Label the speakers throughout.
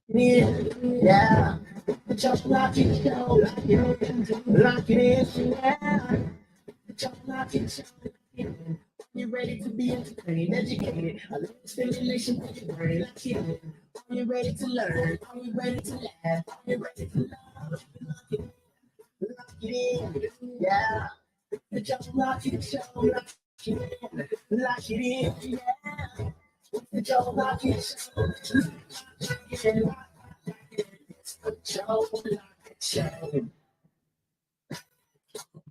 Speaker 1: Yeah, just like it show, like it is, yeah. Just like it show. You ready to be entertained, educated, a little stimulation for your brain, like it. Are you ready to learn? Are you ready to laugh? Are you ready to love? Like it is, yeah. Just like it show, like it is, yeah. Just like it show,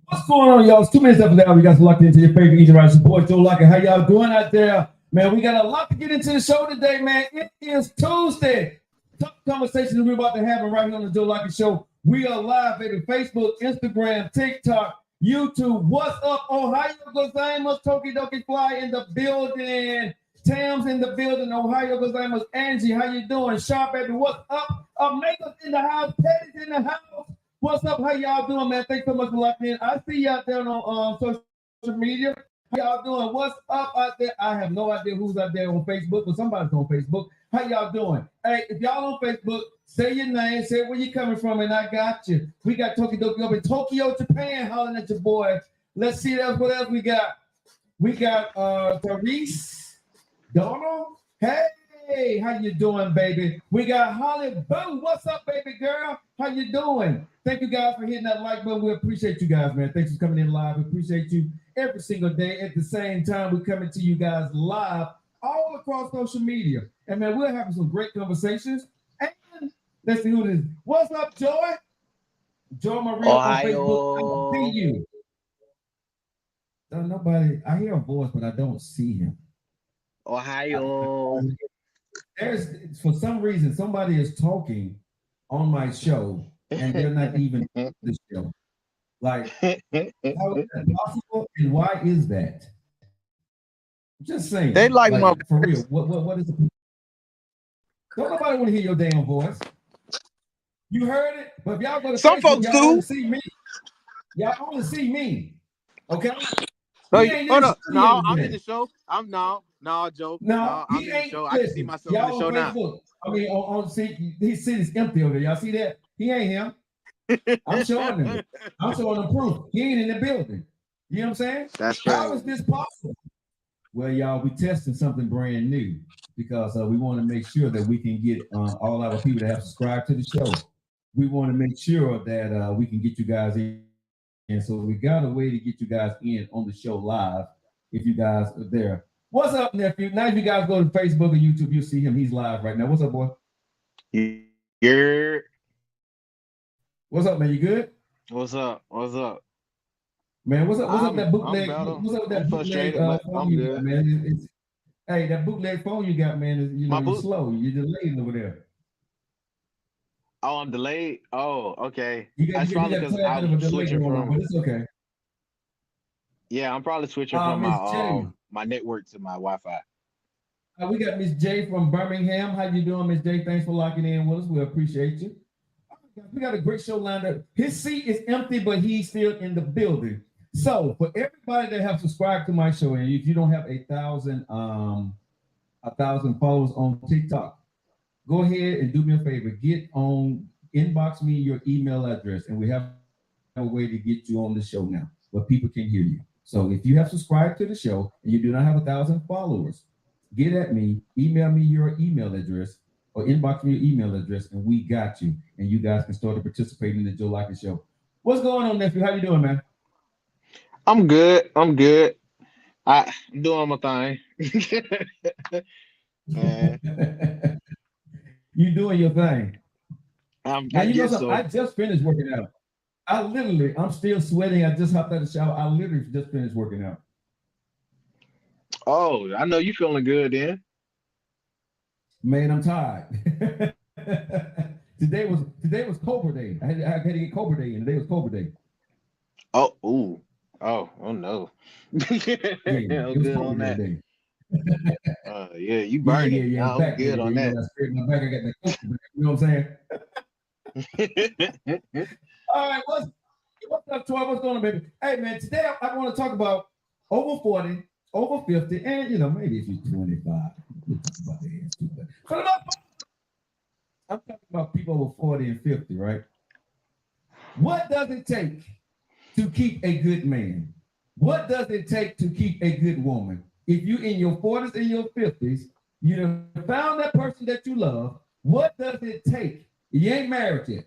Speaker 1: what's going on, y'all? It's 2 minutes after that. We got locked into your favorite Easy Rider support. Joe Locker. How y'all doing out there? Man, we got a lot to get into the show today, man. It is Tuesday. Tough conversations we're about to have right here on the Joe Locker Show. We are live, baby. Facebook, Instagram, TikTok, YouTube. What's up, Ohio? Gozaima's Tokidoki Fly in the building. Tam's in the building. Ohio Gozaima's Angie. How you doing? Sharp, baby. What's up? Maker's in the house. Petty's in the house. What's up? How y'all doing, man? Thanks so much for locking in. I see y'all there on social media. How y'all doing? What's up out there? I have no idea who's out there on Facebook, but somebody's on Facebook. How y'all doing? Hey, if y'all on Facebook, say your name, say where you coming from, and I got you. We got Tokidoki up in Tokyo, Japan, hollering at your boy. Let's see what else we got. We got Therese, Donald. Hey, how you doing, baby? We got Holly Boo. What's up, baby girl? How you doing? Thank you guys for hitting that like button. We appreciate you guys, man. Thanks for coming in live. We appreciate you every single day. At the same time, we're coming to you guys live all across social media. And man, we're having some great conversations. And let's see who it is. What's up, Joy? Joy Maria on Facebook. I see you. Nobody, I hear a voice, but I don't see him.
Speaker 2: Ohio.
Speaker 1: There's for some reason somebody is talking on my show and they're not even on the show. Like, how is that possible? And why is that? Just saying.
Speaker 2: They like my
Speaker 1: for real. What is the don't nobody want to hear your damn voice. You heard it, but if y'all go to
Speaker 2: some
Speaker 1: Facebook,
Speaker 2: folks
Speaker 1: y'all
Speaker 2: do.
Speaker 1: only see me. Y'all only see me. Okay.
Speaker 2: Hold up. No, I'm in the show. No, Joe.
Speaker 1: No,
Speaker 2: I'm in the show. I can see myself in the show now.
Speaker 1: I mean, see, his seat is empty over there. Y'all see that? He ain't him. I'm showing them. I'm showing them proof. He ain't in the building. You know what I'm saying?
Speaker 2: That's right.
Speaker 1: How is this possible? Well, y'all, we testing something brand new because we want to make sure that we can get all our people that have subscribed to the show. We want to make sure that we can get you guys in. And so we got a way to get you guys in on the show live if you guys are there. What's up, nephew? Now, if you guys go to Facebook or YouTube, you'll see him. He's live right now. What's up, boy?
Speaker 2: You're.
Speaker 1: What's up, man? You good?
Speaker 2: What's up?
Speaker 1: Man, what's up that bootleg? What's up with that bootleg phone you got, man? Hey, that bootleg phone you got, man, is you're slow. You're delayed over there.
Speaker 2: Oh, I'm delayed. Oh, okay.
Speaker 1: That's probably because I'm switching from. But it's okay.
Speaker 2: Yeah, I'm probably switching from my network to my Wi-Fi.
Speaker 1: We got Miss J from Birmingham. How you doing, Miss J? Thanks for locking in with us. We appreciate you. We got a great show lined up. His seat is empty, but he's still in the building. So for everybody that have subscribed to my show, and if you don't have 1,000 followers on TikTok, go ahead and do me a favor. Get on, inbox me your email address, and we have a way to get you on the show now where people can hear you. So if you have subscribed to the show and you do not have 1,000 followers, get at me, email me your email address, or inbox me your email address, and we got you. And you guys can start to participate in the Joe Locker Show. What's going on, nephew? How you doing, man?
Speaker 2: I'm good. I'm doing my thing.
Speaker 1: You doing your thing.
Speaker 2: I
Speaker 1: just finished working out. I'm still sweating. I just hopped out of the shower. I literally just finished working out.
Speaker 2: Oh, I know you feeling good then.
Speaker 1: Man, I'm tired. Today was Cobra Day. I had to get Cobra Day, and today was Cobra Day.
Speaker 2: Oh no.
Speaker 1: Yeah, it was Cobra Day.
Speaker 2: Yeah, you burned it.
Speaker 1: Yeah,
Speaker 2: I'm back, good on that.
Speaker 1: In my back, I got the Cobra, you know what I'm saying? All right, what's up, 12? What's going on, baby? Hey, man, today I want to talk about over 40, over 50, and maybe if you're 25, we'll talk about the age too. I'm talking about people over 40 and 50, right? What does it take to keep a good man? What does it take to keep a good woman? If you in your 40s and your 50s, you done found that person that you love, what does it take? You ain't married yet.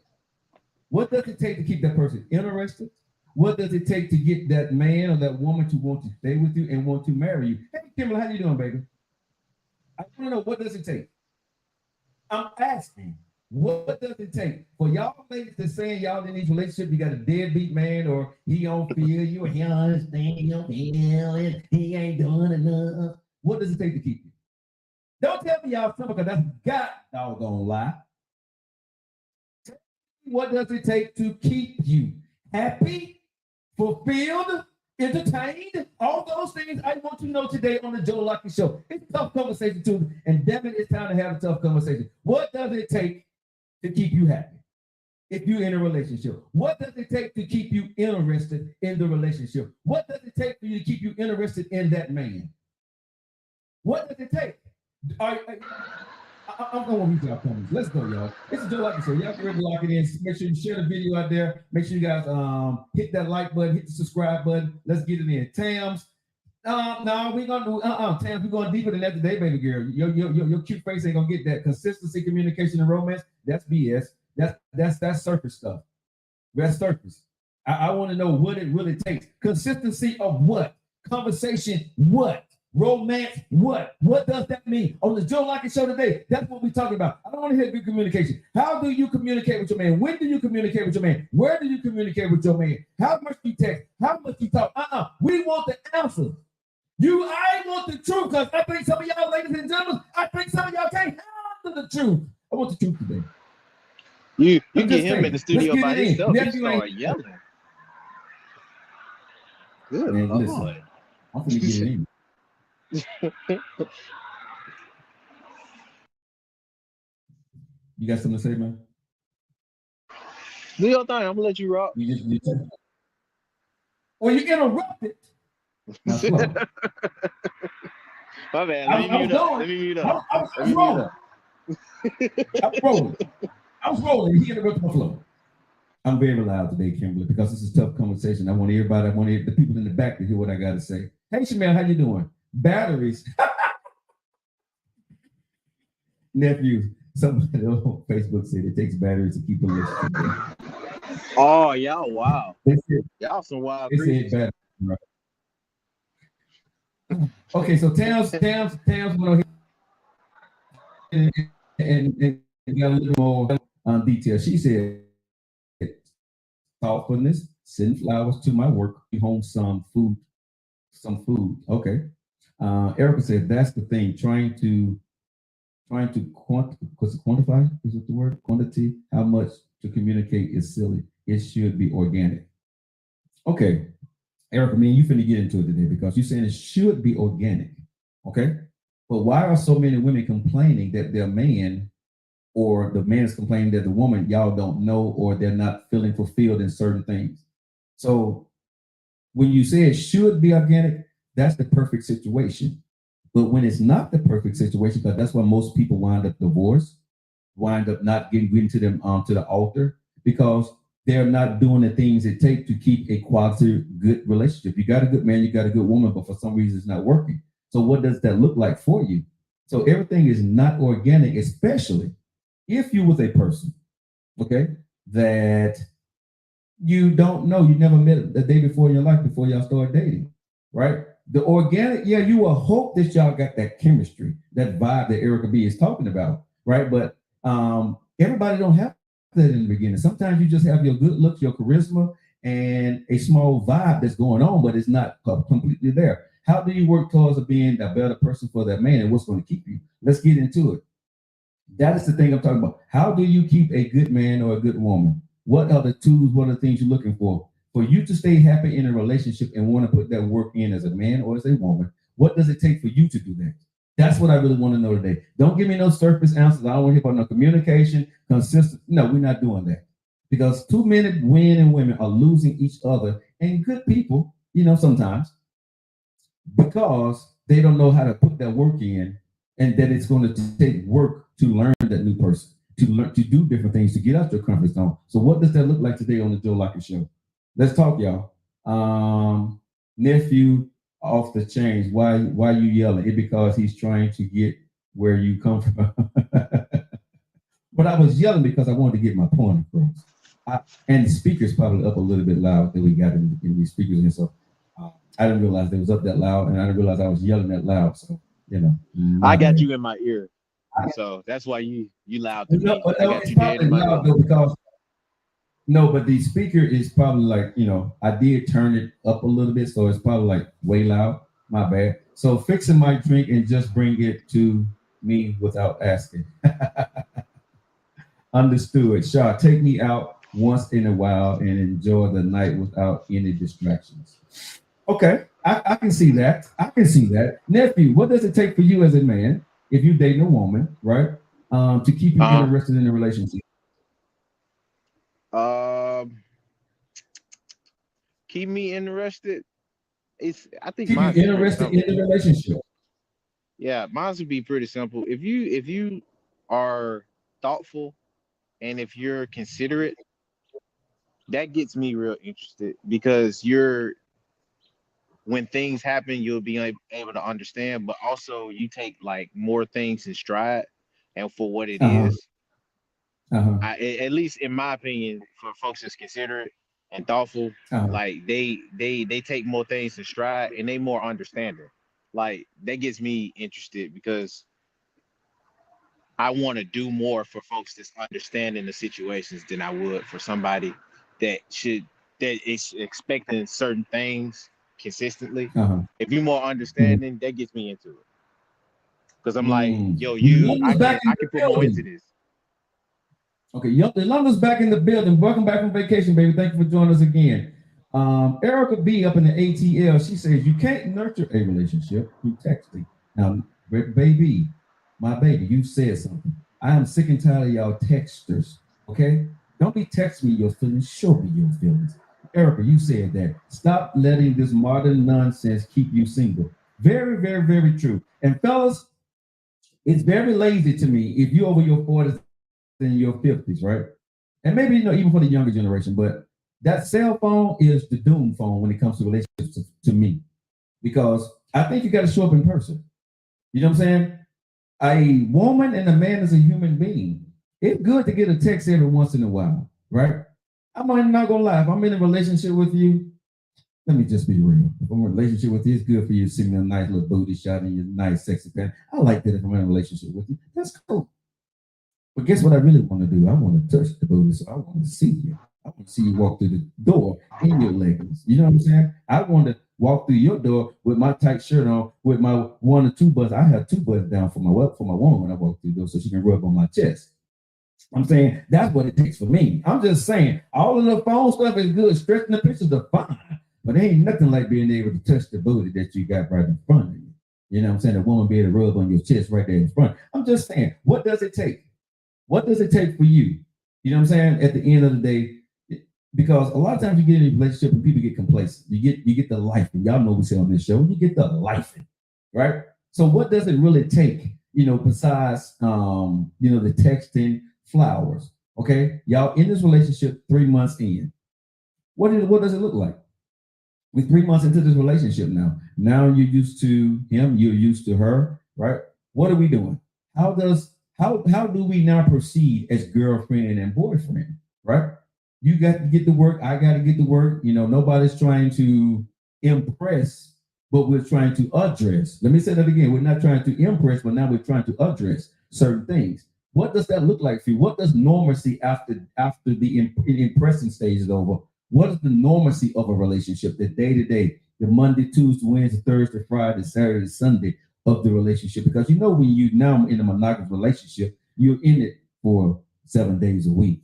Speaker 1: What does it take to keep that person interested? What does it take to get that man or that woman to want to stay with you and want to marry you? Hey, Kimberly, how you doing, baby? I want to know, what does it take? I'm asking, what does it take for y'all ladies to saying y'all in these relationships, you got a deadbeat man, or he don't feel you, or he don't understand, you don't feel it, he ain't doing enough. What does it take to keep you? Don't tell me y'all simple, because that's God doggone lie. What does it take to keep you happy, fulfilled, entertained? All those things I want to know today on the Joe Lockie Show. It's a tough conversation too, and damn it, it's time to have a tough conversation. What does it take to keep you happy if you're in a relationship? What does it take to keep you interested in the relationship? What does it take for you to keep you interested in that man? What does it take? I'm going to read y'all comments. Let's go, y'all. This is Joe Lockie Show. Y'all can really lock it in. Make sure you share the video out there. Make sure you guys hit that like button, hit the subscribe button. Let's get it in. Tams. No, we're gonna do Tams, we're going deeper than that today, baby girl. Your cute face ain't gonna get that. Consistency, communication, and romance. That's BS. That's surface stuff. That's surface. I want to know what it really takes. Consistency of what? Conversation, what? Romance, what? What does that mean? On the Joe Lockie Show today, that's what we're talking about. I don't want to hear good communication. How do you communicate with your man? When do you communicate with your man? Where do you communicate with your man? How much do you text? How much do you talk? We want the answer. I want the truth, because I think some of y'all, ladies and gentlemen, I think some of y'all can't handle the truth. I want the truth today.
Speaker 2: You get him in the studio by himself. He start yelling. Good
Speaker 1: man, listen, I'm gonna get it in. You got something to say, man?
Speaker 2: Do your thing. I'm gonna let you rock.
Speaker 1: You well, you interrupted. My
Speaker 2: bad. Let me mute up.
Speaker 1: I was rolling. He interrupted my flow. I'm very loud today, Kimberly, because this is a tough conversation. I want the people in the back to hear what I got to say. Hey, Shamel, how you doing? Batteries. Nephew, somebody on Facebook said it takes batteries to keep a relationship going.
Speaker 2: Oh, y'all, wow. Y'all some wild creatures.
Speaker 1: Batteries, right? Okay, so Tams went on here and got a little more detail. She said, thoughtfulness, send flowers to my work, home some food. Okay. Erica said that's the thing, trying to quantify, is it the word? Quantity, how much to communicate is silly. It should be organic. Okay. Erica, you finna get into it today, because you're saying it should be organic. Okay. But why are so many women complaining that their man, or the man is complaining that the woman, y'all don't know, or they're not feeling fulfilled in certain things? So when you say it should be organic, that's the perfect situation. But when it's not the perfect situation, because that's why most people wind up divorced, wind up not getting to them to the altar, because they're not doing the things it takes to keep a quality good relationship. You got a good man, you got a good woman, but for some reason it's not working. So what does that look like for you? So everything is not organic, especially if you was a person, okay, that you don't know, you never met the day before in your life before y'all start dating, right? The organic, yeah, you will hope that y'all got that chemistry, that vibe that Erica B is talking about, right? But everybody don't have that in the beginning. Sometimes you just have your good looks, your charisma, and a small vibe that's going on, but it's not completely there. How do you work towards being a better person for that man, and what's going to keep you? Let's get into it. That is the thing I'm talking about. How do you keep a good man or a good woman? What are the tools? What are the things you're looking for you to stay happy in a relationship and want to put that work in as a man or as a woman? What does it take for you to do that? That's what I really want to know today. Don't give me no surface answers. I don't want to hear about no communication, consistent. No, we're not doing that, because too many men and women are losing each other, and good people, sometimes, because they don't know how to put that work in, and that it's going to take work to learn that new person. to learn to do different things to get out your comfort zone. So what does that look like today on the Joe Lockett Show? Let's talk, y'all. Nephew off the chains. Why you yelling? It because he's trying to get where you come from. But I was yelling because I wanted to get my point across. And the speaker's probably up a little bit loud that we got in these speakers. And so I didn't realize it was up that loud, and I didn't realize I was yelling that loud. So,
Speaker 2: I got you in my ear. So that's why you loud to me. I got you dead in my ear.
Speaker 1: Because but the speaker is probably like, I did turn it up a little bit, so it's probably like way loud. My bad. So fixing my drink and just bring it to me without asking. Understood. Shaw, take me out once in a while and enjoy the night without any distractions. Okay, I can see that. Nephew, what does it take for you as a man, if you're dating a woman, right, to keep you interested in a relationship?
Speaker 2: Keep me interested. I think
Speaker 1: keep you interested in the relationship.
Speaker 2: Yeah, mine would be pretty simple. If you are thoughtful and if you're considerate, that gets me real interested, because when things happen, you'll be able to understand, but also you take like more things in stride and for what it is. At least in my opinion, for folks that's considerate and thoughtful, like they take more things in stride and they more understanding. Like that gets me interested, because I want to do more for folks that's understanding the situations than I would for somebody that is expecting certain things consistently. If you're more understanding, that gets me into it. Because I'm like, yo, I can put more into this.
Speaker 1: Okay, Yolanda's back in the building. Welcome back from vacation, baby. Thank you for joining us again. Erica B up in the ATL, she says, you can't nurture a relationship through texting. Now, baby, my baby, you said something. I am sick and tired of y'all texters, okay? Don't be texting me your feelings, show me your feelings. Erica, you said that. Stop letting this modern nonsense keep you single. Very, very, very true. And fellas, it's very lazy to me if you're over your 40s and your 50s, right? And maybe, even for the younger generation, but that cell phone is the doom phone when it comes to relationships to me. Because I think you got to show up in person. You know what I'm saying? A woman and a man is a human being. It's good to get a text every once in a while, right? I'm not gonna lie. If I'm in a relationship with you, let me just be real. If I'm in a relationship with you, it's good for you to see me a nice little booty shot in your nice sexy pants. I like that if I'm in a relationship with you. That's cool. But guess what I really want to do? I want to touch the booty, so I want to see you. I want to see you walk through the door in your leggings. You know what I'm saying? I want to walk through your door with my tight shirt on, with my 1 or 2 buttons. I have 2 buttons down for my woman when I walk through the door, so she can rub on my chest. I'm saying that's what it takes for me. I'm just saying all of the phone stuff is good. Stretching the pictures are fine, but there ain't nothing like being able to touch the booty that you got right in front of you. You know what I'm saying? A woman be able to rub on your chest right there in front. I'm just saying, what does it take? What does it take for you? You know what I'm saying? At the end of the day, because a lot of times you get in a relationship and people get complacent. You get the life, and y'all know we say on this show, you get the life, right? So what does it really take? Besides the texting, flowers. Okay, y'all in this relationship 3 months in. What does it look like? We're 3 months into this relationship now. Now you're used to him, you're used to her, right? What are we doing? How do we now proceed as girlfriend and boyfriend, right? You got to get to work, I got to get to work. Nobody's trying to impress, but we're trying to address. Let me say that again. We're not trying to impress, but now we're trying to address certain things. What does that look like for you? What does normalcy after the impressing stage is over? What is the normalcy of a relationship? The day-to-day, the Monday, Tuesday, Wednesday, Thursday, Friday, Saturday, Sunday of the relationship? Because when you now in a monogamous relationship, you're in it for 7 days a week.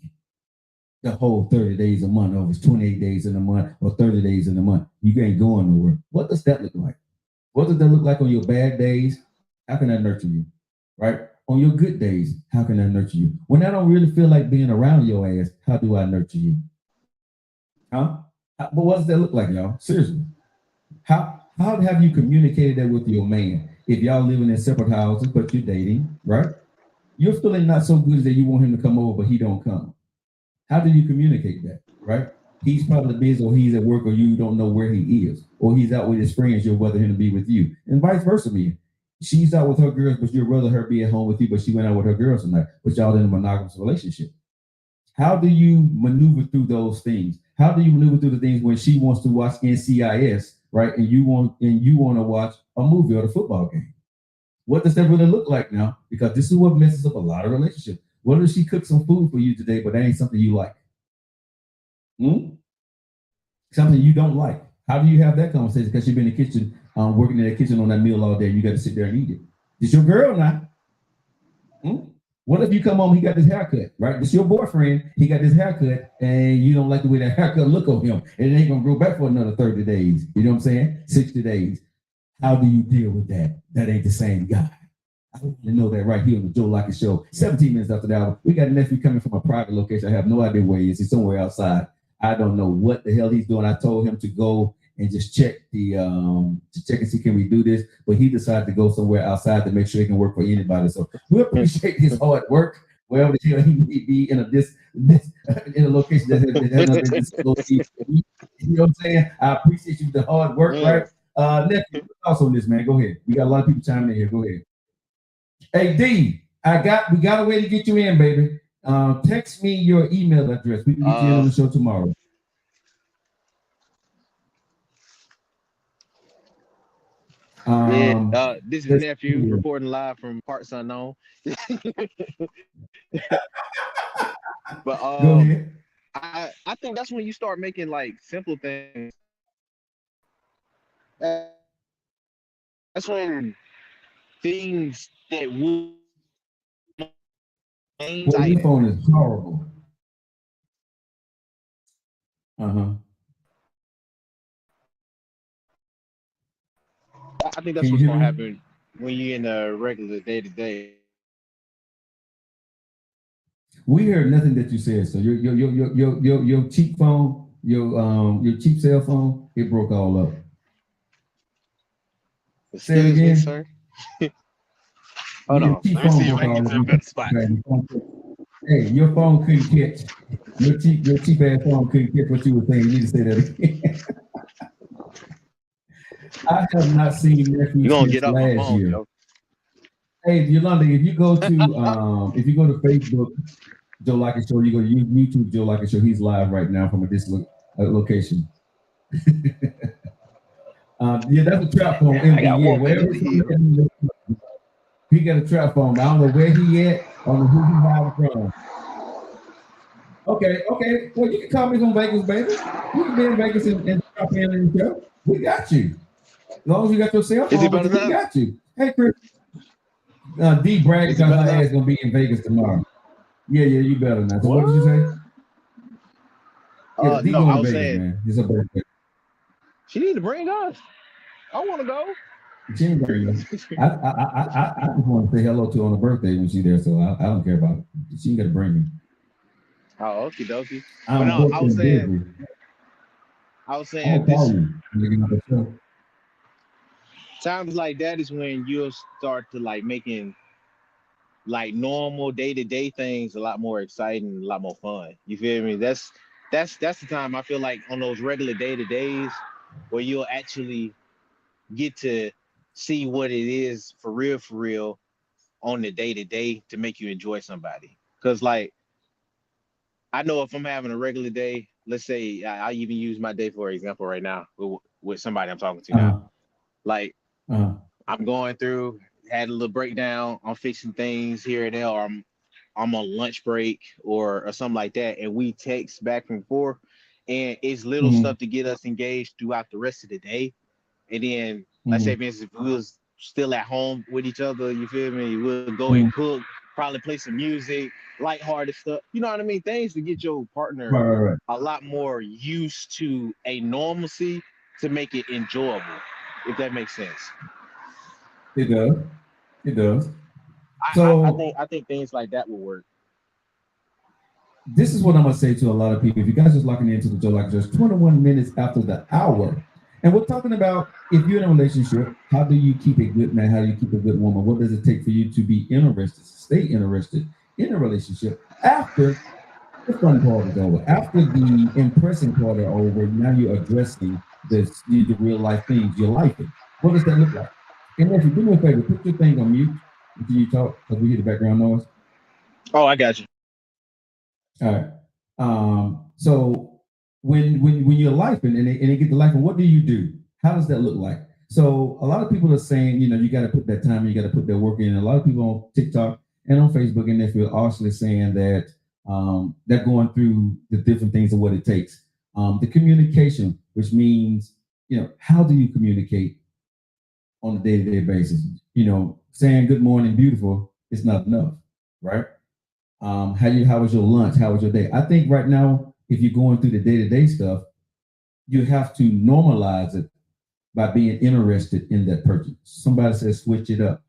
Speaker 1: The whole 30 days a month, or it's 28 days in a month or 30 days in a month. You ain't going nowhere. What does that look like? What does that look like on your bad days? How can I nurture you? Right? On your good days, how can I nurture you? When I don't really feel like being around your ass, how do I nurture you? But what does that look like, y'all? Seriously. How have you communicated that with your man? If y'all living in separate houses, but you're dating, right? you're feeling not so good that you want him to come over, but he don't come. How do you communicate that, right? He's probably busy, or he's at work, or you don't know where he is, or he's out with his friends. You'd rather him to be with you, and vice versa. Me, she's out with her girls, but you'd rather her be at home with you, but she went out with her girls tonight. But y'all in a monogamous relationship. How do you maneuver through those things? How do you maneuver through the things when she wants to watch NCIS, right, and you want to watch a movie or a football game? What does that really look like now? Because this is what messes up a lot of relationships. What if she cooked some food for you today, but that ain't something you like? Something you don't like. How do you have that conversation? Because you've been in the kitchen, working in the kitchen on that meal all day. You got to sit there and eat it. It's your girl now. What if you come home, he got his haircut, right? It's your boyfriend, he got his haircut, and you don't like the way that haircut look on him, and it ain't gonna grow back for another 30 days. You know what I'm saying? 60 days. How do you deal with that? That ain't the same guy. I want you to know that right here on the Joe Lockett Show. 17 minutes after the hour, we got a nephew coming from a private location. I have no idea where he is. He's somewhere outside. I don't know what the hell he's doing. I told him to go and just check and see can we do this, but he decided to go somewhere outside to make sure he can work for anybody. So we appreciate his hard work wherever the hell he may be in a location that has not been disclosed. You know what I'm saying? I appreciate you the hard work, right? Nephew, also on this, man. Go ahead. We got a lot of people chiming in here. Go ahead. Hey D, we got a way to get you in, baby. Text me your email address. We can get you in on the show tomorrow.
Speaker 2: This is nephew reporting live from parts unknown. But
Speaker 1: go ahead.
Speaker 2: I think that's when you start making like simple things. That's when things that would.
Speaker 1: Well, your phone is horrible.
Speaker 2: I think that's what's gonna happen when you're in a regular day-to-day.
Speaker 1: We heard nothing that you said. So your cheap phone, your cheap cell phone, it broke all up. Say it again,
Speaker 2: sir. Hold on. Let me see if I can get to a better spot.
Speaker 1: Hey, your phone couldn't catch. Your cheap ass phone couldn't catch what you were saying. You need to say that again. I have not seen nephew since last year. Yo. Hey, Yolanda, if you go to Facebook, Joe Lockett Show, you go to YouTube, Joe Lockett Show. He's live right now from location. Yeah, that's a trap phone. He got a trap phone. I don't know where he at. I don't know who he bought from. Okay. Well, you can call me from Vegas, baby. You can be in Vegas and drop in the show. We got you. As long as you got your cell phone, we got you. Hey, Chris. D bragged because her ass gonna be in Vegas tomorrow. Yeah, you better not. So what did you say?
Speaker 2: D
Speaker 1: no, I was Vegas, saying, man. It's a birthday.
Speaker 2: She need to bring us. I want to go.
Speaker 1: She ain't bring us. I just want to say hello to her on her birthday when she's there, so I don't care about it. She ain't got to bring me.
Speaker 2: Oh, okie dokie. No, I was saying this. Times like that is when you'll start to like making like normal day-to-day things a lot more exciting, a lot more fun. You feel me? That's the time I feel like on those regular day-to-days where you'll actually get to see what it is for real on the day-to-day to make you enjoy somebody. Because like I know if I'm having a regular day, let's say I even use my day for example right now with somebody I'm talking to now. Like I'm going through, had a little breakdown, I'm fixing things here and there, or I'm on lunch break or something like that, and we text back and forth, and it's little stuff to get us engaged throughout the rest of the day. And then let's say, for instance, if we was still at home with each other, you feel me? We'll go and cook, probably play some music, lighthearted stuff. You know what I mean? Things to get your partner a lot more used to a normalcy to make it enjoyable, if that makes sense.
Speaker 1: It does.
Speaker 2: So I think things like that will work.
Speaker 1: This is what I'm gonna say to a lot of people. If you guys just locking into the Joe Lockett Show, 21 minutes after the hour. And we're talking about if you're in a relationship, how do you keep a good man? How do you keep a good woman? What does it take for you to be interested, stay interested in a relationship after the fun part is over? After the impressing part are over, now you're addressing the real life things, your life. What does that look like? And if you do me a favor, put your thing on mute until you talk, because we hear the background noise.
Speaker 2: Oh, I got you.
Speaker 1: All right. So when you're life and they get the life, and what do you do? How does that look like? So a lot of people are saying, you got to put that time, you got to put that work in. A lot of people on TikTok and on Facebook and they feel actually saying that they're going through the different things of what it takes. The communication, which means, how do you communicate on a day-to-day basis? Saying good morning, beautiful is not enough, right? How was your lunch? How was your day? I think right now, if you're going through the day-to-day stuff, you have to normalize it by being interested in that person. Somebody says switch it up.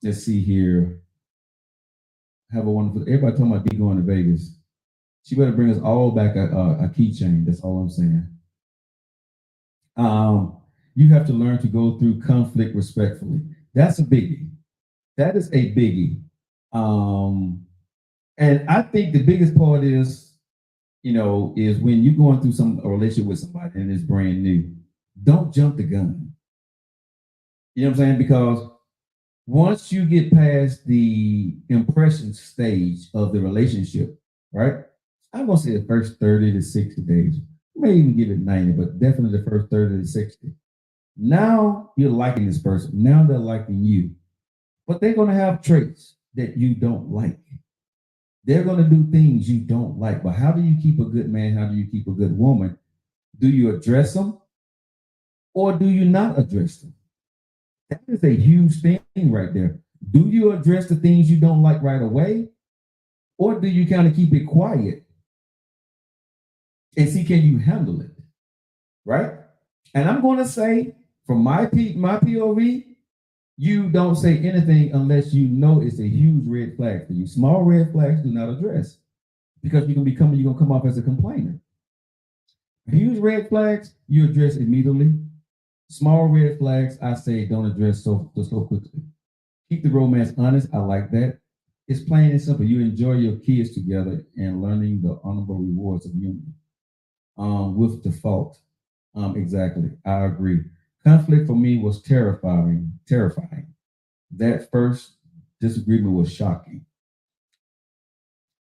Speaker 1: Let's see here. Have a wonderful. Everybody talking about D going to Vegas. She better bring us all back a keychain. That's all I'm saying. You have to learn to go through conflict respectfully. That's a biggie. That is a biggie. And I think the biggest part is, is when you're going through a relationship with somebody and it's brand new, don't jump the gun. You know what I'm saying? Because once you get past the impression stage of the relationship, right? I'm gonna say the first 30 to 60 days, may even give it 90, but definitely the first 30 to 60. Now you're liking this person. Now they're liking you. But they're going to have traits that you don't like. They're going to do things you don't like. But how do you keep a good man? How do you keep a good woman? Do you address them or do you not address them? That is a huge thing right there. Do you address the things you don't like right away? Or do you kind of keep it quiet and see, can you handle it? Right? And I'm going to say, from my POV, you don't say anything unless you know it's a huge red flag for you. Small red flags do not address because you're gonna come off as a complainer. Huge red flags you address immediately. Small red flags I say don't address so quickly. Keep the romance honest. I like that. It's plain and simple. You enjoy your kids together and learning the honorable rewards of union. With default. Exactly. I agree. Conflict for me was terrifying. That first disagreement was shocking.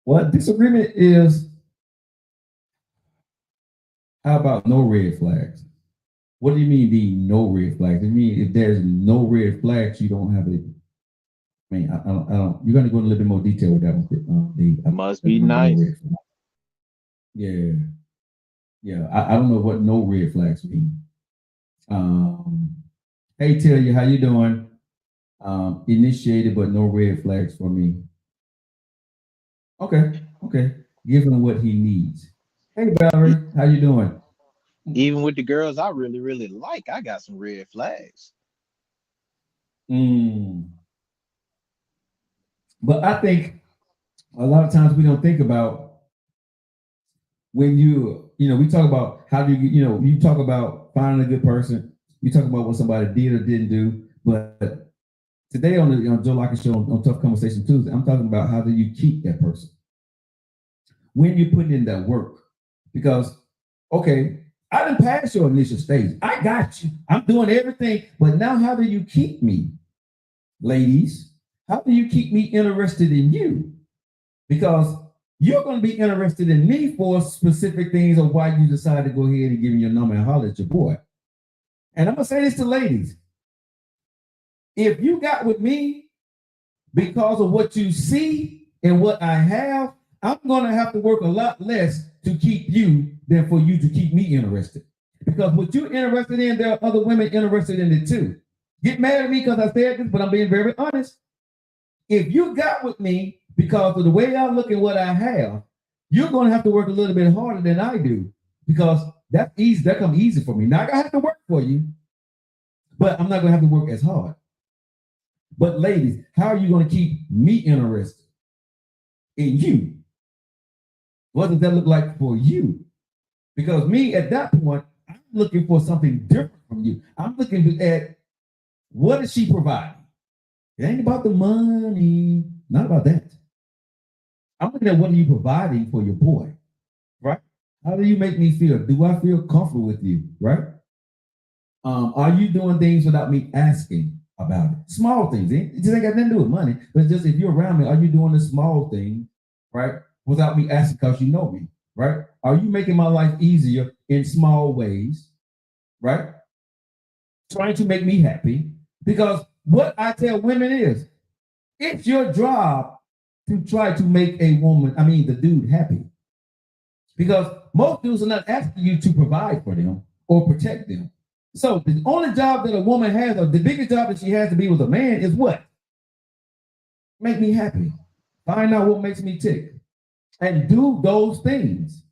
Speaker 1: What disagreement is, how about no red flags? What do you mean be no red flags? I mean, if there's no red flags, you don't have it. I mean, I don't, you're going to go into a little bit more detail with that one.
Speaker 2: Must be nice.
Speaker 1: Yeah. Yeah. I don't know what no red flags mean. Hey, Talia, how you doing? Initiated, but no red flags for me. Okay. Give him what he needs. Hey, Valerie, how you doing?
Speaker 2: Even with the girls I really, really like, I got some red flags.
Speaker 1: But I think a lot of times we don't think about when we talk about how do you talk about finding a good person. You talk about what somebody did or didn't do. But today on the Joe Lockett Show on Tough Conversation Tuesday, I'm talking about how do you keep that person when you put in that work. Because, okay, I didn't pass your initial stage. I got you. I'm doing everything. But now how do you keep me, ladies? How do you keep me interested in you? Because you're going to be interested in me for specific things of why you decide to go ahead and give me your number and holler at your boy. And I'm going to say this to ladies. If you got with me because of what you see and what I have, I'm going to have to work a lot less to keep you than for you to keep me interested. Because what you're interested in, there are other women interested in it too. Get mad at me because I said this, but I'm being very honest. If you got with me because of the way I look at what I have, you're going to have to work a little bit harder than I do because that's easy. That comes easy for me. Now I have to work for you, but I'm not going to have to work as hard. But ladies, how are you going to keep me interested in you? What does that look like for you? Because me at that point, I'm looking for something different from you. I'm looking at what is she providing. It ain't about the money, not about that. I'm looking at what are you providing for your boy, right? How do you make me feel? Do I feel comfortable with you, right? Are you doing things without me asking about it? Small things. It just ain't got nothing to do with money. But just if you're around me, are you doing the small thing, right? Without me asking because you know me, right? Are you making my life easier in small ways, right? Trying to make me happy. Because what I tell women is, it's your job to try to make a woman, the dude, happy. Because most dudes are not asking you to provide for them or protect them. So the only job that a woman has, or the biggest job that she has to be with a man, is what? Make me happy. Find out what makes me tick. And do those things.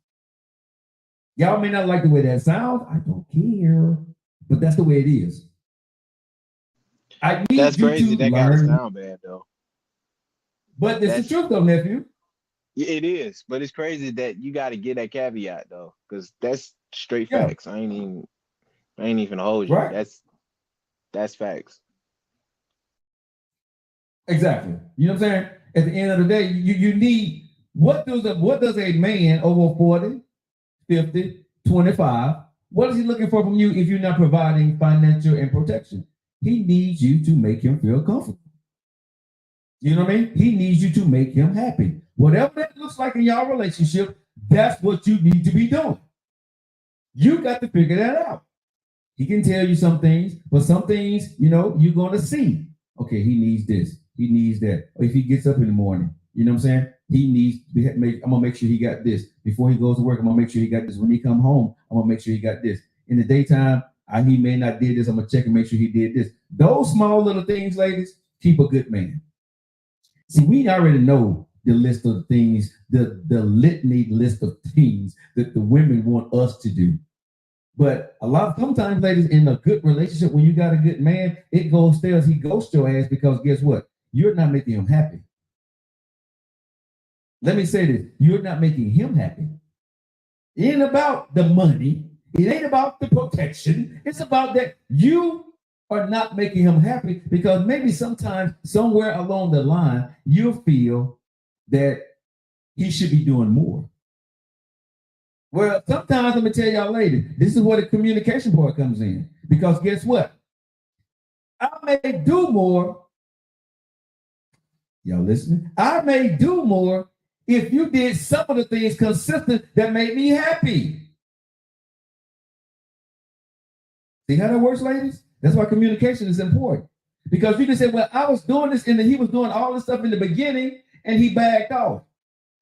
Speaker 1: Y'all may not like the way that sounds. I don't care. But that's the way it is. I need
Speaker 2: That's
Speaker 1: you
Speaker 2: crazy.
Speaker 1: to
Speaker 2: That gotta
Speaker 1: learn.
Speaker 2: sound bad though.
Speaker 1: But it's the truth though, nephew.
Speaker 2: It is, but it's crazy that you got to get that caveat though, because that's straight
Speaker 1: Yeah.
Speaker 2: facts. I ain't even hold you.
Speaker 1: Right.
Speaker 2: That's facts.
Speaker 1: Exactly. You know what I'm saying? At the end of the day, you need what does a man over 40, 50, 25, what is he looking for from you if you're not providing financial and protection? He needs you to make him feel comfortable. You know what I mean? He needs you to make him happy. Whatever that looks like in your relationship, that's what you need to be doing. You got to figure that out. He can tell you some things, but some things, you're going to see. Okay, he needs this. He needs that. Or if he gets up in the morning, you know what I'm saying? He needs, I'm going to make sure he got this. Before he goes to work, I'm going to make sure he got this. When he come home, I'm going to make sure he got this. In the daytime, he may not did this. I'm going to check and make sure he did this. Those small little things, ladies, keep a good man. See, we already know the list of things, the litany list of things that the women want us to do. But sometimes, ladies, in a good relationship, when you got a good man, it goes stairs. He ghosts your ass because guess what? You're not making him happy. Let me say this. You're not making him happy. It ain't about the money. It ain't about the protection. It's about that you are not making him happy because maybe sometimes somewhere along the line, you feel that he should be doing more. Well, sometimes let me tell y'all later, this is where the communication part comes in. Because guess what? I may do more. Y'all listening? I may do more if you did some of the things consistent that made me happy. See how that works, ladies? That's why communication is important. Because you can say, well, I was doing this and he was doing all this stuff in the beginning and he backed off.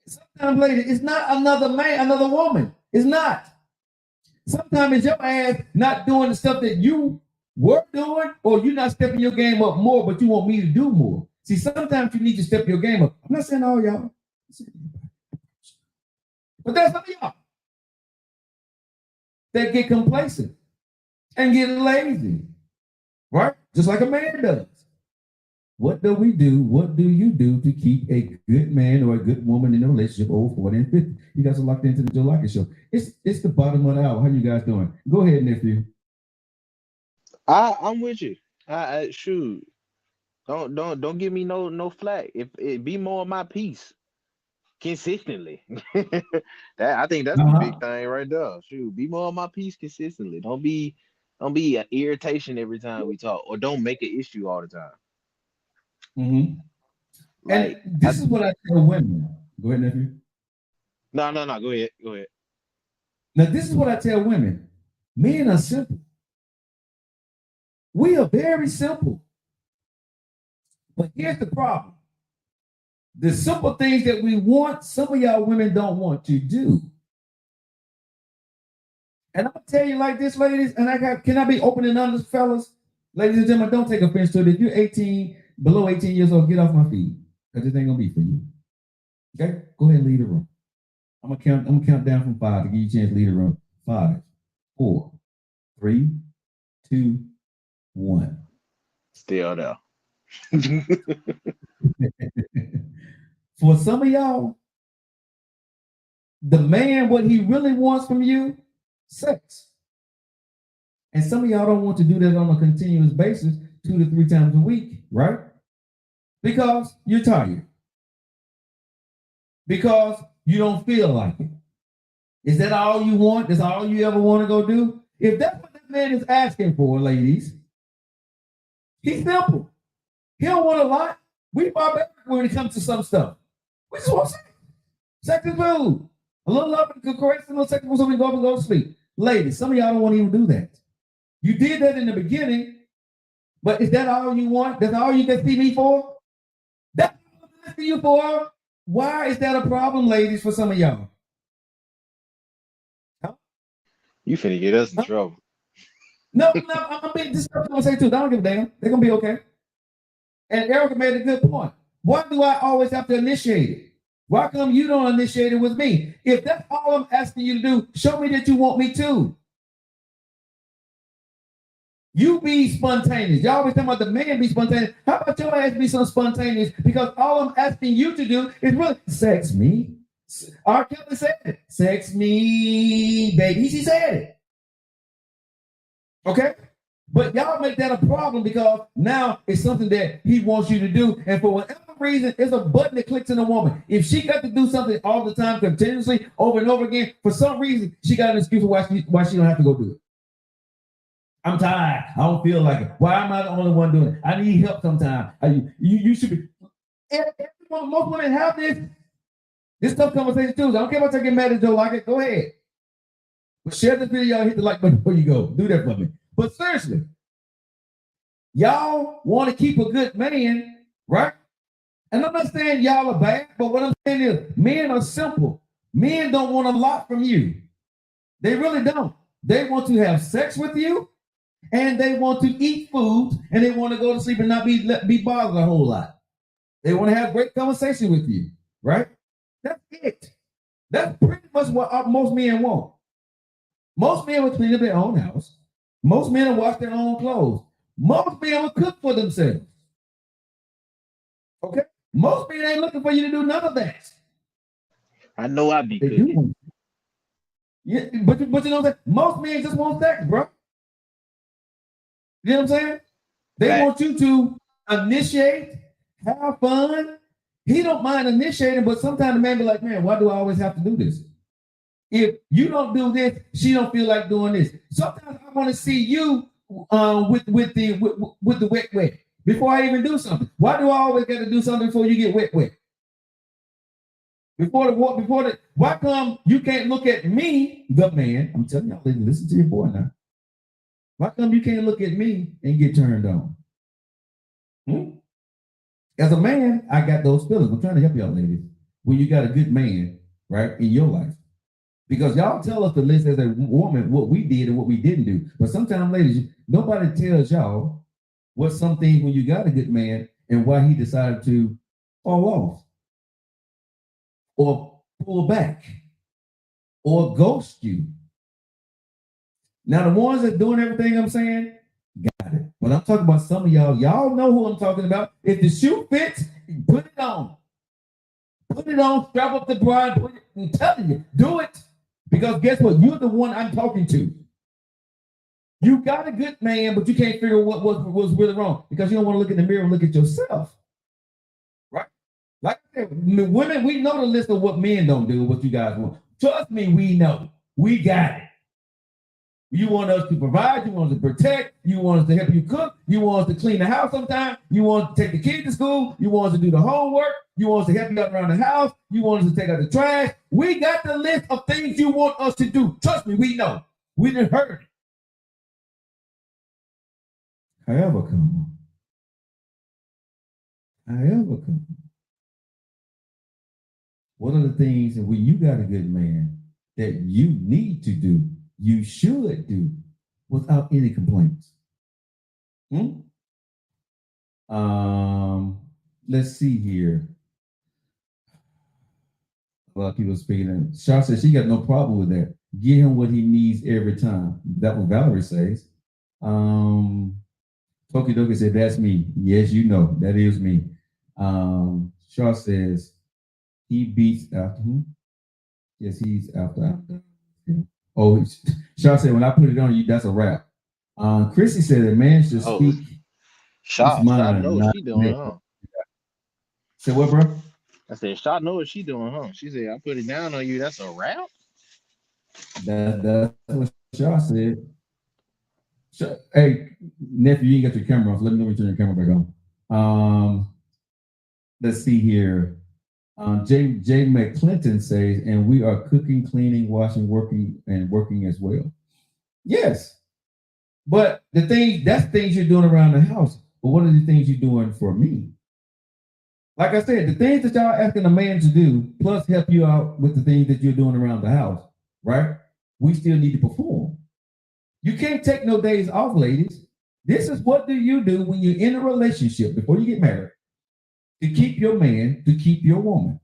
Speaker 1: Sometimes, ladies, it's not another man, another woman. It's not. Sometimes it's your ass not doing the stuff that you were doing, or you're not stepping your game up more, but you want me to do more. See, sometimes you need to step your game up. I'm not saying all y'all, but there's some of y'all that get complacent and get lazy, right? Just like a man does. What do we do? What do you do to keep a good man or a good woman in a relationship over 40 and 50? You guys are locked into the Joe Lockett Show. It's the bottom of the hour. How you guys doing? Go ahead, nephew.
Speaker 2: I'm with you. I shoot. Don't give me no flack. If it be more of my piece consistently. I think that's the big thing right there. Shoot, be more of my piece consistently. Don't be an irritation every time we talk, or don't make an issue all the time.
Speaker 1: Mm-hmm.
Speaker 2: Like,
Speaker 1: and this is what I tell women. Go ahead, nephew.
Speaker 2: No. Go ahead.
Speaker 1: Now, this is what I tell women. Men are simple. We are very simple. But here's the problem. The simple things that we want, some of y'all women don't want to do. And I'm gonna tell you like this, ladies, and can I be open and honest, fellas? Ladies and gentlemen, don't take offense to it. If you're below 18 years old, get off my feet. Because this ain't gonna be for you. Okay? Go ahead and leave the room. I'm gonna count down from 5 to give you a chance to leave the room. 5, 4, 3, 2, 1.
Speaker 2: Still there.
Speaker 1: For some of y'all, the man, what he really wants from you sex. And some of y'all don't want to do that on a continuous basis 2 to 3 times a week, right? Because you're tired. Because you don't feel like it. Is that all you want? That's all you ever want to go do? If that's what that man is asking for, ladies, he's simple. He don't want a lot. We barbaric when it comes to some stuff. We just want sex. Sex is food. A little love and caress, a little sex so we go and go to sleep. Ladies, some of y'all don't want to even do that. You did that in the beginning, but is that all you want? That's all you can see me for? That's all I see you for? Why is that a problem, ladies, for some of y'all? Huh?
Speaker 2: You finna get us in trouble.
Speaker 1: No, I'm being this is what I'm gonna say too. I don't give a damn. They're gonna be okay. And Erica made a good point. Why do I always have to initiate it? Why come you don't initiate it with me? If that's all I'm asking you to do, show me that you want me to. You be spontaneous. Y'all always talking about the man be spontaneous. How about your ass be so spontaneous? Because all I'm asking you to do is really sex me. R. Kelly said it. Sex me, baby. She said it. Okay? But y'all make that a problem because now it's something that he wants you to do. And for whatever reason, it's a button that clicks in a woman. If she got to do something all the time, continuously, over and over again, for some reason, she got an excuse for why she don't have to go do it. I'm tired. I don't feel like it. Why am I the only one doing it? I need help sometimes. You should be. Most women have this tough conversation too. I don't care about you get mad at Joe like it. Go ahead. But share this video, hit the like button before you go. Do that for me. But seriously, y'all want to keep a good man, right? And I'm not saying y'all are bad, but what I'm saying is men are simple. Men don't want a lot from you. They really don't. They want to have sex with you, and they want to eat food, and they want to go to sleep and not be bothered a whole lot. They want to have great conversation with you, right? That's it. That's pretty much what most men want. Most men will clean up their own house. Most men will wash their own clothes. Most men will cook for themselves. Okay? Most men ain't looking for you to do none of that.
Speaker 2: I know I be
Speaker 1: They
Speaker 2: cooking.
Speaker 1: do. Yeah, but you know what I'm saying? Most men just want sex, bro. You know what I'm saying? They
Speaker 2: Right.
Speaker 1: want you to initiate, have fun. He don't mind initiating, but sometimes the man be like, man, why do I always have to do this? If you don't do this, she don't feel like doing this. Sometimes I want to see you with the wet before I even do something. Why do I always got to do something before you get wet? Why come you can't look at me, the man? I'm telling y'all, listen to your boy now. Why come you can't look at me and get turned on? As a man, I got those feelings. I'm trying to help y'all, ladies. When you got a good man, right, in your life. Because y'all tell us to list as a woman what we did and what we didn't do. But sometimes, ladies, nobody tells y'all what some things when you got a good man and why he decided to fall off or pull back or ghost you. Now, the ones that doing everything I'm saying, got it. But I'm talking about some of y'all know who I'm talking about. If the shoe fits, put it on. Put it on, strap up the bra, put it, I'm telling you, do it. Because guess what? You're the one I'm talking to. You got a good man, but you can't figure what was really wrong because you don't want to look in the mirror and look at yourself. Right? Like I said, women, we know the list of what men don't do, what you guys want. Trust me, we know. We got it. You want us to provide, you want us to protect, you want us to help you cook, you want us to clean the house sometime, you want us to take the kids to school, you want us to do the homework, you want us to help you out around the house, you want us to take out the trash. We got the list of things you want us to do. Trust me, we know. We didn't heard it. However, come on. What are the things that when you got a good man that you need to do, you should do without any complaints? Let's see here. A lot of people speaking. Shaw says she got no problem with that. Give him what he needs every time. That's what Valerie says. Tokidoki said, that's me. Yes, you know, that is me. Shaw says he beats after him. Yes, he's after. Oh, Shaw said, when I put it on you, that's a wrap. Chrissy said a man should speak his
Speaker 2: Shot
Speaker 1: mind,
Speaker 2: know what
Speaker 1: not
Speaker 2: she doing,
Speaker 1: neck.
Speaker 2: huh?
Speaker 1: Say what, bro?
Speaker 2: I said, Shot know what she doing, huh? She said, I put it down on you. That's a wrap.
Speaker 1: That's what Shaw said. Hey, nephew, you ain't got your camera off. Let me know when you turn your camera back on. Let's see here. Jay McClinton says, and we are cooking, cleaning, washing, working as well. Yes, but that's things you're doing around the house. But what are the things you're doing for me? Like I said, the things that y'all asking a man to do, plus help you out with the things that you're doing around the house, right? We still need to perform. You can't take no days off, ladies. This is what do you do when you're in a relationship before you get married to keep your man, to keep your woman,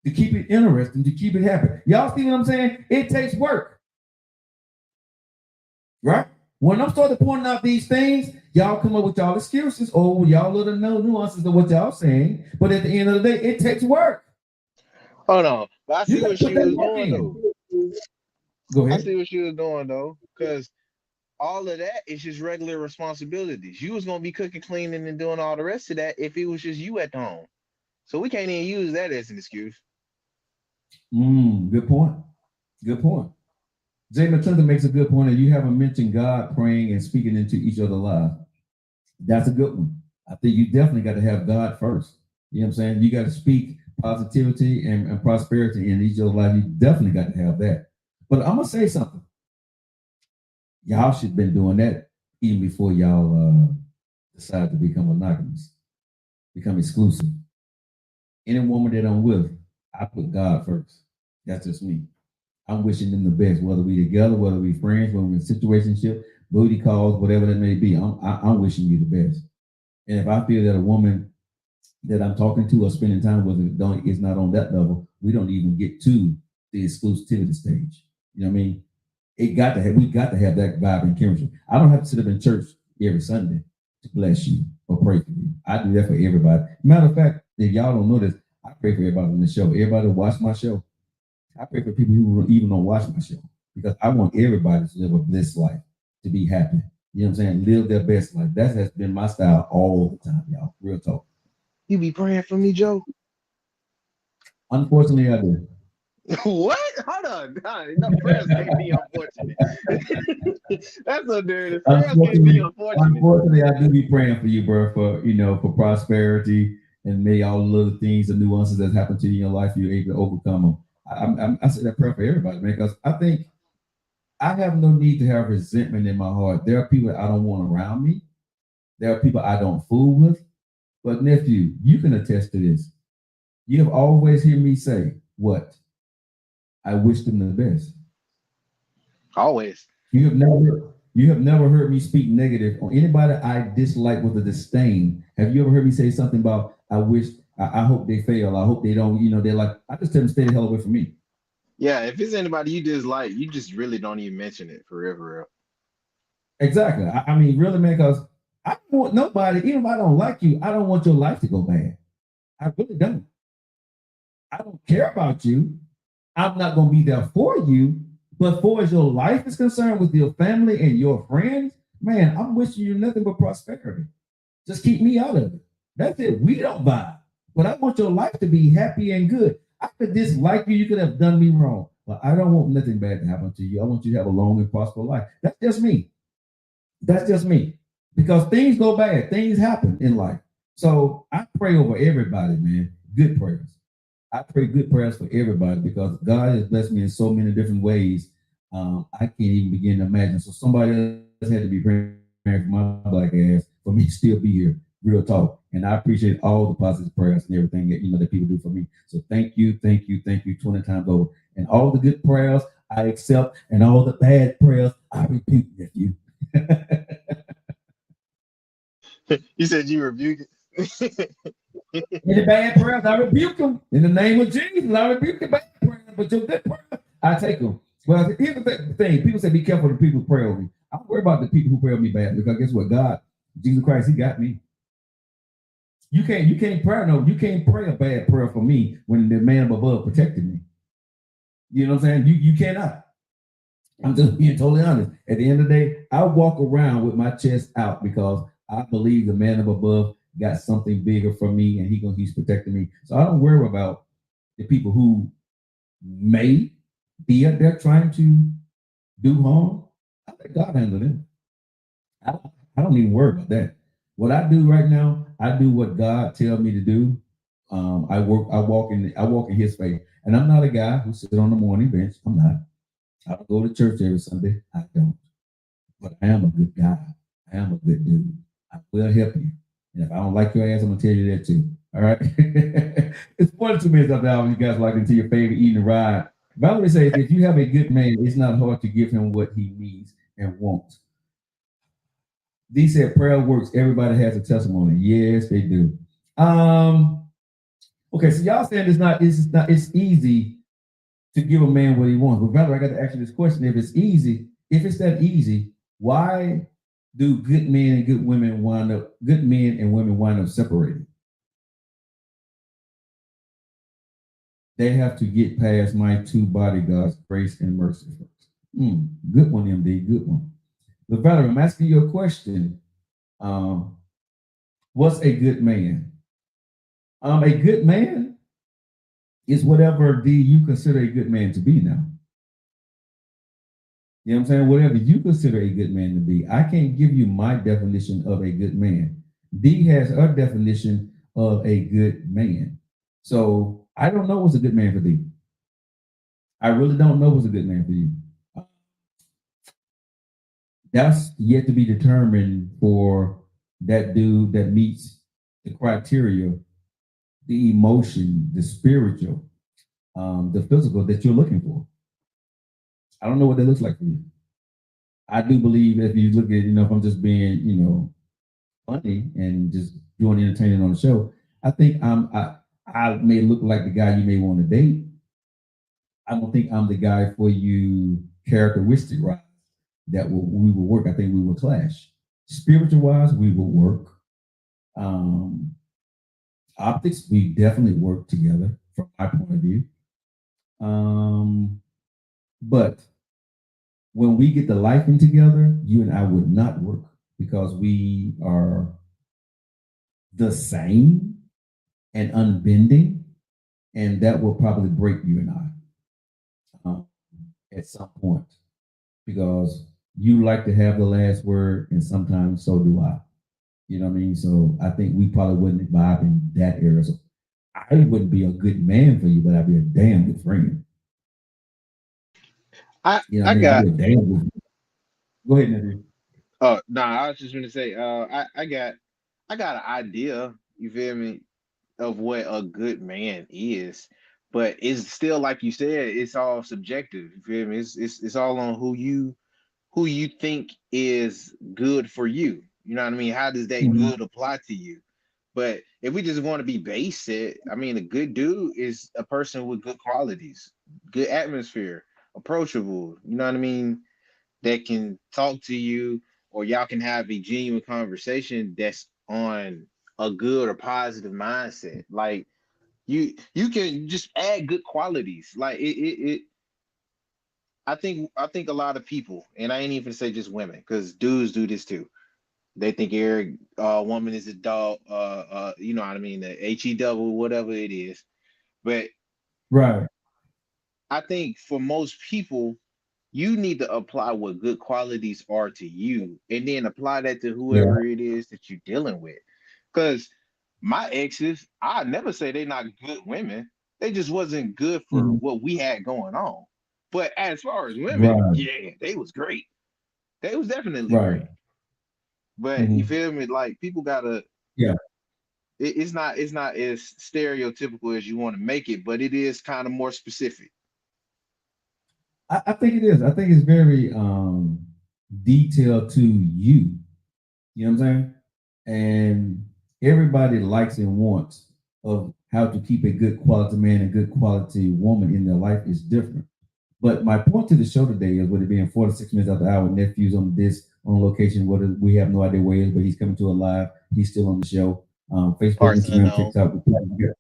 Speaker 1: to keep it interesting, to keep it happy. Y'all see what I'm saying? It takes work, right? When I'm started pointing out these things, y'all come up with y'all excuses or y'all little no nuances of what y'all saying. But at the end of the day, it takes work.
Speaker 2: Hold on. But I see what she was doing,
Speaker 1: in.
Speaker 2: though.
Speaker 1: Go ahead.
Speaker 2: I see what she was doing, though. Because all of that is just regular responsibilities. You was going to be cooking, cleaning, and doing all the rest of that if it was just you at the home. So we can't even use that as an excuse.
Speaker 1: Good point. Good point. Jay McClinton makes a good point that you haven't mentioned God praying and speaking into each other's lives. That's a good one. I think you definitely got to have God first. You know what I'm saying? You got to speak positivity and prosperity in each other's life. You definitely got to have that. But I'm going to say something. Y'all should have been doing that even before y'all decide to become monogamous, become exclusive. Any woman that I'm with, I put God first. That's just me. I'm wishing them the best, whether we together, whether we friends, whether we in situationship, booty calls, whatever that may be. I'm wishing you the best. And if I feel that a woman that I'm talking to or spending time with is not on that level, we don't even get to the exclusivity stage. You know what I mean? We got to have that vibe and chemistry. I don't have to sit up in church every Sunday to bless you or pray for you. I do that for everybody. Matter of fact, if y'all don't know this, I pray for everybody on the show. Everybody who watch my show. I pray for people who even don't watch my show because I want everybody to live a blessed life, to be happy. You know what I'm saying? Live their best life. That has been my style all the time, y'all. Real talk.
Speaker 2: You be praying for me, Joe?
Speaker 1: Unfortunately, I do.
Speaker 2: What? Hold on. No, prayers can't be unfortunate. That's so dirty. Prayers can't be unfortunate.
Speaker 1: Unfortunately, I do be praying for you, bro, for prosperity and may all the little things, the nuances that happen to you in your life, you're able to overcome them. I say that prayer for everybody, man, because I think I have no need to have resentment in my heart. There are people I don't want around me. There are people I don't fool with. But nephew, you can attest to this. You have always heard me say, what? I wish them the best.
Speaker 2: Always.
Speaker 1: You have never heard me speak negative on anybody I dislike with a disdain. Have you ever heard me say something about I hope they fail. I hope they don't, they're like, I just tell them stay the hell away from me.
Speaker 2: Yeah, if it's anybody you dislike, you just really don't even mention it for real.
Speaker 1: Exactly. I mean, really, man, because I don't want nobody, even if I don't like you, I don't want your life to go bad. I really don't. I don't care about you. I'm not going to be there for you. But for as your life is concerned with your family and your friends, man, I'm wishing you nothing but prosperity. Just keep me out of it. That's it. We don't vibe. But I want your life to be happy and good. I could dislike you. You could have done me wrong. But I don't want nothing bad to happen to you. I want you to have a long and prosperous life. That's just me. That's just me. Because things go bad. Things happen in life. So I pray over everybody, man. Good prayers. I pray good prayers for everybody because God has blessed me in so many different ways. I can't even begin to imagine. So somebody else had to be praying for my black ass for me to still be here. Real talk. And I appreciate all the positive prayers and everything that people do for me. So thank you 20 times over. And all the good prayers I accept, and all the bad prayers I rebuke with you.
Speaker 2: You said you rebuke it.
Speaker 1: Any bad prayers, I rebuke them. In the name of Jesus, I rebuke the bad prayers. But your good prayers, I take them. Well, here's the thing. People say, be careful of the people who pray over me. I don't worry about the people who pray over me bad because guess what? God, Jesus Christ, he got me. You can't pray a bad prayer for me when the man above protected me. You know what I'm saying? You cannot. I'm just being totally honest. At the end of the day, I walk around with my chest out because I believe the man up above got something bigger for me, and he's protecting me. So I don't worry about the people who may be up there trying to do harm. I let God handle them. I, I don't even worry about that. What I do right now, I do what God tells me to do. I walk in His faith, and I'm not a guy who sits on the morning bench. I'm not. I don't go to church every Sunday. I don't. But I am a good guy. I am a good dude. I will help you. And if I don't like your ass, I'm gonna tell you that too. All right. It's 42 minutes after the hour. You guys like into your favorite eating ride. Valerie says, if you have a good man, it's not hard to give him what he needs and wants. Dee said prayer works. Everybody has a testimony. Yes, they do. Okay, so y'all saying it's easy to give a man what he wants. But Valerie, I got to ask you this question. If it's that easy, why do good men and women wind up separating? They have to get past my two bodyguards, grace and mercy. Good one, MD. Good one. But Valerie, I'm asking you a question. What's a good man? A good man is whatever you consider a good man to be now. You know what I'm saying? Whatever you consider a good man to be. I can't give you my definition of a good man. D has her definition of a good man. So I don't know what's a good man for D. I really don't know what's a good man for you. That's yet to be determined for that dude that meets the criteria, the emotion, the spiritual, the physical that you're looking for. I don't know what that looks like for you. I do believe if you look at, if I'm just being, funny and just doing entertaining on the show, I think I may look like the guy you may want to date. I don't think I'm the guy for you characteristic wise we will work. I think we will clash. Spiritual wise, we will work. Optics, we definitely work together from my point of view. But when we get the life in together, you and I would not work because we are the same and unbending, and that will probably break you and I at some point because you like to have the last word, and sometimes so do I. You know what I mean? So I think we probably wouldn't vibe in that area. So I wouldn't be a good man for you, but I'd be a damn good friend.
Speaker 2: I
Speaker 1: You know what
Speaker 2: I
Speaker 1: I mean? I'd
Speaker 2: got
Speaker 1: be a damn good. Go ahead, Nadine.
Speaker 2: oh no, I was just gonna say I got an idea, you feel me, of what a good man is. But it's still like you said, it's all subjective. You feel me? It's all on who you think is good for you. You know what I mean? How does that
Speaker 1: Mhm.
Speaker 2: good apply to you? But if we just want to be basic, I mean, a good dude is a person with good qualities, good atmosphere, approachable. You know what I mean? That can talk to you, or y'all can have a genuine conversation that's on a good or positive mindset. Like you can just add good qualities. Like it I think a lot of people, and I ain't even say just women, because dudes do this too. They think every woman is a dog, you know what I mean, the HE whatever it is. But
Speaker 1: Right.
Speaker 2: I think for most people, you need to apply what good qualities are to you, and then apply that to
Speaker 1: Yeah.
Speaker 2: whoever it is that you're dealing with. Because my exes, I never say they're not good women. They just wasn't good for
Speaker 1: Mhm.
Speaker 2: what we had going on. But as far as women,
Speaker 1: Right.
Speaker 2: yeah, they was great. They was definitely
Speaker 1: Right.
Speaker 2: great. But you
Speaker 1: Mhm.
Speaker 2: feel me? Like people gotta.
Speaker 1: Yeah.
Speaker 2: It's not as stereotypical as you want to make it, but it is kind of more specific.
Speaker 1: I think it is. I think it's very detailed to you. You know what I'm saying? And everybody likes and wants of how to keep a good quality man and good quality woman in their life is different. But my point to the show today is with it being 46 minutes after hour, nephew's on this on location. What we have no idea where he is, but he's coming to a live. He's still on the show. Facebook,
Speaker 2: Parts
Speaker 1: Instagram,
Speaker 2: unknown.
Speaker 1: TikTok,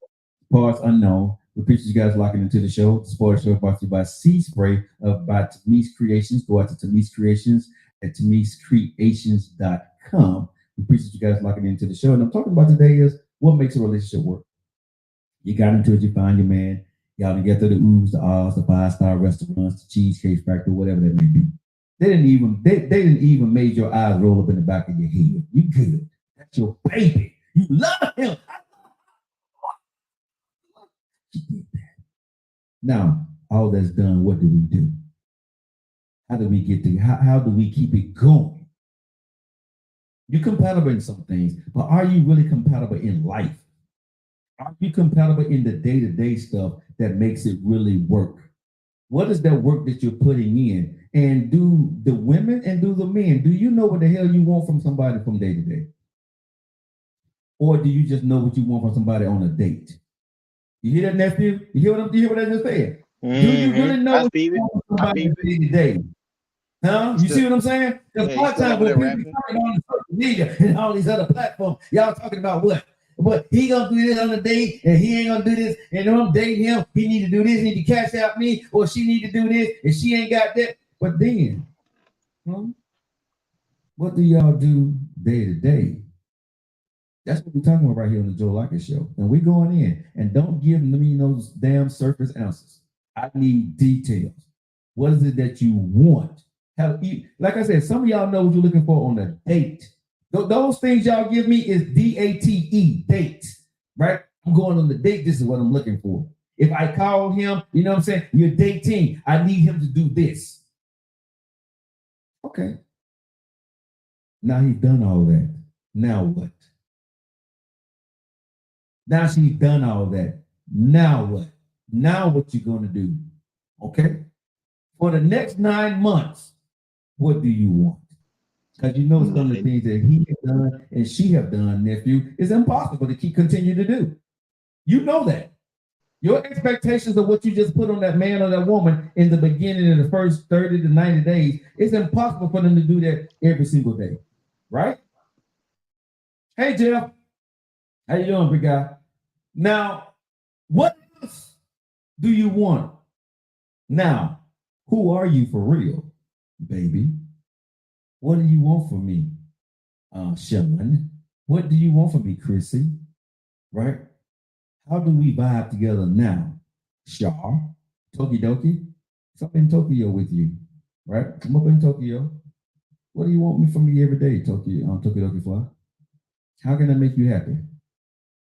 Speaker 1: parts unknown. We appreciate you guys locking into the show. The sports show brought to you by Sea Spray by Tamise Creations. Go out to Tamise Creations at TamiseCreations.com. We appreciate you guys locking into the show. And I'm talking about today is what makes a relationship work. You got into it, you find your man. Y'all can get to the oohs, the ahs, the 5-star restaurants, the Cheesecake Factory, whatever that may be. They didn't even made your eyes roll up in the back of your head. You good. That's your baby. You love him. She did that. Now, all that's done, what do we do? How do we get to how do we keep it going? You're compatible in some things, but are you really compatible in life? Are you compatible in the day-to-day stuff that makes it really work? What is that work that you're putting in? And do the women and do the men, do you know what the hell you want from somebody from day to day? Or do you just know what you want from somebody on a date? You hear that, nephew? You hear what I just said? Do you really know what you want from somebody day to day? Huh? You see what I'm saying? Because a lot of times when people talking on social media and all these other platforms, y'all talking about what? But he gonna do this on a date, and he ain't gonna do this, and I'm dating him. He need to do this, he need to cash out me, or she need to do this, and she ain't got that. But then, what do y'all do day to day? That's what we're talking about right here on the Joe Lockett Show. And we're going in, and don't give me those damn surface answers. I need details. What is it that you want? Like I said, some of y'all know what you're looking for on a date. Those things y'all give me is DATE, date, right? I'm going on the date. This is what I'm looking for. If I call him, you know what I'm saying? You're dating. I need him to do this. Okay. Now he's done all that. Now what? Now she's done all that. Now what? Now what you going to do? Okay. For the next 9 months, what do you want? Because you know some of the things that he has done and she have done, nephew, is impossible to continue to do. You know that. Your expectations of what you just put on that man or that woman in the beginning of the first 30 to 90 days, it's impossible for them to do that every single day, right? Hey, Jeff. How you doing, big guy? Now, what else do you want? Now, who are you for real, baby? What do you want from me, Sean? What do you want from me, Chrissy? Right? How do we vibe together now? Shar, Tokidoki, I'm in Tokyo with you, right? I'm up in Tokyo. What do you want me from me every day, Tokidoki Fly? How can I make you happy?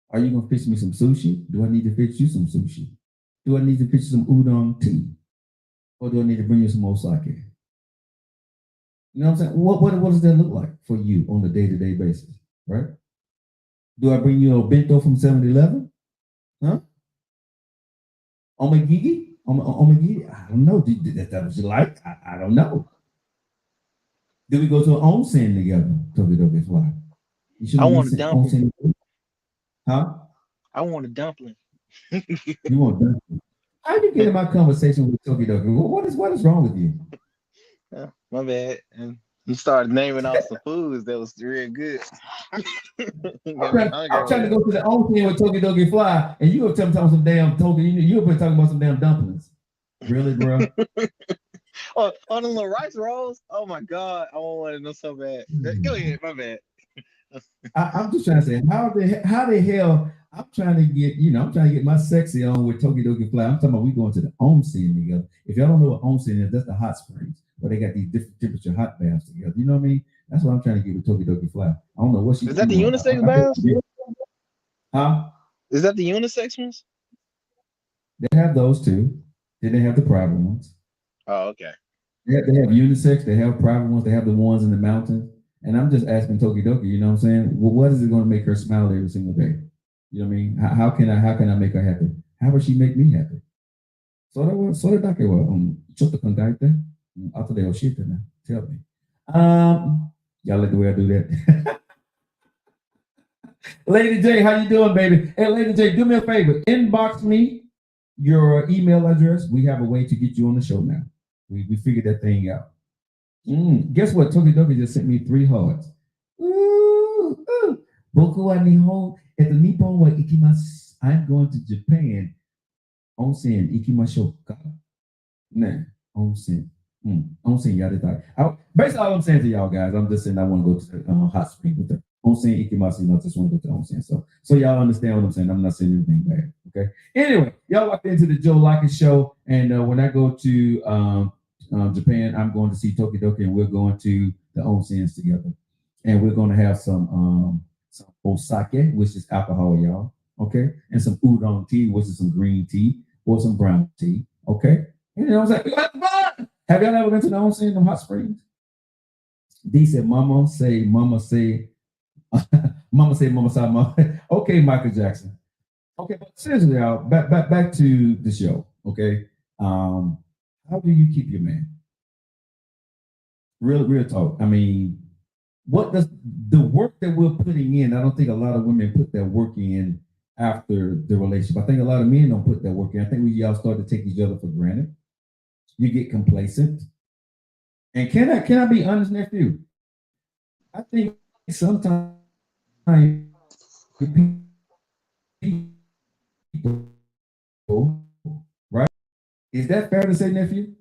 Speaker 1: Are you gonna fix me some sushi? Do I need to fix you some sushi? Do I need to fix you some udon tea? Or do I need to bring you some more sake? You know what I'm saying? What does that look like for you on a day-to-day basis, right? Do I bring you a bento from 7-Eleven? Huh? Omagigi? Omagigi? I don't know. That what you like? I don't know. Do we go to an onsen together? Tokidoki Fly.
Speaker 2: I want a dumpling.
Speaker 1: Huh?
Speaker 2: I want a dumpling.
Speaker 1: You want dumpling? How you get in my conversation with Tokidoki? What is wrong with you?
Speaker 2: My bad. And you started naming off some foods that was real good.
Speaker 1: I'm trying to go to the onsen with Tokidoki Fly, and you were talking about some damn you were talking about some damn dumplings. Really, bro?
Speaker 2: Oh, the little rice rolls. Oh my God, I want to know so bad. Go ahead, my bad.
Speaker 1: I'm just trying to say, how the hell I'm trying to get my sexy on with Tokidoki Fly. I'm talking about we going to the onsen together. If y'all don't know what onsen is, that's the hot springs where they got these different temperature hot baths together. You know what I mean? That's what I'm trying to get with Tokidoki Fly. I don't know what she
Speaker 2: is. That the unisex baths?
Speaker 1: Huh?
Speaker 2: Is that the unisex ones?
Speaker 1: They have those too. Then they have the private ones.
Speaker 2: Oh, okay.
Speaker 1: They have unisex. They have private ones. They have the ones in the mountains. And I'm just asking Tokidoki, you know what I'm saying? Well, what is it going to make her smile every single day? You know what I mean? How can I make her happy? How will she make me happy? So thatけはちょっと考えて後で教えてね. Tell me. Y'all like the way I do that? Lady J, how you doing, baby? Hey, Lady J, do me a favor. Inbox me your email address. We have a way to get you on the show now. We figured that thing out. Guess what? Tokidoki just sent me 3 hearts. Boku wa Nihon. Nippon wa ikimasu. I'm going to Japan onsen ikimashoka. Nah, onsen. Onsen yadita. Basically, all I'm saying to y'all guys, I'm just saying I want to go to hot spring with the onsen ikimasu. Just want to go to onsen. So y'all understand what I'm saying. I'm not saying anything bad. Okay. Anyway, y'all walked into the Joe Lockett show, and when I go to Japan, I'm going to see Tokidoki, and we're going to the onsens together, and we're going to have some osake, which is alcohol, y'all. Okay, and some udon tea, which is some green tea or some brown tea. Okay, you know what I'm saying? Have y'all ever been to the onsen, them hot springs? D said, "Mama say, Mama say, Mama say, Mama say, Mama." Okay, Michael Jackson. Okay, but seriously, y'all, back to the show. Okay, how do you keep your man? Real talk. I mean, what does the work that we're putting in? I don't think a lot of women put that work in after the relationship. I think a lot of men don't put that work in. I think we y'all start to take each other for granted. You get complacent. And can I be honest, nephew? I think sometimes people, right? Is that fair to say, nephew?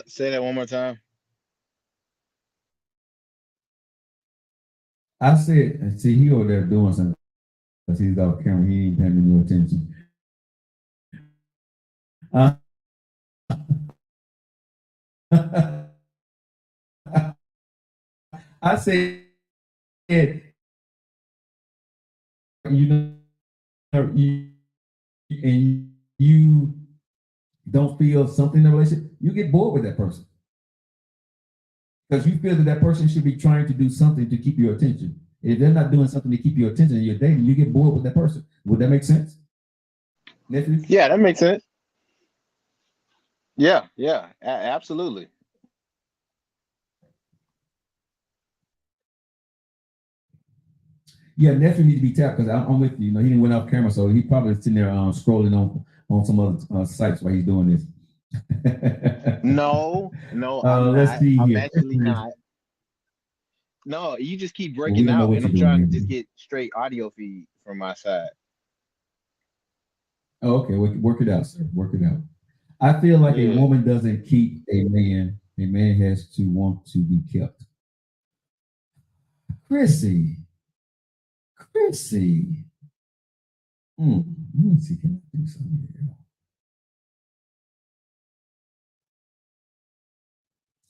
Speaker 2: Say that one more time.
Speaker 1: I said, and see, he over there doing something because he's off camera. He ain't paying me no attention. I said, you know, and you don't feel something in the relationship, you get bored with that person because you feel that that person should be trying to do something to keep your attention. If they're not doing something to keep your attention and you're dating, you get bored with that person. Would that make sense, nephew?
Speaker 2: Yeah, that makes sense. Yeah, yeah, absolutely.
Speaker 1: Yeah, nephew need to be tapped because I'm with you. You know, he didn't went off camera, so he probably sitting there scrolling on some other sites while he's doing this.
Speaker 2: No, no, I'm
Speaker 1: Let's
Speaker 2: not.
Speaker 1: see
Speaker 2: I'm
Speaker 1: here.
Speaker 2: actually not. No, you just keep
Speaker 1: Well, we
Speaker 2: breaking
Speaker 1: don't know
Speaker 2: out,
Speaker 1: what
Speaker 2: and
Speaker 1: you're
Speaker 2: I'm trying to
Speaker 1: doing,
Speaker 2: just
Speaker 1: nephew.
Speaker 2: get straight audio feed from my side.
Speaker 1: Oh, okay, work it out, sir. Work it out. I feel like a
Speaker 2: Yeah.
Speaker 1: woman doesn't keep a man. A man has to want to be kept. Chrissy, Chrissy. Let me see. Can I do something here?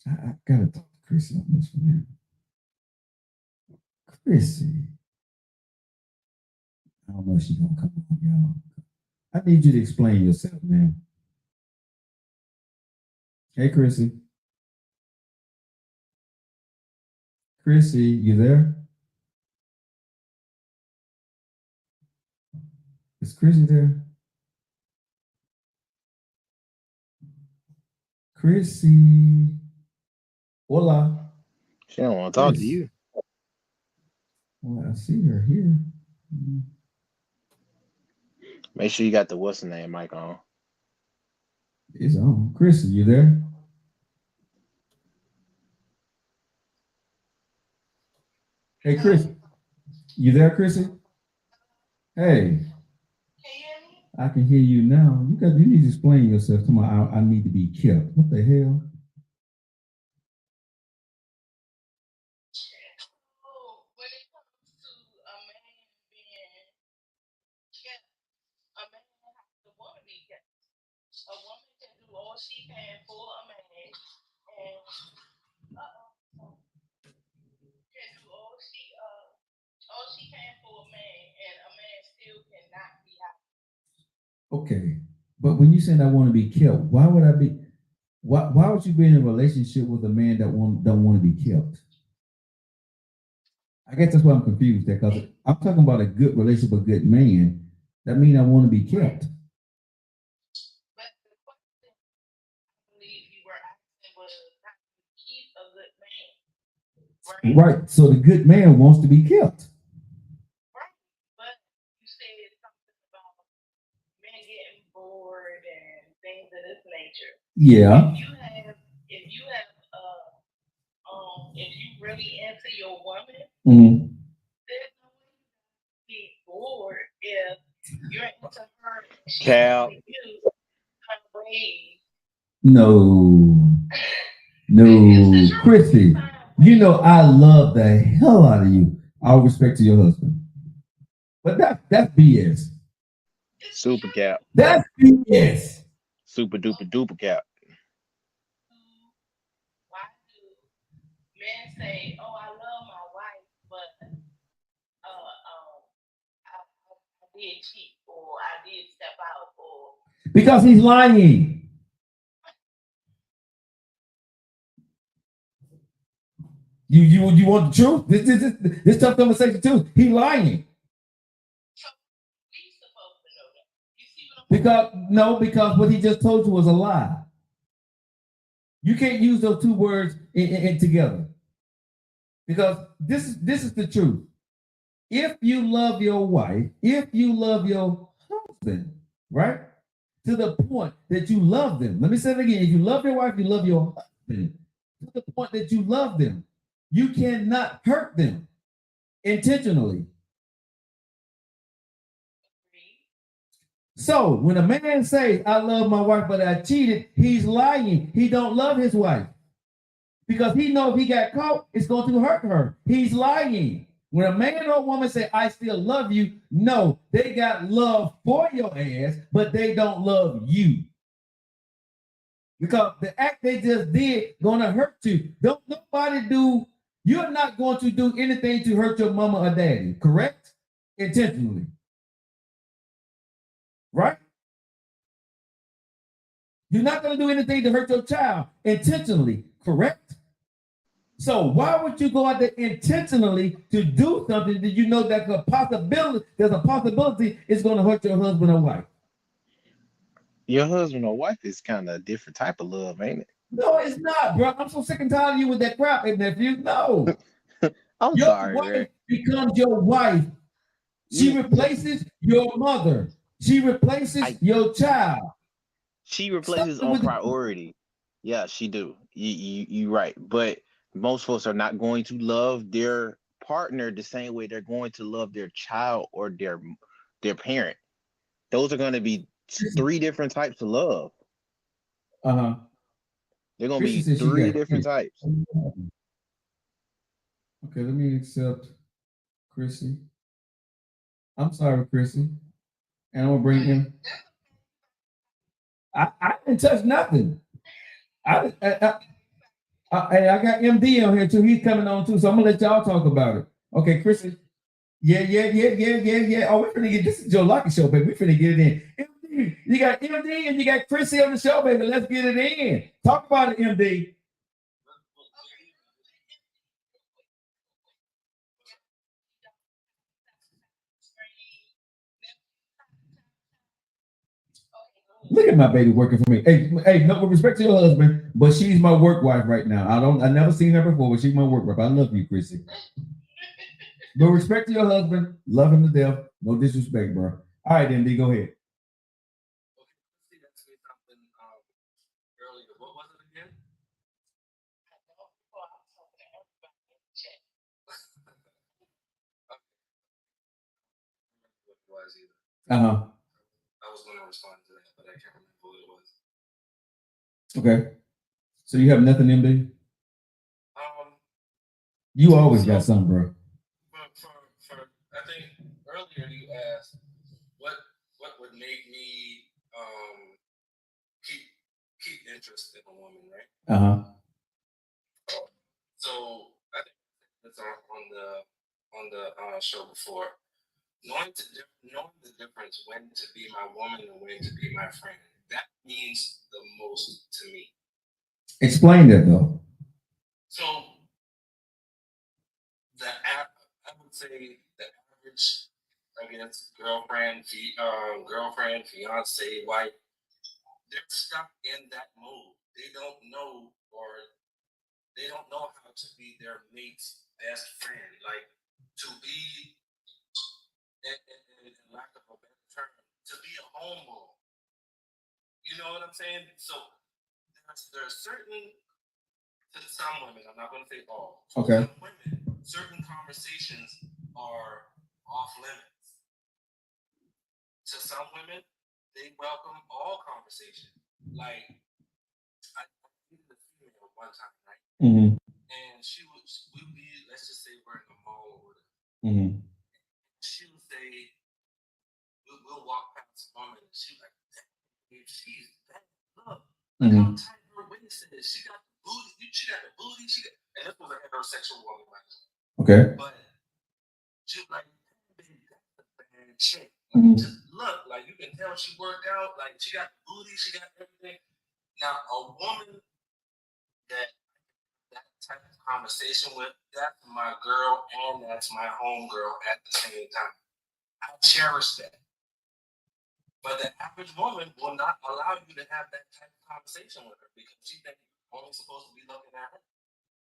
Speaker 1: I gotta talk to Chrissy on this one here. Chrissy. I don't know if she's gonna come on, y'all. I need you to explain yourself, man. Hey, Chrissy. Chrissy, you there? Is Chrissy there? Chrissy. Hola.
Speaker 2: She don't want to talk to
Speaker 1: Chris.
Speaker 2: you.
Speaker 1: Well, I see her here.
Speaker 2: Make sure you got the what's the name mic on.
Speaker 1: It's on. Chrissy, you there? Hey, Chris. You there, Chrissy? Hey, I can hear you now. You need to explain yourself. Come on, I need to be kept. What the hell? Okay, but when you saying I want to be kept, why would I be? Why would you be in a relationship with a man that don't want to be kept? I guess that's why I'm confused. There, because I'm talking about a good relationship, a good man. That means I want to be kept. Right. So the good man wants to be kept. Yeah. Mhm.
Speaker 2: Cal,
Speaker 1: No, no, Chrissy. You know I love the hell out of you. All respect to your husband, but that's BS.
Speaker 2: super cap,
Speaker 1: That's BS.
Speaker 2: super duper duper cap.
Speaker 1: Because he's lying. You want the truth? This tough conversation too. He lying. Because what he just told you was a lie. You can't use those two words in together. Because this is the truth. If you love your wife, if you love your husband, right? To the point that you love them. Let me say it again. If you love your wife, you love your husband. To the point that you love them, you cannot hurt them intentionally. So when a man says, I love my wife, but I cheated, he's lying. He don't love his wife. Because he knows if he got caught, it's going to hurt her. He's lying. When a man or a woman say, I still love you, no, they got love for your ass, but they don't love you. Because the act they just did gonna hurt you. Don't nobody do, you're not going to do anything to hurt your mama or daddy, correct? Intentionally. Right? You're not going to do anything to hurt your child intentionally, correct? So why would you go out there intentionally to do something that you know that there's a possibility it's going to hurt your husband or wife?
Speaker 2: Your husband or wife is kind of a different type of love, ain't it?
Speaker 1: No, it's not, bro. I'm so sick and tired of you with that crap, nephew. No.
Speaker 2: I'm
Speaker 1: Your
Speaker 2: sorry,
Speaker 1: wife
Speaker 2: Ray.
Speaker 1: becomes your wife. She
Speaker 2: You,
Speaker 1: replaces your mother. She replaces your child.
Speaker 2: she replaces
Speaker 1: Something
Speaker 2: on
Speaker 1: with the,
Speaker 2: priority. Yeah, she do. You right. But most folks are not going to love their partner the same way they're going to love their child or their parent. Those are going to be three different types of love.
Speaker 1: uh-huh.
Speaker 2: They're going to
Speaker 1: Chrissy
Speaker 2: be
Speaker 1: says she
Speaker 2: three
Speaker 1: got
Speaker 2: different
Speaker 1: kids.
Speaker 2: types.
Speaker 1: Okay, let me accept Chrissy. I'm sorry, Chrissy. And I'm gonna bring him. I didn't touch nothing. I got MD on here too. He's coming on too, so I'm gonna let y'all talk about it. Okay, Chrissy. Yeah. Oh, we're finna get this is Joe Lockett show, baby. We're finna get it in. MD, you got MD and you got Chrissy on the show, baby. Let's get it in. Talk about it, MD. Look at my baby working for me. Hey, no with respect to your husband, but she's my work wife right now. I never seen her before, but she's my work wife. I love you, Chrissy. But respect to your husband, love him to death. No disrespect, bro. All right, MD, go ahead. Uh-huh. Okay. So you have nothing, MD? You always got something, bro. Uh-huh. Explain that though. Okay.
Speaker 3: they welcome all conversation. Like I needed a female one time, right?
Speaker 1: Mm-hmm.
Speaker 3: And we'd be, let's just say we're in the mall or whatever.
Speaker 1: Mm-hmm.
Speaker 3: She would say, we'll walk past a woman and she's like, "Damn, she's bad. Look how tight her waist is. She got the booty. She got the booty. And this was a heterosexual woman, right?
Speaker 1: Okay.
Speaker 3: But she was like, baby, that's a bad chick. Just look, like you can tell she worked out. Like she got the booty. She got everything. Now a woman that type of conversation with, that's my girl and that's my homegirl at the same time. I cherish that. But the average woman will not allow you to have that type of conversation with her because she thinks you're only supposed to be looking at her.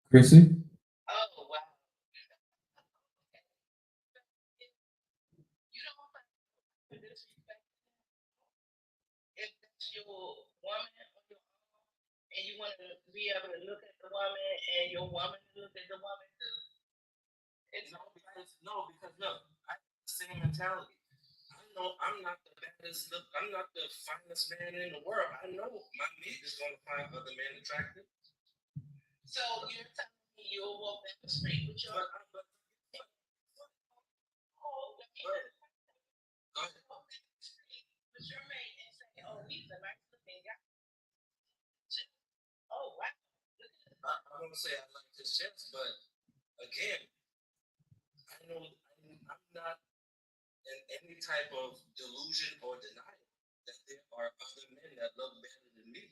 Speaker 1: Chrissy?
Speaker 4: Oh, wow. You don't find disrespect if that's your woman on your own and you want to be able to look at the woman and your woman look at the woman too.
Speaker 3: Because look, I have the same mentality. I know I'm not the baddest, I'm not the finest man in the world. I know my mate is going to find other men attractive.
Speaker 4: So you're telling me you'll walk down the street with your.
Speaker 3: Go ahead.
Speaker 4: With your mate and say, "Oh, he's a nice looking guy." Oh, wow.
Speaker 3: I want to say I like his chest, but again, I know I'm not in any type of delusion or denial that there are other men that look better than me.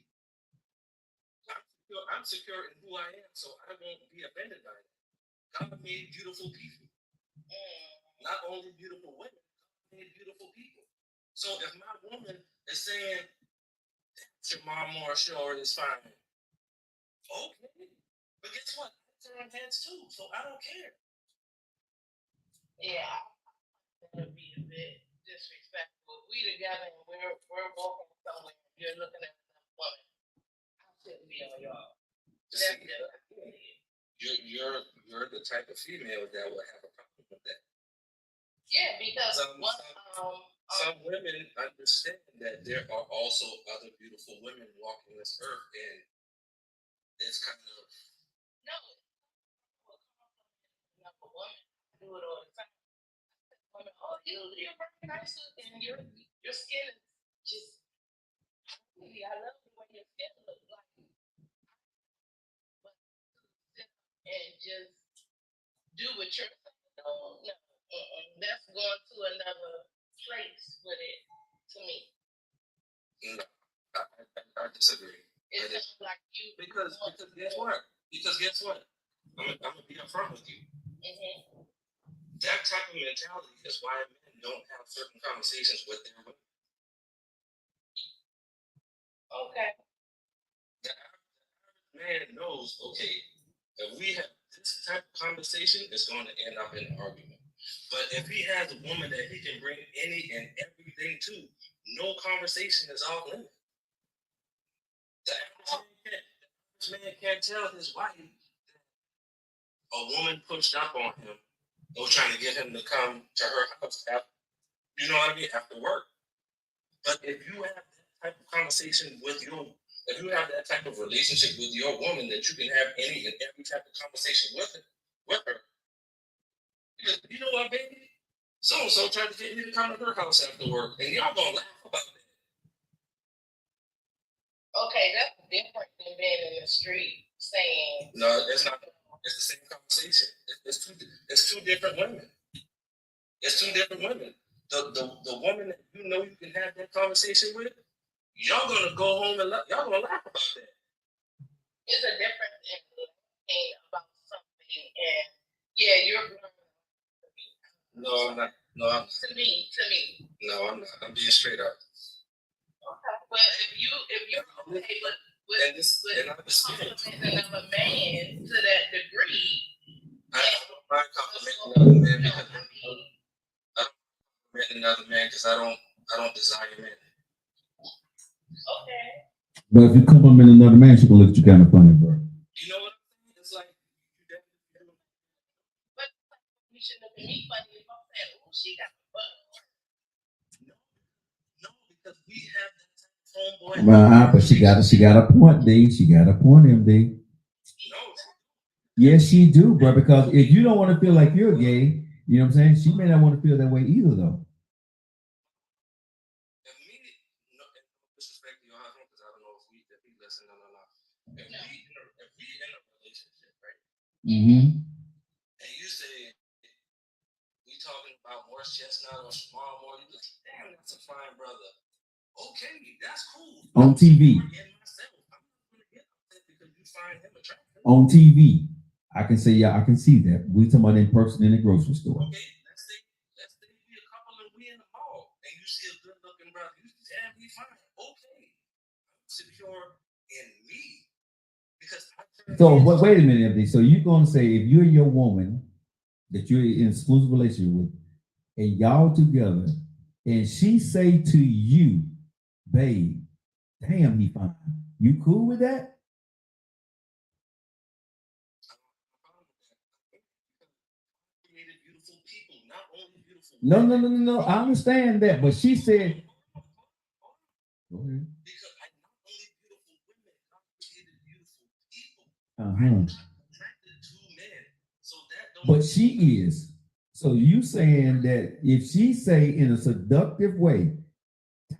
Speaker 3: I'm secure in who I am, so I won't be offended by it. God made beautiful people. Not only beautiful women, God made beautiful people. So if my woman is saying, Jamal Marshall is fine, okay. But guess what? I turn heads too, so I don't care.
Speaker 4: Yeah, that would be a bit disrespectful. We together and we're walking somewhere. You're looking at another woman. I shouldn't be on y'all.
Speaker 3: You're the type of female that would have a problem with that.
Speaker 4: Yeah, because
Speaker 3: some women understand that there are also other beautiful women walking this earth, and it's kind of
Speaker 4: no. Another woman do it all the time. Women, oh, you're very nice looking. Your skin is just. I love the way your skin looks like. But and just do what you're saying. No. That's going to another place with it. To me.
Speaker 3: No, I disagree.
Speaker 4: It sounds like you
Speaker 3: because guess what? I'm gonna be upfront with you.
Speaker 4: Mm-hmm.
Speaker 3: That type of mentality is why men don't have certain conversations with their women.
Speaker 4: Okay.
Speaker 3: The average man knows, okay, if we have this type of conversation, it's going to end up in an argument. But if he has a woman that he can bring any and everything to, no conversation is off limits. The average man can't tell his wife that a woman pushed up on him or trying to get him to come to her house after, you know what I mean, after work. But if you have that type of conversation with if you have that type of relationship with your woman that you can have any and every type of conversation with her, because you know what, baby? So-and-so tried to get me to come to her house after work, and y'all gonna laugh about that.
Speaker 4: Okay, that's different than being in the street saying.
Speaker 3: No, it's not. It's the same conversation. It's two different women. It's two different women. The woman that you know you can have that conversation with, y'all gonna go home and y'all gonna laugh about that.
Speaker 4: It's a difference in thinking about something, and yeah, you're.
Speaker 3: No, I'm not. No, I'm not.
Speaker 4: To me.
Speaker 3: No, I'm not. I'm being straight up.
Speaker 4: Okay, but if you're okay with complimenting another man to that degree,
Speaker 3: I don't mind complimenting another man because I don't compliment another man because I don't desire men.
Speaker 4: Okay.
Speaker 1: But if you compliment another man, she gonna look at you kind of funny, bro.
Speaker 3: You know what I'm saying? It's like
Speaker 4: but you should look at me funny if I'm saying, oh, she got a butt.
Speaker 3: No, because we Go ahead.
Speaker 1: But she got a point, D. She got a point, MD.
Speaker 3: No,
Speaker 1: Yes, she do, bro. Because if you don't want to feel like you're gay, you know what I'm saying? She may not want to feel that way either, though.
Speaker 3: if me, no, and no disrespect to your husband, because I don't know if he listen or not. If we in a relationship, right?
Speaker 1: Mm-hmm.
Speaker 3: And you say we talking about Morris Chestnut or Jamal Moore, you like, damn, that's a fine brother. Okay, that's cool.
Speaker 1: On TV.
Speaker 3: And myself, I'm not gonna get upset because you find him attractive.
Speaker 1: On TV, I can say, yeah, I can see that. We talking about in person in the grocery store.
Speaker 3: Okay, let's say we a couple and we in the mall and you see a good looking brother. You say, damn, he fine. Okay, I'm secure in me because
Speaker 1: So wait a minute, MD. So you're gonna say if you're your woman that you're in an exclusive relationship with, and y'all together, and she say to you, babe, damn, he fine. You cool with that?
Speaker 3: created beautiful people, not only beautiful.
Speaker 1: No. I understand that, but she said. Go ahead.
Speaker 3: Because I not only beautiful women, I created beautiful people.
Speaker 1: Uh-huh.
Speaker 3: Attracted to men. So that don't
Speaker 1: But she is. So you saying that if she say in a seductive way,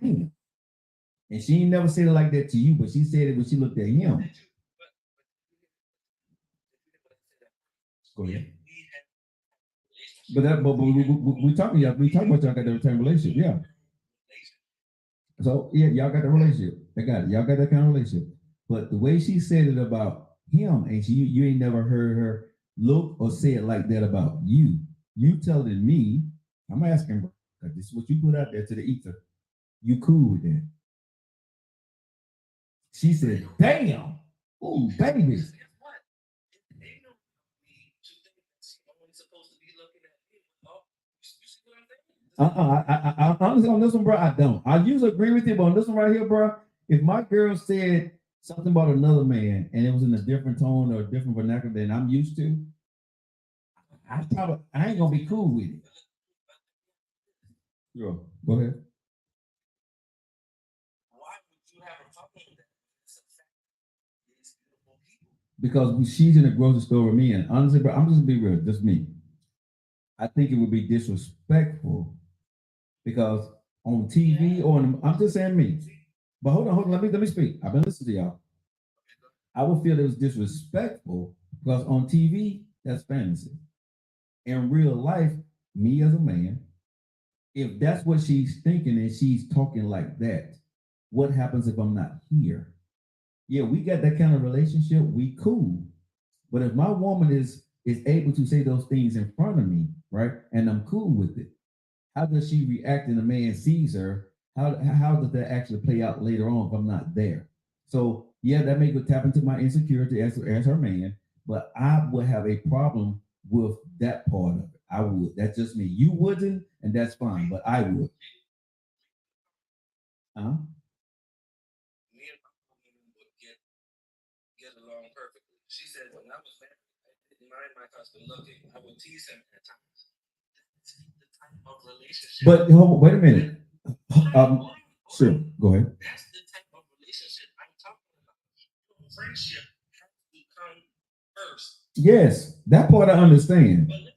Speaker 1: damn, and she ain't never said it like that to you, but she said it when she looked at him. Go ahead. But we talking about y'all got the same relationship, yeah. So yeah, y'all got the relationship. I got it. Y'all got that kind of relationship. But the way she said it about him, and you ain't never heard her look or say it like that about you. You telling me, I'm asking, bro, because this is what you put out there to the ether. You cool with that? She said, damn, ooh, baby.
Speaker 3: Guess what? They know me to think that's only supposed to be looking at me. Oh, you see what I'm saying?
Speaker 1: I honestly on this one, bro, I don't. I usually agree with you, but on this one right here, bro, if my girl said something about another man and it was in a different tone or a different vernacular than I'm used to, I ain't gonna be cool with it. Sure. Go ahead.
Speaker 3: Why would you have a problem with that? It's a fact. These beautiful people.
Speaker 1: Because she's in a grocery store with me, and honestly, bro, I'm just gonna be real, just me. I think it would be disrespectful because on TV or I'm just saying me. But hold on, let me speak. I've been listening to y'all. I would feel it was disrespectful because on TV, that's fantasy. In real life, me as a man, if that's what she's thinking and she's talking like that, what happens if I'm not here? Yeah, we got that kind of relationship, we cool. But if my woman is able to say those things in front of me, right, and I'm cool with it, how does she react when a man sees her? How does that actually play out later on if I'm not there? So yeah, that may go tap into my insecurity as her man, but I would have a problem with that part of it. I would. That's just me. You wouldn't, and that's fine, but I would.
Speaker 3: Me and my woman would get along perfectly. She said when I was married, I didn't mind my husband looking. I would tease him at times. That's the type of relationship.
Speaker 1: But wait a minute. Sure, go ahead.
Speaker 3: That's the type of relationship I'm talking about. Friendship has to come first.
Speaker 1: Yes, that part I understand.
Speaker 3: But listen,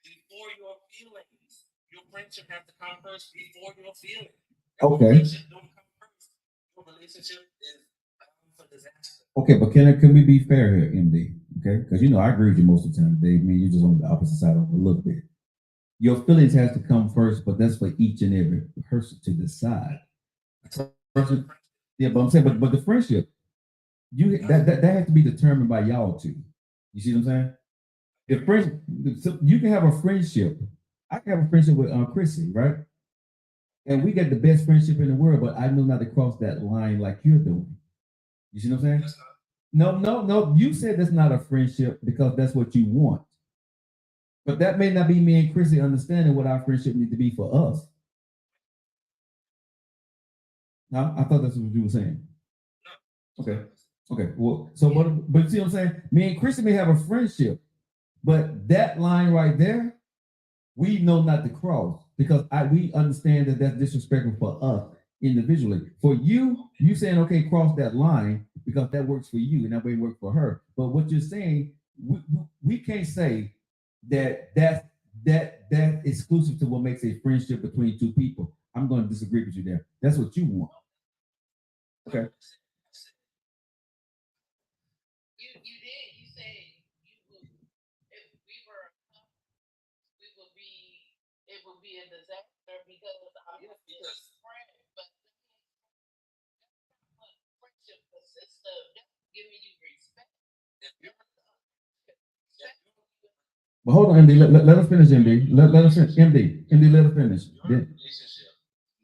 Speaker 3: before your feelings, your friendship has to come first before your feelings. If your
Speaker 1: Okay.
Speaker 3: friendship don't come first, your relationship is bound for disaster.
Speaker 1: Okay, but can we be fair here, MD? Okay, because I agree with you most of the time, Dave. Me, you're just on the opposite side of it a little bit. Your feelings has to come first, but that's for each and every person to decide. Yeah, but I'm saying, but the friendship, that has to be determined by y'all two. You see what I'm saying? The friend, you can have a friendship. I can have a friendship with Chrissy, right? And we got the best friendship in the world, but I know not to cross that line like you're doing. You see what I'm saying? No. You said that's not a friendship because that's what you want. But that may not be me and Chrissy understanding what our friendship needs to be for us. No, I thought that's what you were saying. Okay. Well, so but see what I'm saying? Me and Chrissy may have a friendship, but that line right there, we know not to cross because we understand that that's disrespectful for us. individually. For you, you saying, okay, cross that line because that works for you and that way work for her. But what you're saying, we can't say that exclusive to what makes a friendship between two people. I'm going to disagree with you there. That's what you want. Okay.
Speaker 4: You did. You said you would, if we were a couple, we would be, it would be a disaster because I'm
Speaker 3: Yeah,
Speaker 4: not just
Speaker 3: because
Speaker 4: a friend, but that's not what friendship consists of. That's giving you respect.
Speaker 3: if you're
Speaker 4: Respect.
Speaker 1: But hold on, MD. Let us finish, MD. Let us finish. MD, let us finish.
Speaker 3: your relationship,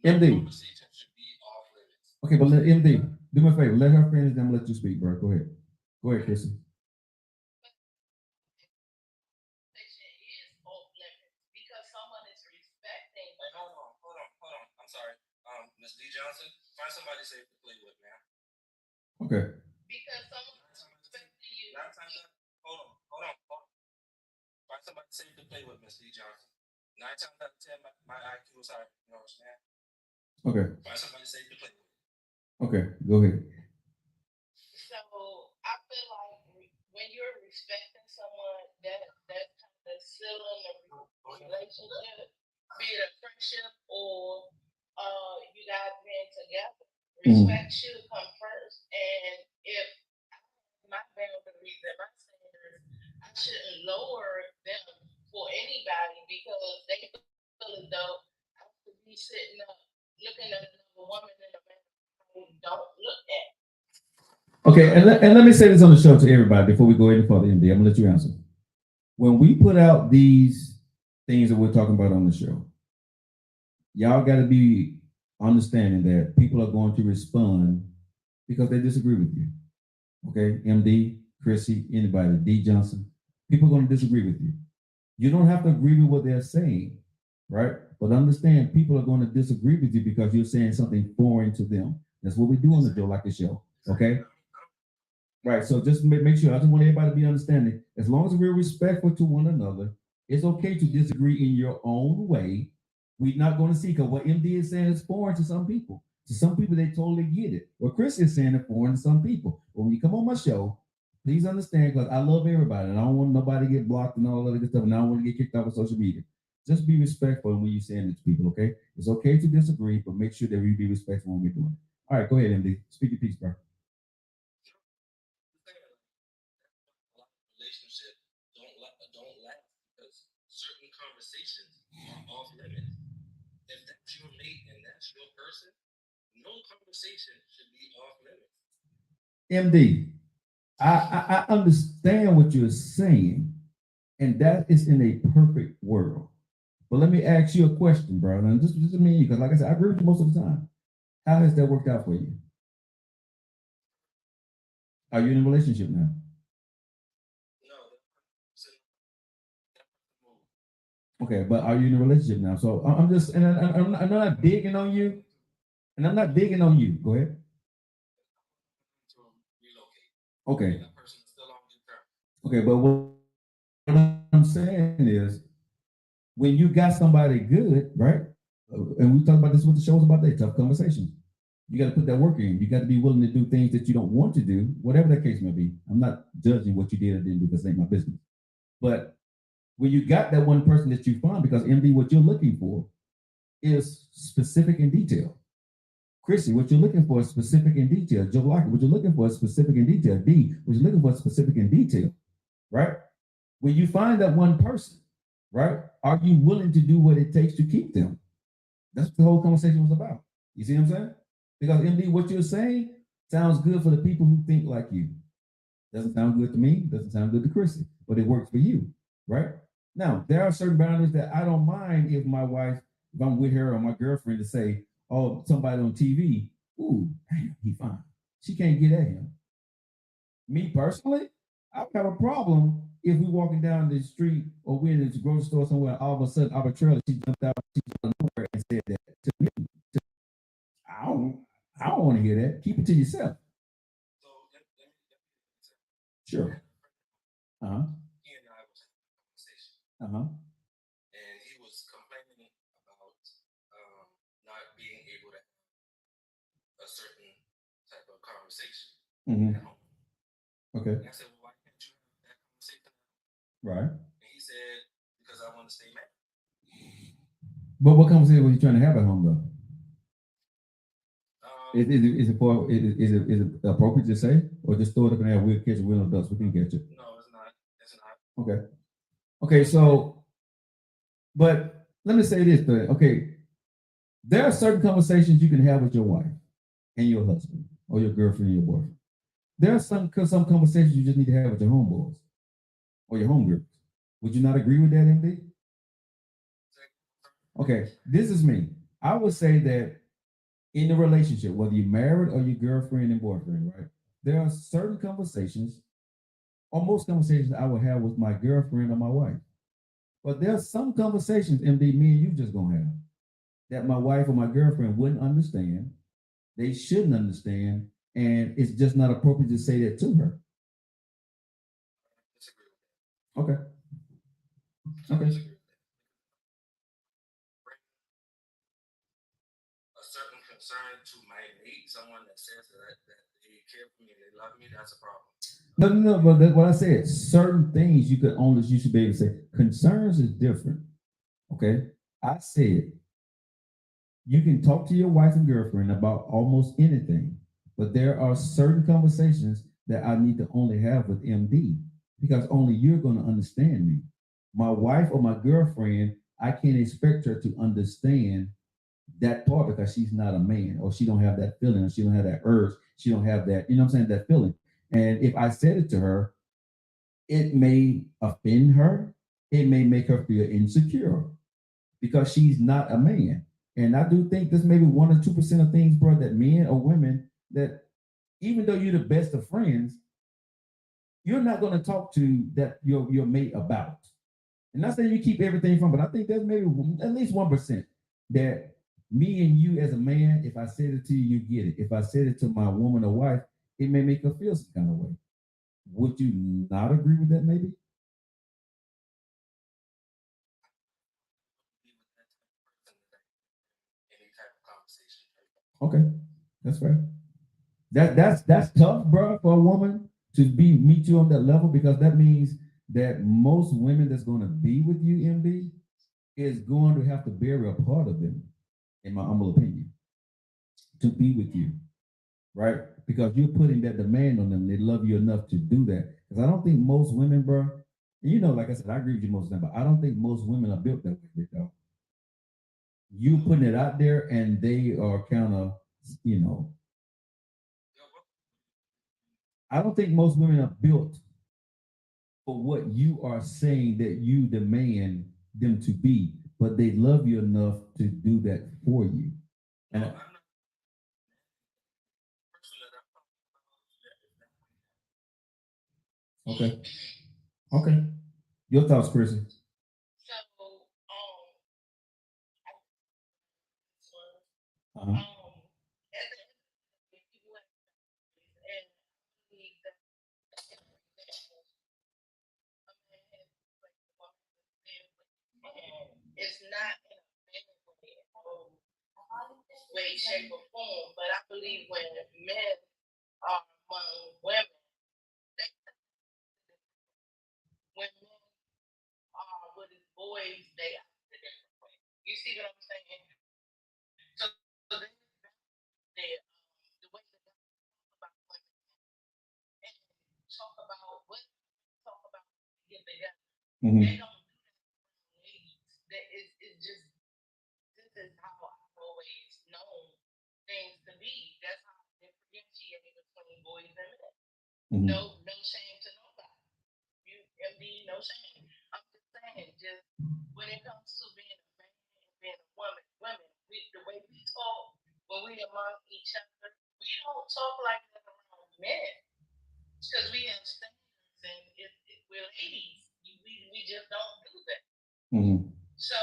Speaker 3: no
Speaker 1: MD.
Speaker 3: conversation should be off limits.
Speaker 1: Okay, but let MD do me a favor. Let her finish, then I'm gonna let you speak, bro. Go ahead. Go ahead, Chrissy.
Speaker 4: Conversation is off limits because someone is respecting.
Speaker 3: Hey, hold on. I'm sorry. Miss D Johnson, find somebody safe to play with, man.
Speaker 1: Okay.
Speaker 4: Because someone is respecting you.
Speaker 3: Hold on. Find somebody safe to play with, Miss D Johnson. 9 times out of 10, my IQ is higher. You know what I'm saying?
Speaker 1: Okay.
Speaker 3: Find somebody safe to play with.
Speaker 1: Okay. Go ahead.
Speaker 4: So I feel like when you're respecting someone, that kind of sealing the relationship, be it a friendship or you guys being together. Respect should come first, and if my boundaries and my standards, I shouldn't lower them for anybody because they feel as though I should be sitting up looking at another woman in a man I don't look at.
Speaker 1: Okay, and let me say this on the show to everybody before we go any further, MD. I'm gonna let you answer. When we put out these things that we're talking about on the show, y'all got to be understanding that people are going to respond because they disagree with you. Okay, MD, Chrissy, anybody, D Johnson, people are going to disagree with you. You don't have to agree with what they're saying, right? But understand people are going to disagree with you because you're saying something foreign to them. That's what we do on the Joe Like Show. Okay. Right. So just make sure. I just want everybody to be understanding. As long as we're respectful to one another, it's okay to disagree in your own way. We're not going to see because what MD is saying is foreign to some people. To some people, they totally get it. What Chris is saying is foreign to some people. But when you come on my show, please understand because I love everybody and I don't want nobody to get blocked and all that good stuff. And I don't want to get kicked off of social media. Just be respectful when you're saying it to people, okay? It's okay to disagree, but make sure that we be respectful when we're doing it. All right, go ahead, MD. Speak your piece, bro.
Speaker 3: Relationships don't last because certain conversations are off limits. If that's your mate and that's your person, no conversation should be off limits.
Speaker 1: MD, I understand what you're saying, and that is in a perfect world. But let me ask you a question, bro. And just to me, because like I said, I agree with you most of the time. How has that worked out for you? Are you in a relationship now? Okay, but are you in a relationship now? So I'm just, and I'm not digging on you, and I'm not digging on you. Go ahead. Okay. Okay, but what I'm saying is, when you got somebody good, right? And we talk about this with the shows about that tough conversations. You got to put that work in. You got to be willing to do things that you don't want to do, whatever the case may be. I'm not judging what you did or didn't do because it ain't my business. But when you got that one person that you find, because MD, what you're looking for is specific in detail. Chrissy, what you're looking for is specific in detail. Joe Lockett, what you're looking for is specific in detail. D, what you're looking for is specific in detail, right? When you find that one person, right, are you willing to do what it takes to keep them? That's what the whole conversation was about. You see what I'm saying? Because MD, what you're saying sounds good for the people who think like you. Doesn't sound good to me, doesn't sound good to Chrissy, but it works for you, right? Now, there are certain boundaries that I don't mind if my wife, if I'm with her or my girlfriend to say, oh, somebody on TV, ooh, damn, he fine. She can't get at him. Me personally, I would have a problem if we walking down the street or we're in the grocery store somewhere, all of a sudden arbitrarily she jumped out of nowhere and said that to me. I don't want to hear that. Keep it to yourself. Sure. Uh-huh.
Speaker 3: He and I was having a conversation.
Speaker 1: Uh-huh.
Speaker 3: And he was complaining about not being able to type of conversation
Speaker 1: Mhm.
Speaker 3: at home.
Speaker 1: Okay.
Speaker 3: And I said, well, why can't you have that conversation?
Speaker 1: Right.
Speaker 3: And he said, because I want to stay married.
Speaker 1: But what conversation were you trying to have at home though? Is it appropriate to say, or just throw it up in there? We'll catch it. We'll dust. We can catch it.
Speaker 3: No, it's not. It's not.
Speaker 1: Okay. Okay. So, but let me say this. But okay, there are certain conversations you can have with your wife and your husband, or your girlfriend and your boyfriend. There are some conversations you just need to have with your homeboys or your homegirls. Would you not agree with that, MD? Okay, this is me. I would say that in a relationship, whether you're married or your girlfriend and boyfriend, right? There are certain conversations, or most conversations I will have with my girlfriend or my wife. But there are some conversations, MD, me and you just gonna have that my wife or my girlfriend wouldn't understand. They shouldn't understand, and it's just not appropriate to say that to her.
Speaker 3: Disagree with that.
Speaker 1: Okay.
Speaker 3: I
Speaker 1: Okay.
Speaker 3: disagree with that. Bring a certain concern to my mate, someone that says that they care for me and they love me, that's a problem.
Speaker 1: No. But that's what I said. Certain things you should be able to say. Concerns is different. Okay. I said you can talk to your wife and girlfriend about almost anything, but there are certain conversations that I need to only have with MD because only you're going to understand me. My wife or my girlfriend, I can't expect her to understand that part because she's not a man, or she don't have that feeling, or she don't have that urge, she don't have that, you know what I'm saying, that feeling. And if I said it to her, it may offend her, it may make her feel insecure because she's not a man. And I do think this maybe 1 or 2% of things, bro, that men or women that even though you're the best of friends, you're not going to talk to that your mate about. And not saying you keep everything from, but I think there's maybe at least 1% that me and you as a man, if I said it to you, you get it. If I said it to my woman or wife, it may make her feel some kind of way. Would you not agree with that, maybe?
Speaker 3: Be with that type of person that any type of conversation.
Speaker 1: Okay, that's fair. That's tough, bro, for a woman to meet you on that level because that means that most women that's going to be with you, MB, is going to have to bury a part of them, in my humble opinion, to be with you, right? Because you're putting that demand on them. They love you enough to do that. Because I don't think most women, bro, and you know, like I said, I agree with you most of the time, but I don't think most women are built that way, though. You putting it out there, and they are kind of, you know, I don't think most women are built for what you are saying that you demand them to be, but they love you enough to do that for you. And
Speaker 3: I'm not person that I'm talking about.
Speaker 1: okay, okay. Your thoughts, Chrissy?
Speaker 4: So, I this one,
Speaker 1: Uh-huh.
Speaker 4: at the end of the day, people have boundaries, and I believe that, for example, a man has like the woman has lived with, and it's not in a bad way, no way, shape, or form. But I believe when men are among women, they when men are with his boys, they act a different way. You see what I'm saying? So then there, the way that they talk about women and talk about what talk about get together.
Speaker 1: Mhm.
Speaker 4: They don't do that around ladies. That is it's just this is how I've always known things to be. That's how I differentiate between boys and men.
Speaker 1: Mhm.
Speaker 4: No shame to nobody. You MD, no shame. I'm just saying, just when it comes to being a man and being a women, the way we talk when we among each other, we don't talk like that around men because we have standards and we're ladies. We just don't do that.
Speaker 1: Mhm.
Speaker 4: So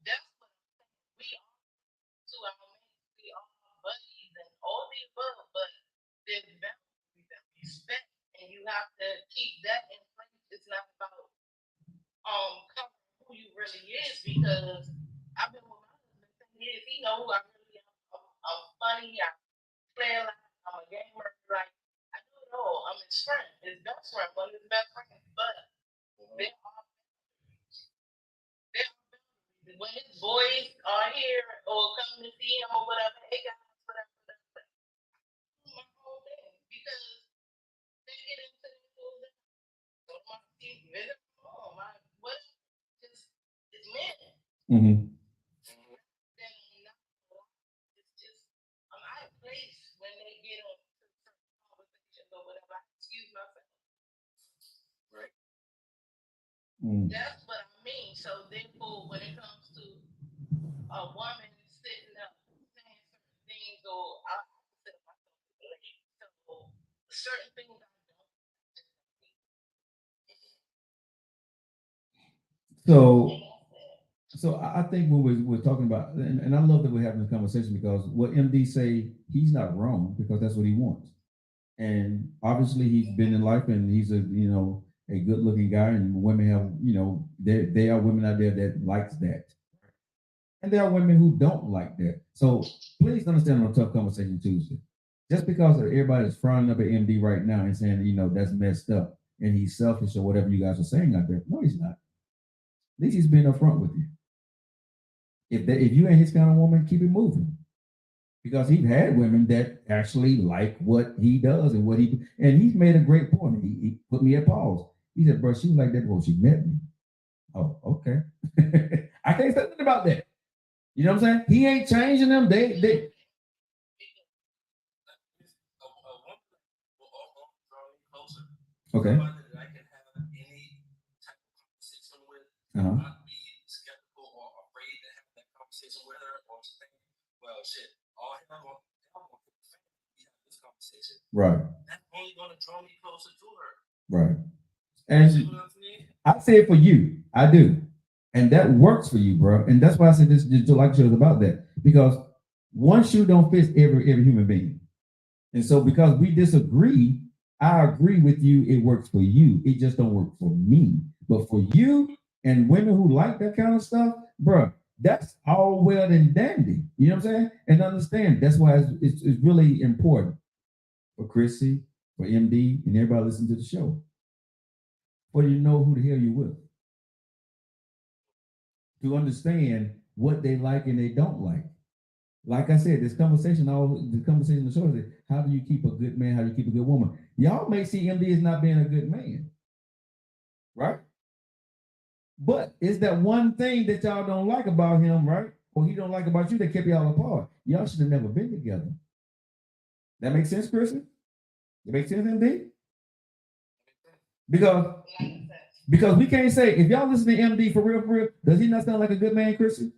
Speaker 4: that's what I'm saying. We are to our mates, we are buddies and all the above, but there's boundaries and respect, and you have to keep that in place. It's not about covering who you really is because I've been with my husband 10 years. He know who I really am. I'm funny. I play a lot. I'm a game best friend, one of his best friends. But there are when his boys are here or come to see him or whatever, hey guys, whatever. My whole thing because they get into the whole thing. So my team visit mom, my what just it's men.
Speaker 1: Mm-hmm.
Speaker 4: Then it's just I have place when they get on certain conversations or whatever. I excuse myself.
Speaker 3: Right.
Speaker 4: That's what I mean. So therefore, when it comes to a woman sitting up saying certain things, or I consider myself late, so certain things I don't.
Speaker 1: So I think when we're talking about, and I love that we're having this conversation because what MD say, he's not wrong because that's what he wants. And obviously he's been in life and he's a good looking guy, and women have, there are women out there that likes that. And there are women who don't like that. So please understand on Tough Conversation Tuesday. Just because everybody's frowning up at MD right now and saying, that's messed up and he's selfish or whatever you guys are saying out there. No, he's not. At least he's being upfront with you. If you ain't his kind of woman, keep it moving. Because he's had women that actually like what he does and he's made a great point. He put me at pause. He said, bro, she was like that before she met me. Oh, okay. I can't say nothing about that. You know what I'm saying? He ain't changing them. They okay.
Speaker 3: That I can have any type of conversation with, not be skeptical or afraid to have that conversation with her, or to think, well, shit, all hell we have this conversation.
Speaker 1: Right.
Speaker 3: That's only going to draw me closer to her.
Speaker 1: Right. And I say it for you. I do. And that works for you, bro. And that's why I said this like show is about that. Because one shoe don't fit every human being. And so because we disagree, I agree with you, it works for you. It just don't work for me. But for you and women who like that kind of stuff, bro, that's all well and dandy. You know what I'm saying? And understand that's why it's really important for Chrissy, for MD, and everybody listening to the show. Or you know who the hell you're with. To understand what they like and they don't like. Like I said, the conversation on the show is how do you keep a good man? How do you keep a good woman? Y'all may see MD as not being a good man, right? But it's that one thing that y'all don't like about him, right? Or he don't like about you that kept y'all apart. Y'all should have never been together. That makes sense, Kristen? It makes sense, MD? Because we can't say, if y'all listen to MD for real, does he not sound like a good man, Kristen?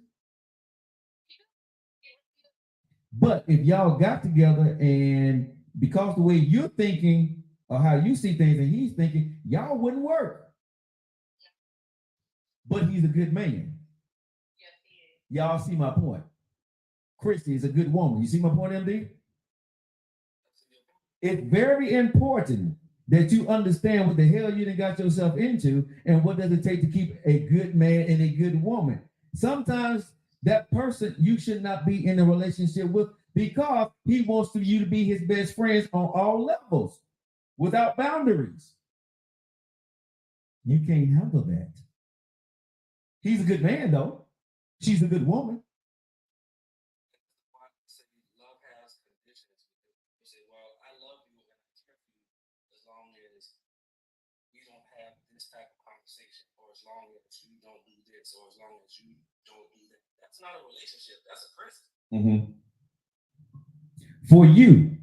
Speaker 1: But if y'all got together and because the way you're thinking or how you see things and he's thinking, y'all wouldn't work. But he's a good man.
Speaker 4: Yes, he is.
Speaker 1: Y'all see my point. Christy is a good woman. You see my point, MD? It's very important that you understand what the hell you done got yourself into and what does it take to keep a good man and a good woman. Sometimes that person you should not be in a relationship with because he wants you to be his best friends on all levels without boundaries. You can't handle that. He's a good man, though. She's a good woman.
Speaker 3: Love has conditions. You say, well, I love you and I care for you as long as we don't have this type of conversation, or as long as you don't do this, or as long as you don't do that. That's not a relationship. That's a person.
Speaker 1: Mm-hmm. For you.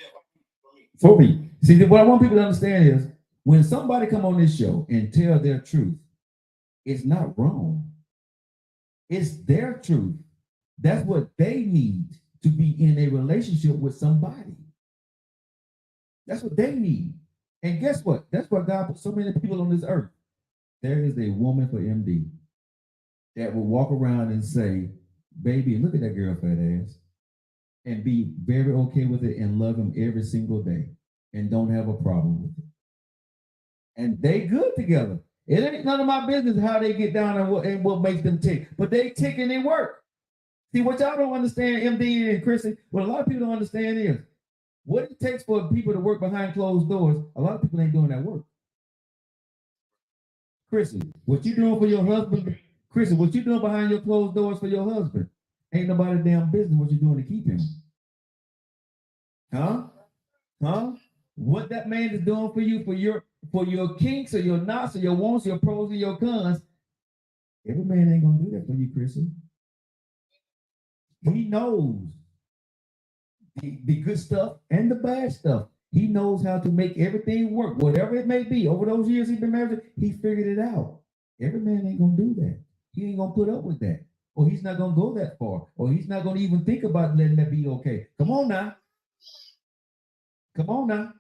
Speaker 3: Yeah, for me.
Speaker 1: For me. See, what I want people to understand is when somebody come on this show and tell their truth, it's not wrong. It's their truth. That's what they need to be in a relationship with somebody. That's what they need. And guess what? That's why God put so many people on this earth. There is a woman for MD that will walk around and say, baby, look at that girl fat ass, and be very okay with it and love him every single day and don't have a problem with it. And they good together. It ain't none of my business how they get down and what makes them tick, but they tick and they work. See, what y'all don't understand, MD and Chrissy, what a lot of people don't understand is what it takes for people to work behind closed doors, a lot of people ain't doing that work. Chrissy, what you doing for your husband? Chrissy, what you doing behind your closed doors for your husband? Ain't nobody damn business what you doing to keep him. Huh? Huh? What that man is doing for you, for your kinks or your knots or your wants, your pros and your cons, every man ain't gonna do that for you, Chrissy. He knows the good stuff and the bad stuff. He knows how to make everything work, whatever it may be. Over those years he's been married, he figured it out. Every man ain't gonna do that. He ain't gonna put up with that, or he's not gonna go that far, or he's not gonna even think about letting that be okay. Come on now. Come on now.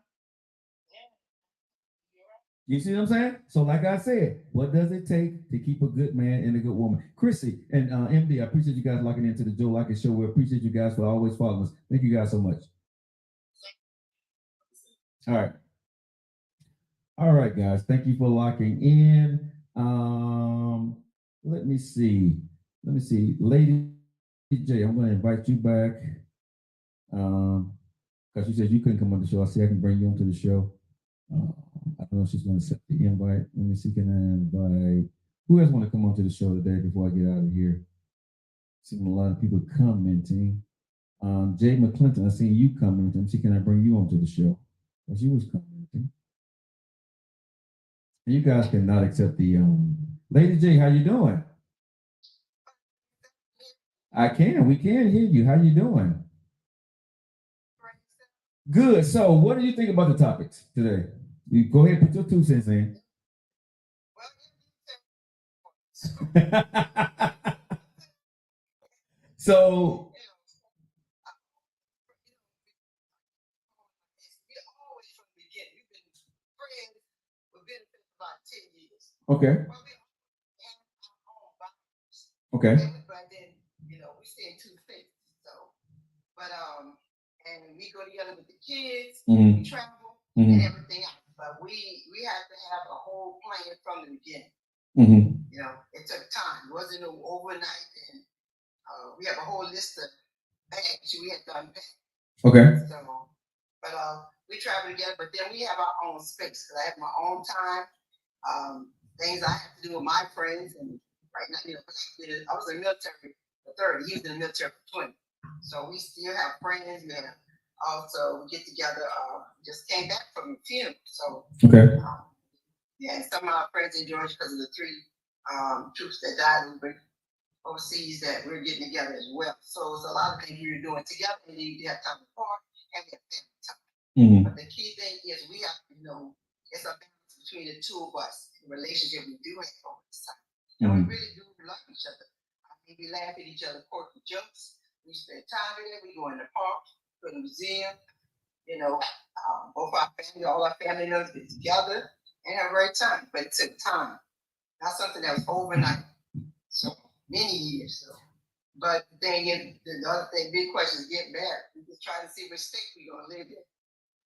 Speaker 1: You see what I'm saying? So, like I said, what does it take to keep a good man and a good woman? Chrissy and MD, I appreciate you guys locking into the Joe Lockett Show. We appreciate you guys for always following us. Thank you guys so much. All right. All right, guys. Thank you for locking in. Let me see. Lady J, I'm going to invite you back. Because you said you couldn't come on the show. I see I can bring you onto the show. I don't know if she's going to accept the invite. Let me see. Can I invite? Who else want to come onto the show today before I get out of here? Seeing a lot of people commenting. Jay McClinton, I seen you commenting. Let me see. Can I bring you onto the show? Because you was commenting. And you guys cannot accept the Lady J. How you doing? I can. We can hear you. How you doing? Good. So, what do you think about the topics today? You go ahead and put your 2 cents in. So, okay. Okay.
Speaker 5: But then, we stay in 2 states. So, and we go together with the kids, we travel and everything else. But we have to have a whole plan from the beginning. It took time. It wasn't overnight. And we have a whole list of bags we had to unpack.
Speaker 1: Okay.
Speaker 5: So, but we travel together, but then we have our own space. Because I have my own time, things I have to do with my friends. And right now, I was in the military for 30. He was in the military for 20. So we still have friends. We have also get together. Just came back from the funeral. So
Speaker 1: okay.
Speaker 5: Yeah, and some of our friends in Georgia because of the 3 troops that died overseas that we're getting together as well. So it's a lot of things we're doing together, and then we have time apart and we have family time. But the key thing is we have to know it's a balance between the 2 of us. The relationship we do have all this time. And we really do love each other. I mean, we laugh at each other, quirky jokes. We spend time together. We go in the park, go to the museum. Both our family, all our family members get together and have a great time. But it took time. Not something that was overnight. So many years. So. But the thing is, the other thing, big question is getting married. We just trying to see which state we're gonna live in.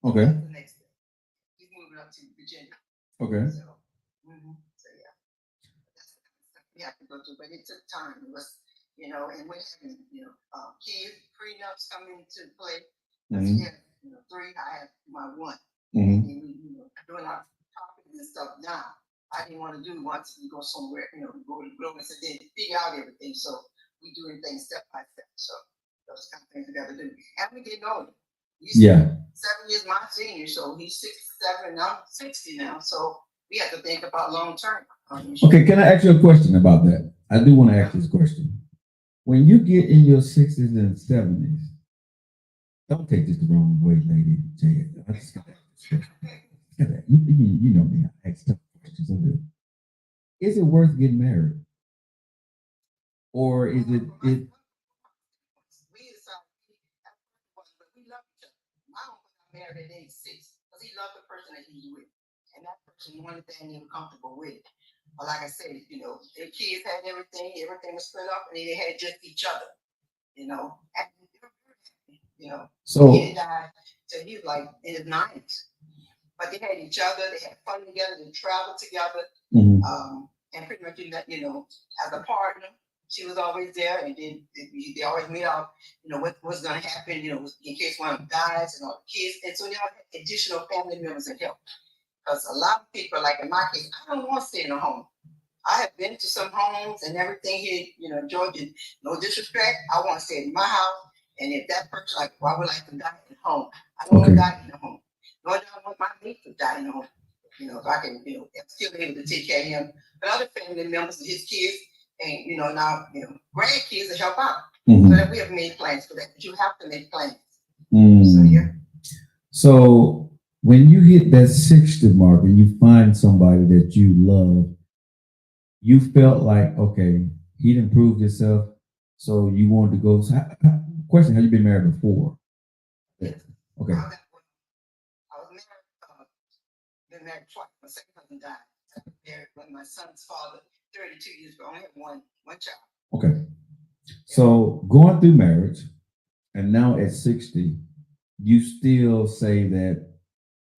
Speaker 1: Okay.
Speaker 5: That's the next thing. He's moving up to Virginia.
Speaker 1: Okay.
Speaker 5: So yeah. That's the kind of stuff we have to go through. But it took time. It was, and we're having, kids, prenups coming into play. Yeah, 3, I have my 1. And we, doing our topics and stuff now. I didn't want to do once we go somewhere, go to the wilderness and then figure out everything. So we doing things step by step. So those kind of things we got to do. And we getting older. He's 7 years my senior, so he's 67 and I'm 60 now. So we have to think about long term.
Speaker 1: Okay, can I ask you a question about that? I do want to ask this question. When you get in your 60s and 70s, don't take this the wrong way, Lady J. I just got you know me. I ask tough questions. Is it worth getting married, or is it?
Speaker 5: We decided, but we love each other. My uncle got married at age 6 because he loved the person that he's with, and that person wanted that and he was comfortable with. But like I said, their kids had everything was split up, and they had just each other. So he died till he was like in his 90s. But they had each other, they had fun together, they traveled together, and pretty much as a partner, she was always there, and then they always made out, what's going to happen, in case one of them dies and all the kids. And so they all had additional family members that help. Because a lot of people, like in my case, I don't want to stay in a home. I have been to some homes and everything here, Georgia, no disrespect. I want to stay in my house. And if that person, like, well, I would like to die at home. I don't want to die in the home. Nor do I want my mate to die in the home. If I can, still be able to take care of him. But other family members and his kids, and now grandkids to help out. So that we have made plans for that. But you have to make plans. So yeah.
Speaker 1: So when you hit that 60 mark and you find somebody that you love, you felt like, okay, he'd improved himself, so you wanted to go. So question: have you been married before?
Speaker 5: Yes.
Speaker 1: Okay.
Speaker 5: I was married. Been married twice. My second husband died. I was married with my son's father 32 years ago. I only had one child.
Speaker 1: Okay. So going through marriage, and now at 60, you still say that,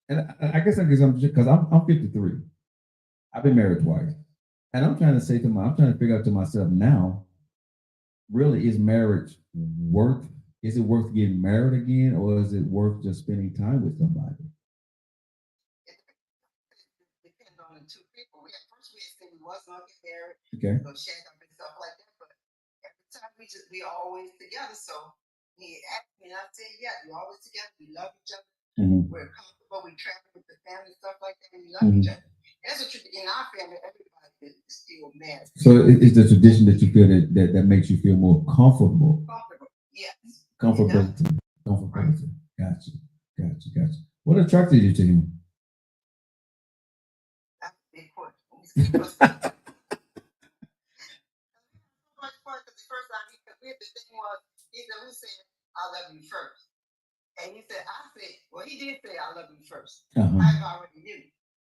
Speaker 1: and I guess because I'm 53. I've been married twice, and I'm trying to figure out to myself now, really, is marriage worth? Is it worth getting married again, or is it worth just spending time with somebody?
Speaker 5: It depends on the two people. First we said we was gonna get married,
Speaker 1: Okay.
Speaker 5: go shack up and stuff like that. But every time we always together. So he asked me, and I said, yeah, we're always together. We love each other. We're comfortable. We travel with the family, stuff like that. And we love each other. That's a tradition in our family. Everybody is still married.
Speaker 1: So it's the tradition that you feel that makes you feel more comfortable.
Speaker 5: Comfortable, yes.
Speaker 1: Comfortability. Comfortability. Gotcha. What attracted you to him?
Speaker 5: That's a big question. The first time the thing was, he said, who said, I love you first? And he said, well, he did say, I love you first. I already knew.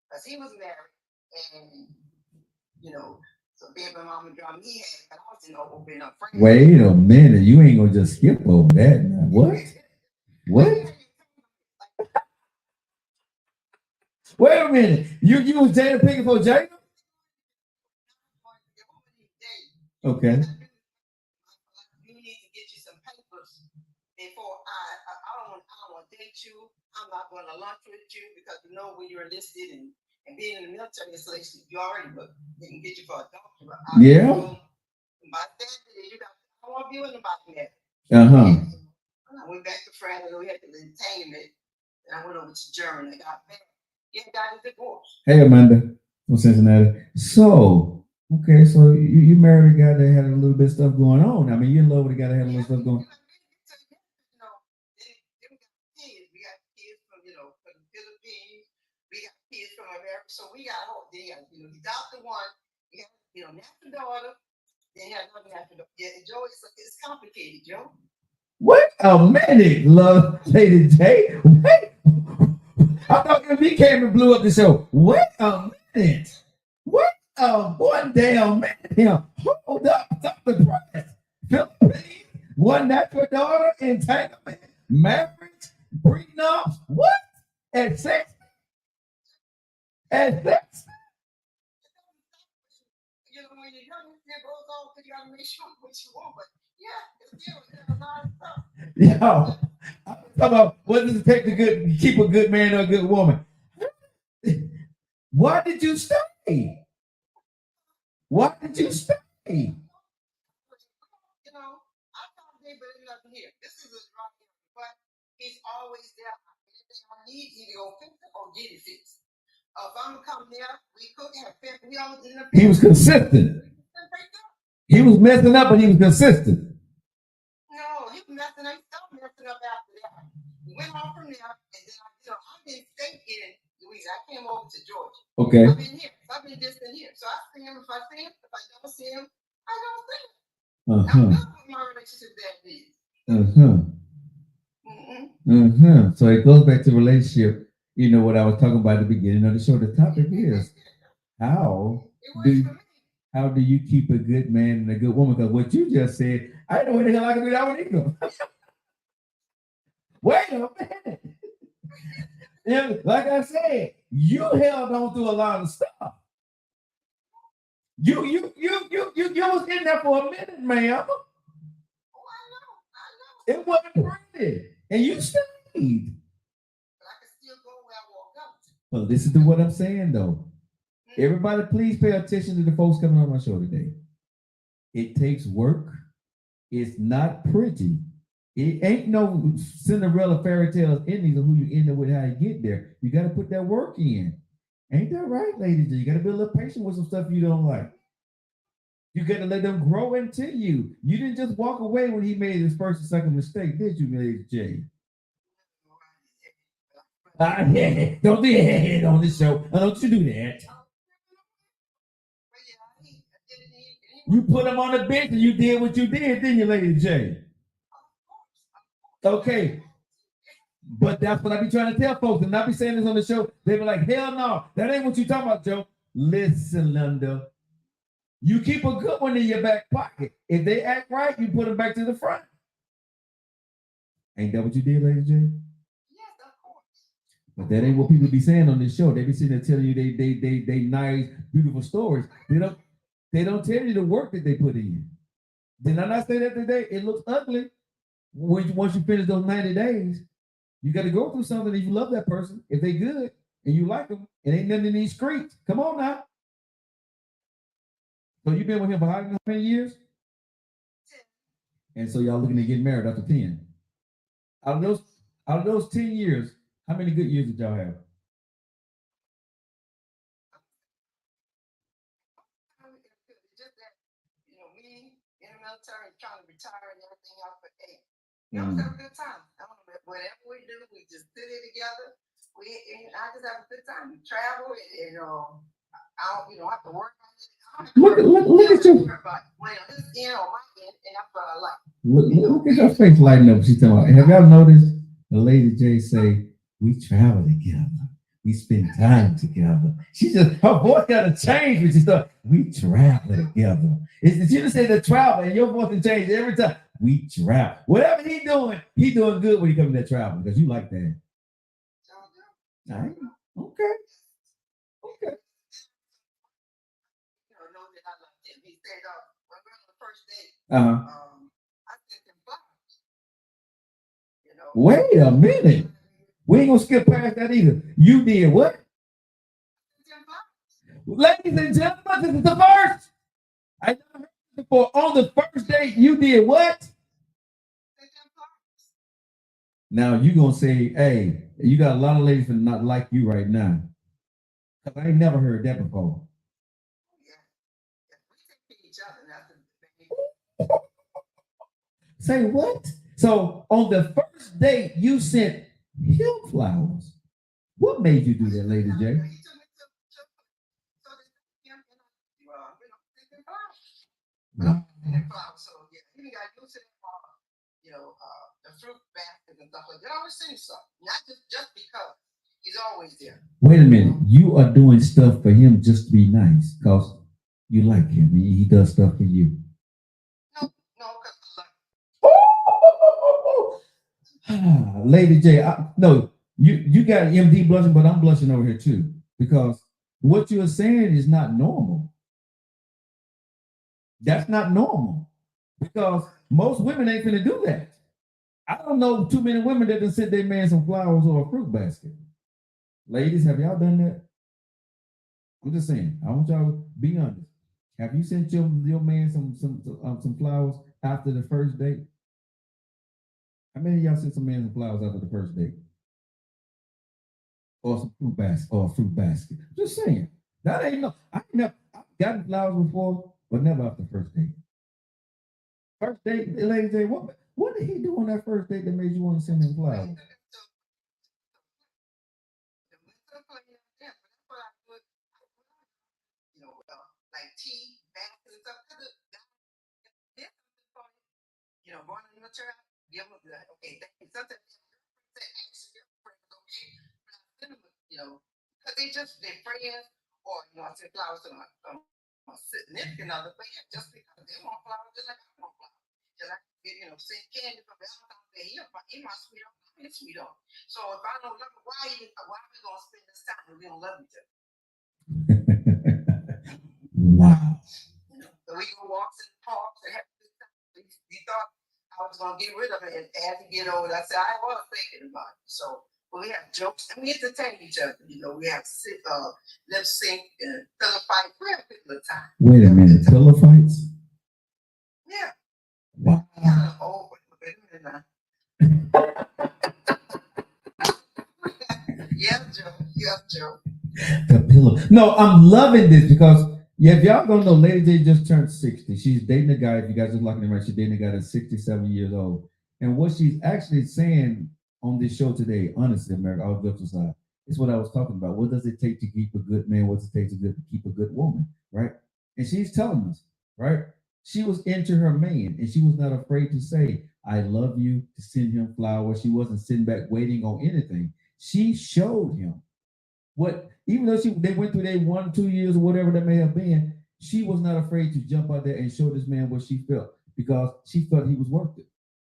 Speaker 5: Because he was married, and, so baby mama drama he had, but I was opening up friends.
Speaker 1: Wait a minute, you ain't gonna just skip over that now. What? Wait a minute. You was Jada picking for Jada? Okay.
Speaker 5: You need to get you some papers before I don't want to date you. I'm not going to lunch with you because when you're enlisted and being in the military installation, you already booked. They can get you for a doctor.
Speaker 1: Yeah.
Speaker 5: My family, I want to be with nobody there. I went back to France and we had the entertainment. And I went over to Germany. I got back. Yeah, got a divorce.
Speaker 1: Hey, Amanda from Cincinnati. So, okay, so you married a guy that had a little bit of stuff going on. I mean, you're in love with a guy that had a little stuff going on.
Speaker 5: We got kids from the Philippines. We got kids from America. So we got he adopted one. He got natural daughter. Then he had another natural daughter. Yeah, Joe, it's complicated, Joe.
Speaker 1: Wait a minute, Lady J. Wait. I thought MB came and blew up the show. Wait a minute. One damn minute here. Hold up, stop the press. Philippines, one natural daughter, entanglement, marriage, prenup. What? At 6? At 6?
Speaker 5: When you're young, it goes on because you got to make sure what you want. But yeah, it's still a lot of stuff.
Speaker 1: Yo, I'm talking about what does it take to keep a good man or a good woman? Why did you stay? Why did you stay?
Speaker 5: I found David nothing here. This is a drop here, but he's always there. Anything I need, either go fix it or get it fixed. If I'm gonna come there, we cook and fix. We always in the.
Speaker 1: He was consistent. He was messing up, but he was consistent.
Speaker 5: No, he was messing up. He stopped messing up after that. We went on from there, and then I didn't stay in Louisiana. I came over to Georgia.
Speaker 1: Okay.
Speaker 5: I've been here. So I've been distant here. So I see him. If I see him, if I don't see him, I don't see him. I'm good with my relationship that is.
Speaker 1: So it goes back to relationship. You know what I was talking about at the beginning of the show. The topic is how do you keep a good man and a good woman? Because what you just said, I didn't know what the hell I could do that one either. Wait a minute. Yeah, like I said, you held on through a lot of stuff. You was in there for a minute, ma'am.
Speaker 5: Oh, I know.
Speaker 1: It wasn't pretty, and you stayed.
Speaker 5: But I can still go where I walk up.
Speaker 1: Well, listen to what I'm saying, though. Everybody, please pay attention to the folks coming on my show today. It takes work. It's not pretty. It ain't no Cinderella fairy tales endings of who you end up with, how you get there. You got to put that work in. Ain't that right, ladies? You got to be a little patient with some stuff you don't like. You got to let them grow into you. You didn't just walk away when he made his first or second mistake, did you, Lady J? Yeah, don't do your head on this show. Don't you do that. You put him on the bench and you did what you did, didn't you, Lady J? Okay. But that's what I be trying to tell folks, and I be saying this on the show. They be like, hell no, that ain't what you talking about, Joe. Listen, Linda. You keep a good one in your back pocket. If they act right, you put them back to the front. Ain't that what you did, Lady J?
Speaker 5: Yes, of course.
Speaker 1: But that ain't what people be saying on this show. They be sitting there telling you they nice, beautiful stories. They don't tell you the work that they put in. Did I not say that today? It looks ugly. Once you finish those 90 days, you got to go through something if you love that person. If they good and you like them, it ain't nothing in these streets. Come on now. So you've been with him for how many years? 10. And so y'all looking to get married after 10. Out of those 10 years, how many good years did y'all have?
Speaker 5: Just that, me in the military trying to retire and everything else, but hey, we always have a good time. Whatever we do, we just sit it together. I just have a good time. We travel, and I don't, have to work on it. Look at you. Well, this on my end, and that's what I like.
Speaker 1: Look at your face lighting up. She's talking about. Have y'all noticed the Lady J say we travel together, we spend time together? She just her voice got to change when she start. We travel together. She just said the travel, and your voice can change every time. We travel. Whatever he doing good when he comes to that travel because you like that. All right. Okay. Okay.
Speaker 5: Know that I love him. He said, when we're on the first date, I sent him flowers.
Speaker 1: Wait a minute. We ain't gonna skip past that either. You did what? Ladies and gentlemen, this is the first. I never heard this before. On the first date, you did what? Now you gonna say, hey, you got a lot of ladies that not like you right now. Cause I ain't never heard that before. Say what? So on the first date, you sent him flowers. What made you do that, Lady J?
Speaker 5: So yeah, he got used to the fruit basket and stuff like that. I always sing something, not just because he's always there.
Speaker 1: Wait a minute, you are doing stuff for him just to be nice, because you like him and he does stuff for you.
Speaker 5: No, because I love him.
Speaker 1: Lady J, no, you got MD blushing, but I'm blushing over here too, because what you're saying is not normal. That's not normal, because most women ain't finna do that. I don't know too many women that can send their man some flowers or a fruit basket. Ladies, have y'all done that? I'm just saying. I want y'all to be honest. Have you sent your man some flowers after the first date? How many of y'all sent some man some flowers after the first date? Or some fruit basket or a fruit basket? Just saying. That ain't no. I've gotten flowers before, but never after the first date. First date, ladies, what did he do on that first date that made you want to send him flowers?
Speaker 5: Like tea, baskets and stuff. Going in the church, give them okay, thank you. Sometimes they ask your friends, okay, because they're friends, or I send flowers to my significant other, but yeah, just because they want flowers, just like I want flowers. Just like send candy for Valentine's Day, he my sweetheart, I'm his sweetheart. So if I don't love him, why are we gonna spend this time if we don't love each other?
Speaker 1: Wow.
Speaker 5: You know, so we go walks in the parks and have a good time. We thought I was gonna get rid of it, and as we get older, I said I was thinking about it. So we have jokes and we entertain each other. You know, we have lip sync and pillow fight. We have a good little time.
Speaker 1: Wait a minute, pillow fights?
Speaker 5: Yeah.
Speaker 1: Wow.
Speaker 5: Kind of old, wait a minute now. Yeah, Joe. Yeah, Joe.
Speaker 1: The pillow. No, I'm loving this because yeah, if y'all don't know, Lady J just turned 60. She's dating a guy. If you guys are looking at right, she's dating a guy that's 67 years old. And what she's actually saying on this show today, honestly, America, all jokes aside, is what I was talking about. What does it take to keep a good man? What does it take to keep a good woman? Right? And she's telling us, right? She was into her man, and she was not afraid to say, "I love you," to send him flowers. She wasn't sitting back waiting on anything. She showed him what, even though they went through their 1, 2 years or whatever that may have been, she was not afraid to jump out there and show this man what she felt because she felt he was worth it.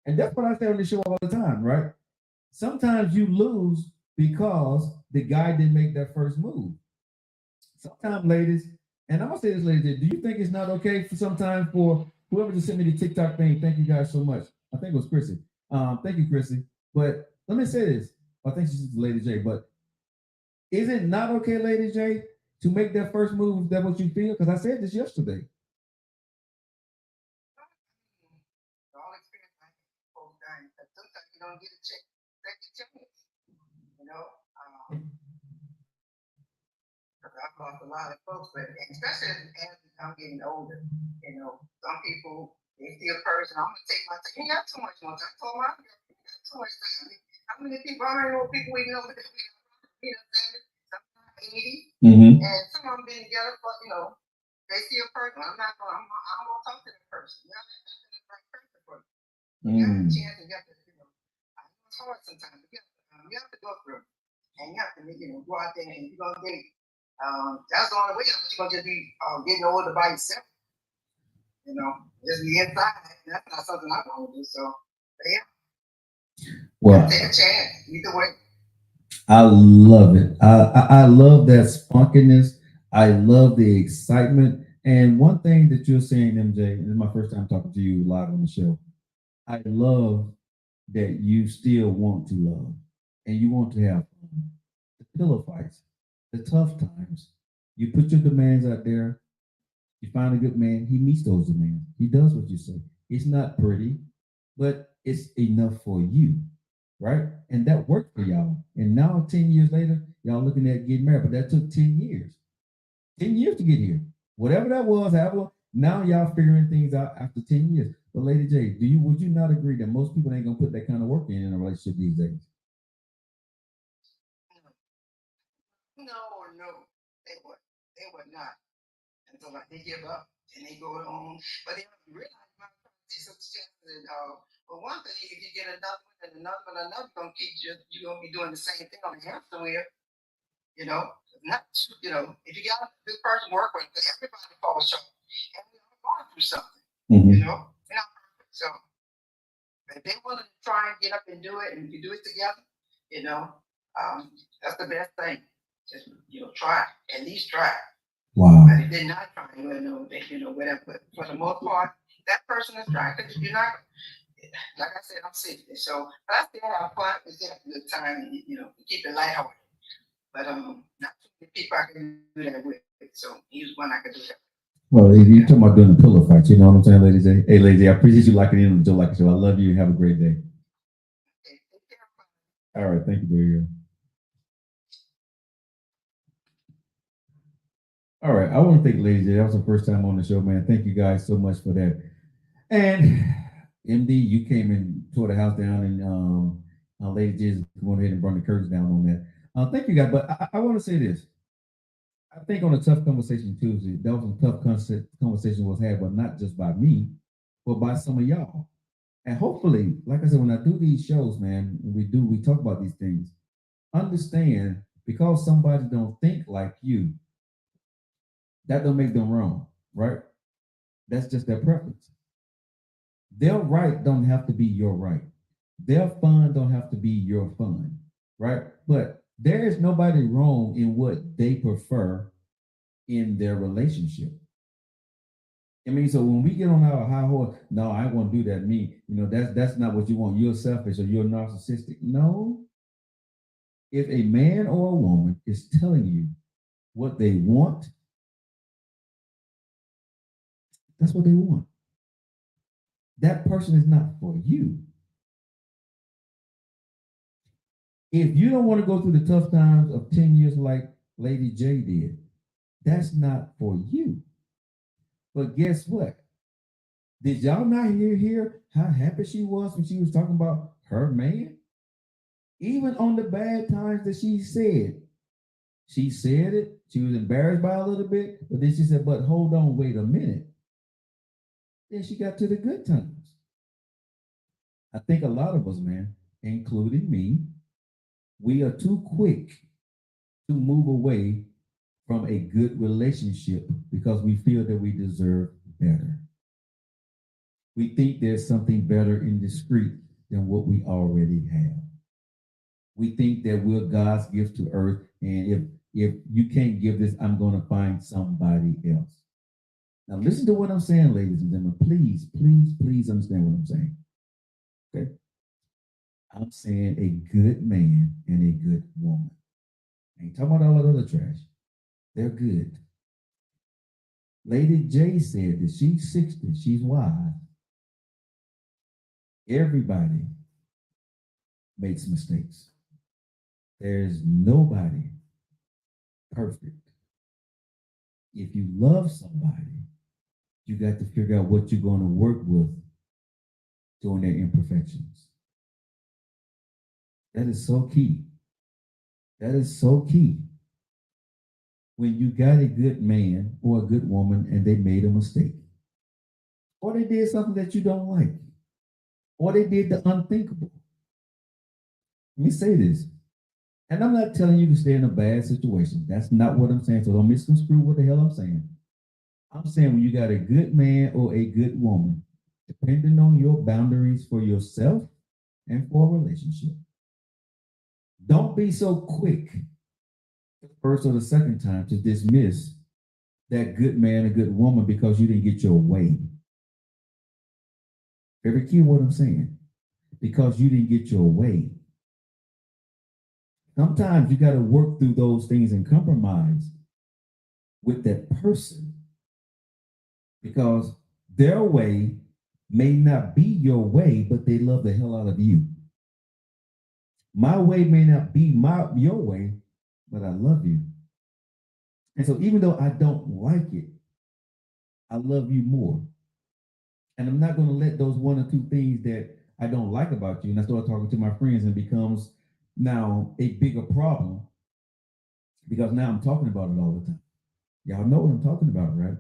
Speaker 1: And that's what I say on the show all the time, right? Sometimes you lose because the guy didn't make that first move. Sometimes, ladies, and I'm gonna say this, ladies, do you think it's not okay for sometimes for whoever just sent me the TikTok thing? Thank you guys so much. I think it was Chrissy. Thank you, Chrissy. But let me say this. I think she's Lady J, but is it not okay, Lady J, to make that first move if that's what you feel? Because I said this yesterday.
Speaker 5: All experience I hold down. Sometimes you don't get a second chance. You know, I've lost a lot of folks, but especially as I'm getting older, you know, some people they see a person. I'm gonna take my time. You got too much more time. I told my girl, you got too much time. How many people? I don't know people we know that we you know, sometimes 80, and some of them been together for, you know, they see a person. I'm not gonna talk to that person. You know, that's the right person for you. You have a chance and you have to, you know, it's hard sometimes. You have to go through, and you have to, you know, go out there and you're gonna date. That's the only way you're gonna just be getting older by yourself. You know, just be inside. That's not something I want to do. So, yeah. Well, take a chance either way.
Speaker 1: I love it. I love that spunkiness. I love the excitement. And one thing that you're saying, MJ, this is my first time talking to you live on the show. I love that you still want to love and you want to have fun. The pillow fights, the tough times. You put your demands out there. You find a good man. He meets those demands. He does what you say. It's not pretty, but it's enough for you, right? And that worked for y'all. And now, 10 years later, y'all looking at getting married, but that took 10 years. 10 years to get here. Whatever that was, however, now y'all figuring things out after 10 years. But Lady J, would you not agree that most people ain't gonna put that kind of work in a relationship these days?
Speaker 5: No, they would not. And so like they give up and they go on, but they don't realize my some chances. But one thing, if you get another one and another, gonna keep you're gonna be doing the same thing on the hamster wheel. You know, not you know, if you got a good person to work with, everybody falls short, and we're all going through something. You know, we're not perfect. So if they want to try and get up and do it, and you do it together, you know, that's the best thing. Just try, at least try.
Speaker 1: Wow.
Speaker 5: But if they're not trying, whatever. But for the most part, that person is trying. Because you're not, like I said, I'm 60. So but I still have fun. We still have a good time, and keep it lighthearted. But not too many people I can do that with. So he's one I can do that.
Speaker 1: Well, you're talking about doing the pillow fight. You know what I'm saying, Lady J? Hey, Lady J, I appreciate you locking in on the Joe Like Show. I love you. Have a great day.
Speaker 5: Okay, take care.
Speaker 1: All right. Thank you, dear. All right. I want to thank Lady J. That was the first time on the show, man. Thank you guys so much for that. And MD, you came and tore the house down, and Lady J is going ahead and brought the curtains down on that. Thank you, guys. But I want to say this. I think on a Tough Conversation Tuesday, that was a tough conversation was had, but not just by me, but by some of y'all. And hopefully, like I said, when I do these shows, man, we talk about these things. Understand, because somebody don't think like you, that don't make them wrong, right? That's just their preference. Their right don't have to be your right. Their fun don't have to be your fun, right? But there is nobody wrong in what they prefer in their relationship. I mean, so when we get on our high horse, no, I won't do that. That's not what you want. You're selfish or you're narcissistic. No. If a man or a woman is telling you what they want, that's what they want. That person is not for you. If you don't want to go through the tough times of 10 years like Lady J did, that's not for you. But guess what? Did y'all not hear how happy she was when she was talking about her man? Even on the bad times that she said it. She was embarrassed by a little bit, but then she said, but hold on, wait a minute. Then she got to the good times. I think a lot of us, man, including me, we are too quick to move away from a good relationship because we feel that we deserve better. We think there's something better in the street than what we already have. We think that we're God's gift to earth, and if you can't give this, I'm going to find somebody else. Now listen to what I'm saying, ladies and gentlemen. Please, please, please understand what I'm saying. Okay? I'm saying a good man and a good woman. I ain't talking about all that other trash. They're good. Lady J said that she's 60, she's wise. Everybody makes mistakes. There's nobody perfect. If you love somebody, you got to figure out what you're going to work with during their imperfections. That is so key. That is so key. When you got a good man or a good woman and they made a mistake, or they did something that you don't like, or they did the unthinkable. Let me say this, and I'm not telling you to stay in a bad situation. That's not what I'm saying, so don't misconstrue what the hell I'm saying. I'm saying when you got a good man or a good woman, depending on your boundaries for yourself and for a relationship, don't be so quick the first or the second time to dismiss that good man or good woman because you didn't get your way. Very key what I'm saying. Because you didn't get your way. Sometimes you got to work through those things and compromise with that person because their way may not be your way, but they love the hell out of you. My way may not be your way, but I love you. And so even though I don't like it, I love you more. And I'm not going to let those one or two things that I don't like about you, and I start talking to my friends and becomes now a bigger problem because now I'm talking about it all the time. Y'all know what I'm talking about, right?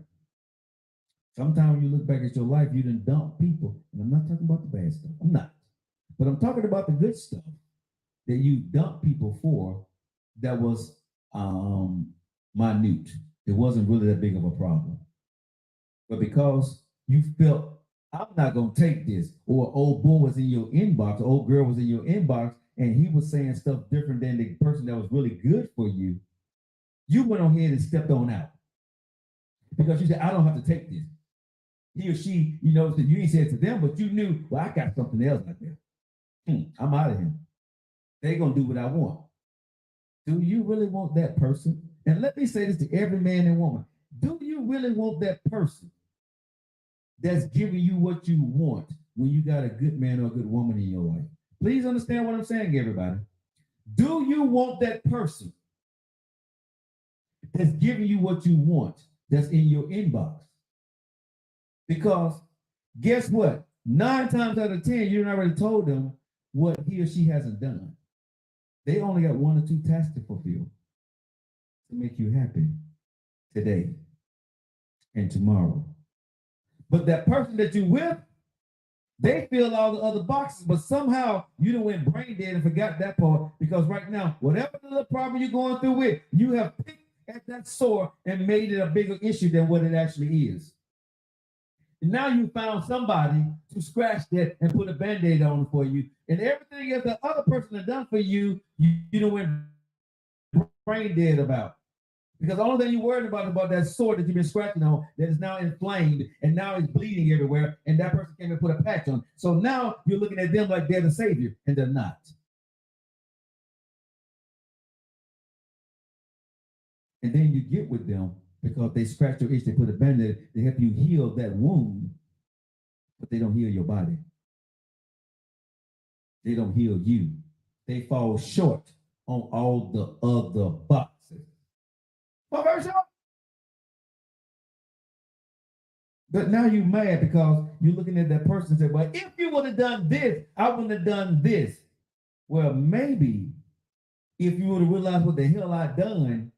Speaker 1: Sometimes when you look back at your life, you done dump people. And I'm not talking about the bad stuff. I'm not. But I'm talking about the good stuff that you dump people for that was minute. It wasn't really that big of a problem. But because you felt, I'm not going to take this, or old boy was in your inbox, or old girl was in your inbox, and he was saying stuff different than the person that was really good for you, you went on ahead and stepped on out. Because you said, I don't have to take this. He or she, you ain't said to them, but you knew, well, I got something else out there. I'm out of here. They're going to do what I want. Do you really want that person? And let me say this to every man and woman. Do you really want that person that's giving you what you want when you got a good man or a good woman in your life? Please understand what I'm saying, everybody. Do you want that person that's giving you what you want that's in your inbox? Because guess what? 9 times out of 10, you already told them what he or she hasn't done. They only got 1 or 2 tasks to fulfill to make you happy today and tomorrow. But that person that you with, they fill all the other boxes, but somehow you done went brain dead and forgot that part because right now, whatever the problem you're going through with, you have picked at that sore and made it a bigger issue than what it actually is. And now you found somebody to scratch that and put a Band-Aid on for you. And everything that the other person has done for you, you done went brain dead about. Because the only thing you're worried about that sore that you've been scratching on that is now inflamed and now it's bleeding everywhere, and that person came and put a patch on. So now you're looking at them like they're the savior, and they're not. And then you get with them because they scratch your itch, they put a band-aid, they help you heal that wound, but they don't heal your body. They don't heal you. They fall short on all the other boxes. But now you're mad because you're looking at that person and say, well, if you would have done this, I wouldn't have done this. Well, maybe if you would have realized what the hell I'd done,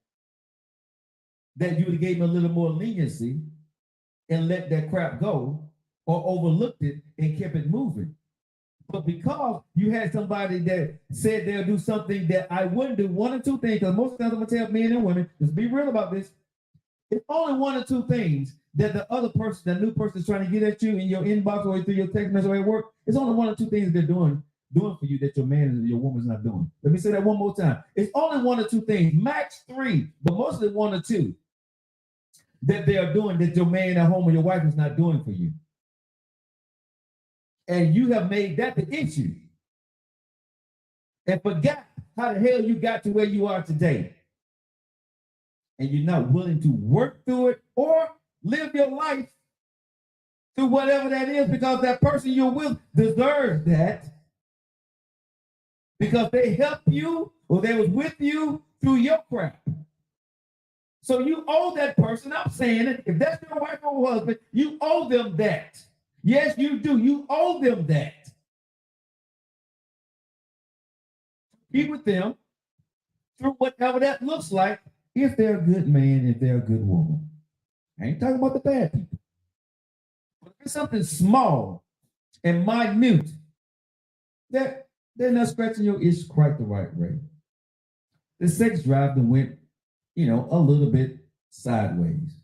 Speaker 1: that you would have gave me a little more leniency and let that crap go, or overlooked it and kept it moving. But because you had somebody that said they'll do something that I wouldn't do, one or two things, because most times I'm gonna tell men and women, let's be real about this. It's only one or two things that the other person, the new person is trying to get at you in your inbox or through your text message or at work. It's only one or two things they're doing for you that your man and your woman's not doing. Let me say that one more time. It's only one or two things, max three, but mostly one or two that they are doing that your man at home or your wife is not doing for you. And you have made that the issue and forgot how the hell you got to where you are today. And you're not willing to work through it or live your life through whatever that is, because that person you're with deserves that, because they helped you or they was with you through your crap. So you owe that person, I'm saying it, if that's your wife or husband, you owe them that. Yes, you do. You owe them that. Be with them through whatever that looks like, if they're a good man, if they're a good woman. I ain't talking about the bad people. But if it's something small and minute, they're not scratching your itch quite the right way. The sex drive that went, a little bit sideways.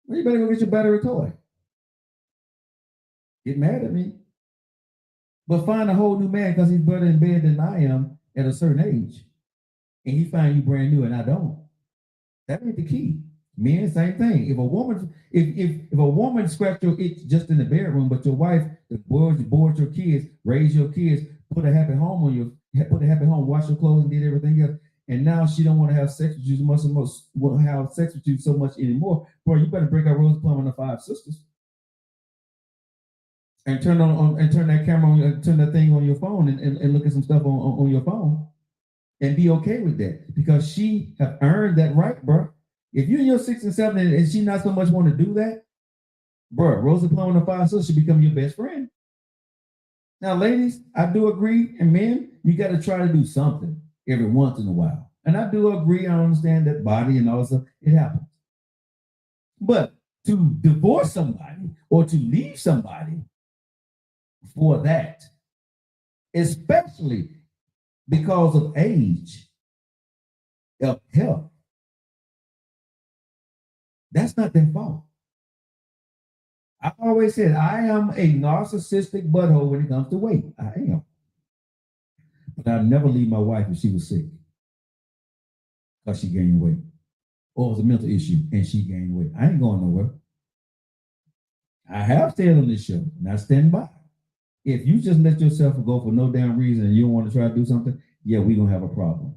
Speaker 1: Well, you better go get your battery toy. Get mad at me. But find a whole new man because he's better in bed than I am at a certain age. And he find you brand new and I don't. That ain't the key. Men, same thing. If a woman scratch your itch just in the bedroom, but your wife board your kids, raise your kids, put a happy home, wash your clothes and did everything else, and now she don't want to have sex with you so much anymore, boy, you better break out Rose Plum and the Five Sisters. And turn that camera on, turn that thing on your phone and look at some stuff on your phone and be okay with that, because she have earned that right, bro. If you're in your 6 and 7 and she not so much want to do that, bro, Rosa Plum and the Five Sisters should become your best friend. Now, ladies, I do agree, and men, you got to try to do something every once in a while. And I do agree, I understand that body and all stuff, it happens. But to divorce somebody or to leave somebody for that, especially because of age, of health, that's not their fault. I always said I am a narcissistic butthole when it comes to weight. I am. But I'd never leave my wife if she was sick because she gained weight. Or it was a mental issue and she gained weight. I ain't going nowhere. I have stayed on this show and I stand by. If you just let yourself go for no damn reason and you don't want to try to do something, yeah, we're going to have a problem.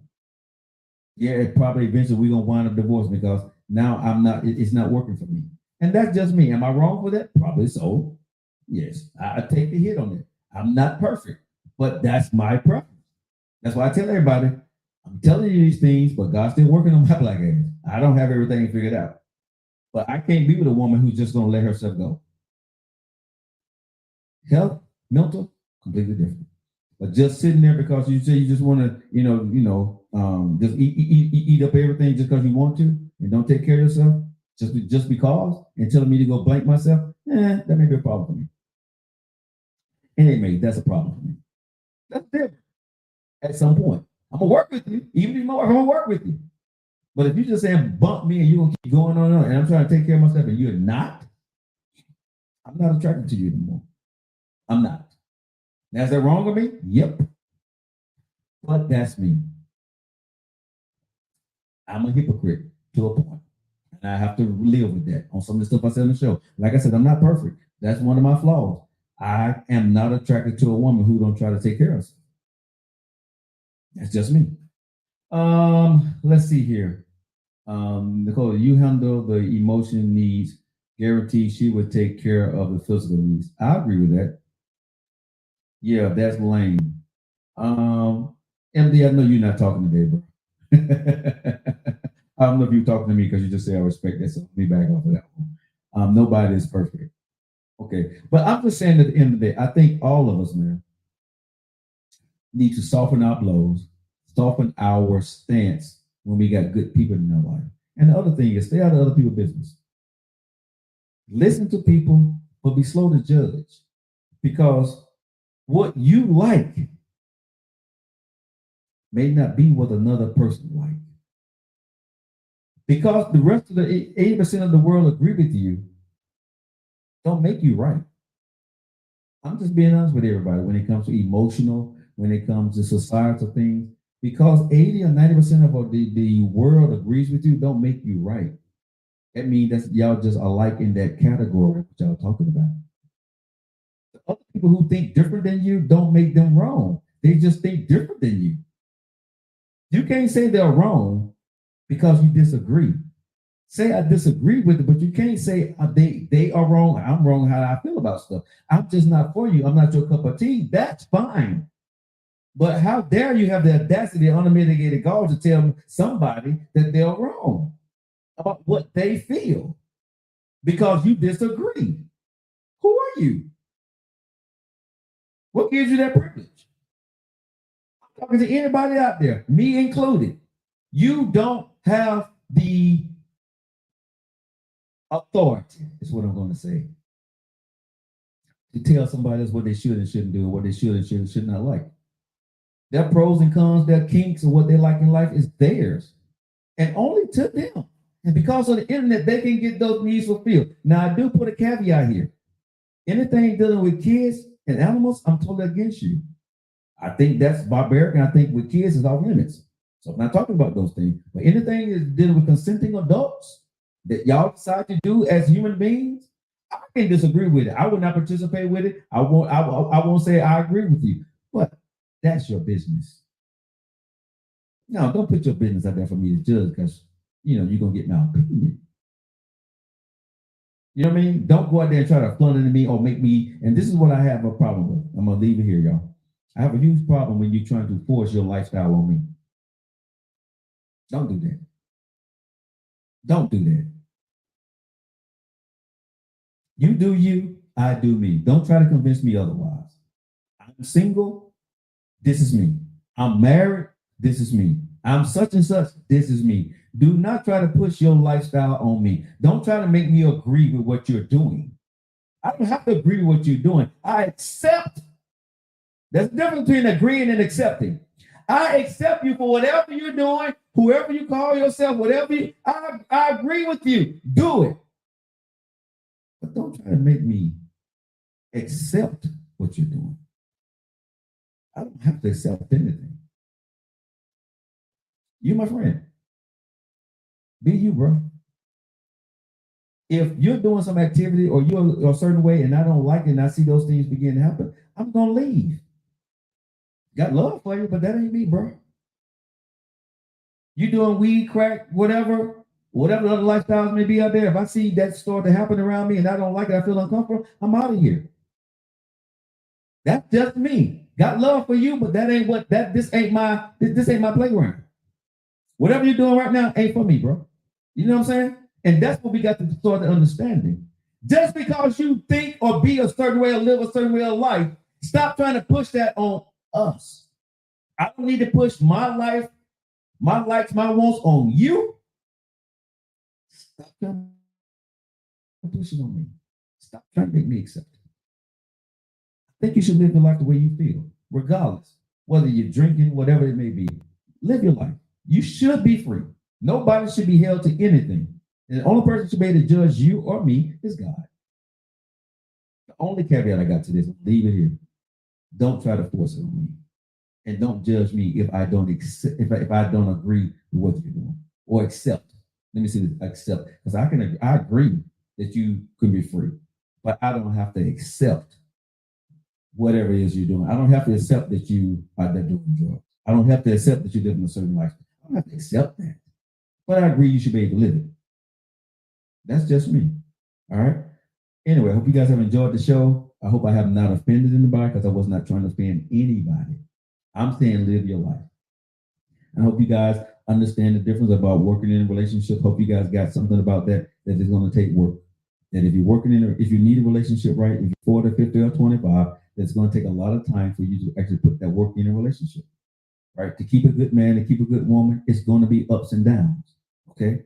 Speaker 1: Yeah, it probably eventually we're going to wind up divorced because now it's not working for me. And that's just me. Am I wrong for that? Probably so. Yes, I take the hit on it. I'm not perfect, but that's my preference. That's why I tell everybody, I'm telling you these things, but God's still working on my black ass. I don't have everything figured out. But I can't be with a woman who's just going to let herself go. Health, mental, completely different. But just sitting there because you say you just want to, just eat up everything just because you want to and don't take care of yourself just because, and telling me to go blank myself, that may be a problem for me. And that's a problem for me. That's different. At some point, I'm gonna work with you. Even if I'm gonna work with you. But if you just say bump me and you're gonna keep going on and I'm trying to take care of myself and you're not, I'm not attracted to you anymore. I'm not. Now, is that wrong with me? Yep. But that's me. I'm a hypocrite. to a point. And I have to live with that on some of the stuff I said on the show. Like I said, I'm not perfect. That's one of my flaws. I am not attracted to a woman who don't try to take care of herself. That's just me. Let's see here. Nicole, you handle the emotion needs. Guarantee she would take care of the physical needs. I agree with that. Yeah, that's lame. MD, I know you're not talking today, bro. I don't know if you're talking to me because you just say I respect that. So let me back off of that one. Nobody is perfect. Okay. But I'm just saying at the end of the day, I think all of us, man, need to soften our blows, soften our stance when we got good people in our life. And the other thing is stay out of other people's business. Listen to people, but be slow to judge. Because what you like may not be what another person like. Because the rest of the 80% of the world agree with you, don't make you right. I'm just being honest with everybody when it comes to emotional, when it comes to societal things. Because 80 or 90% of the world agrees with you, don't make you right. That means that y'all just alike in that category that y'all talking about. The other people who think different than you don't make them wrong. They just think different than you. You can't say they're wrong because you disagree. Say I disagree with it, but you can't say they are wrong. I'm wrong how I feel about stuff. I'm just not for you. I'm not your cup of tea. That's fine. But how dare you have the audacity, unmitigated gall to tell somebody that they're wrong about what they feel because you disagree? Who are you? What gives you that privilege? I'm talking to anybody out there, me included. You don't have the authority, is what I'm going to say, to tell somebody else what they should and shouldn't do, what they should and should not like. Their pros and cons, their kinks, and what they like in life is theirs, and only to them. And because of the internet, they can get those needs fulfilled. Now, I do put a caveat here. Anything dealing with kids and animals, I'm totally against you. I think that's barbaric, and I think with kids is off limits. So I'm not talking about those things. But anything is dealing with consenting adults that y'all decide to do as human beings, I can disagree with it. I would not participate with it. I won't say I agree with you, but that's your business. Now, don't put your business out there for me to judge because you're gonna get my opinion. You know what I mean? Don't go out there and try to flood into me or make me. And this is what I have a problem with. I'm gonna leave it here, y'all. I have a huge problem when you're trying to force your lifestyle on me. Don't do that. Don't do that. You do you, I do me. Don't try to convince me otherwise. I'm single, this is me. I'm married, this is me. I'm such and such, this is me. Do not try to push your lifestyle on me. Don't try to make me agree with what you're doing. I don't have to agree with what you're doing. I accept. There's a difference between agreeing and accepting. I accept you for whatever you're doing, whoever you call yourself, whatever I agree with you. Do it. But don't try to make me accept what you're doing. I don't have to accept anything. You're my friend. Be you, bro. If you're doing some activity or you're a certain way and I don't like it and I see those things begin to happen, I'm going to leave. Got love for you, but that ain't me, bro. You doing weed, crack, whatever other lifestyles may be out there. If I see that start to happen around me and I don't like it, I feel uncomfortable, I'm out of here. That's just me. Got love for you, but this ain't my playground. Whatever you're doing right now ain't for me, bro. You know what I'm saying? And that's what we got to start the understanding. Just because you think or be a certain way or live a certain way of life, stop trying to push that on us. I don't need to push my life, my likes, my wants on you. Stop trying to push it on me. Stop trying to make me accept it. I think you should live your life the way you feel, regardless, whether you're drinking, whatever it may be. Live your life. You should be free. Nobody should be held to anything. And the only person should be able to judge you or me is God. The only caveat I got to this, leave it here. Don't try to force it on me. And don't judge me if I don't accept, if I don't agree with what you're doing or accept Let me see this. Accept, because I agree that you could be free, but I don't have to accept whatever it is you're doing. I don't have to accept that you are there doing drugs. I don't have to accept that you live in a certain lifestyle. I don't have to accept that. But I agree you should be able to live it. That's just me. All right. Anyway, I hope you guys have enjoyed the show. I hope I have not offended anybody because I was not trying to offend anybody. I'm saying live your life. I hope you guys understand the difference about working in a relationship. Hope you guys got something about that is going to take work. That if you're working if you need a relationship right, if you're 40, 50, or 25, that's going to take a lot of time for you to actually put that work in a relationship. Right? To keep a good man, to keep a good woman, it's going to be ups and downs. Okay?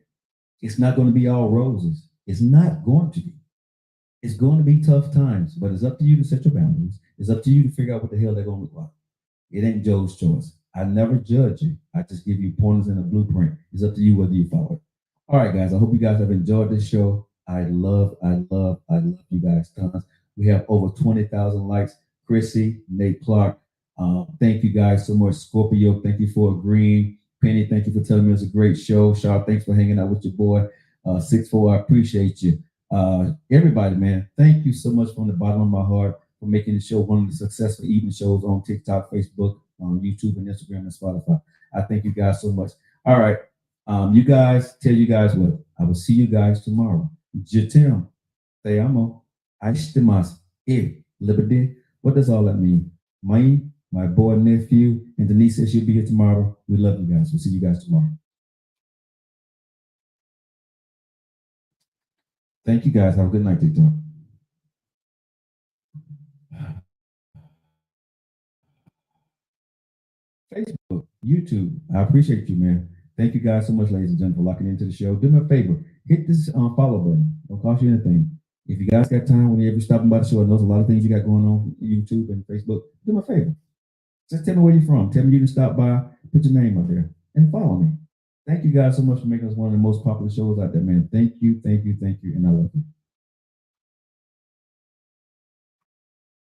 Speaker 1: It's not going to be all roses. It's not going to be. It's going to be tough times, but it's up to you to set your boundaries. It's up to you to figure out what the hell they're going to look like. It ain't Joe's choice. I never judge you. I just give you pointers and a blueprint. It's up to you whether you follow it. All right, guys. I hope you guys have enjoyed this show. I love you guys tons. We have over 20,000 likes. Chrissy, Nate Clark, thank you guys so much. Scorpio, thank you for agreeing. Penny, thank you for telling me it's a great show. Shaw, thanks for hanging out with your boy. 6'4", I appreciate you. Everybody, man, thank you so much from the bottom of my heart for making the show one of the successful evening shows on TikTok, Facebook, on YouTube, and Instagram, and Spotify. I thank you guys so much. All right. You guys, tell you guys what. I will see you guys tomorrow. Jitim, te amo, aishtimas, liberty. What does all that mean? My boy, nephew, and Denise says she'll be here tomorrow. We love you guys. We'll see you guys tomorrow. Thank you guys. Have a good night, TikTok. Facebook, YouTube. I appreciate you, man. Thank you guys so much, ladies and gentlemen, for locking into the show. Do me a favor. Hit this follow button. Don't cost you anything. If you guys got time, whenever you're stopping by the show, and there's a lot of things you got going on YouTube and Facebook, do me a favor. Just tell me where you're from. Tell me you can stop by, put your name up there, and follow me. Thank you guys so much for making us one of the most popular shows out there, man. Thank you, and I love you.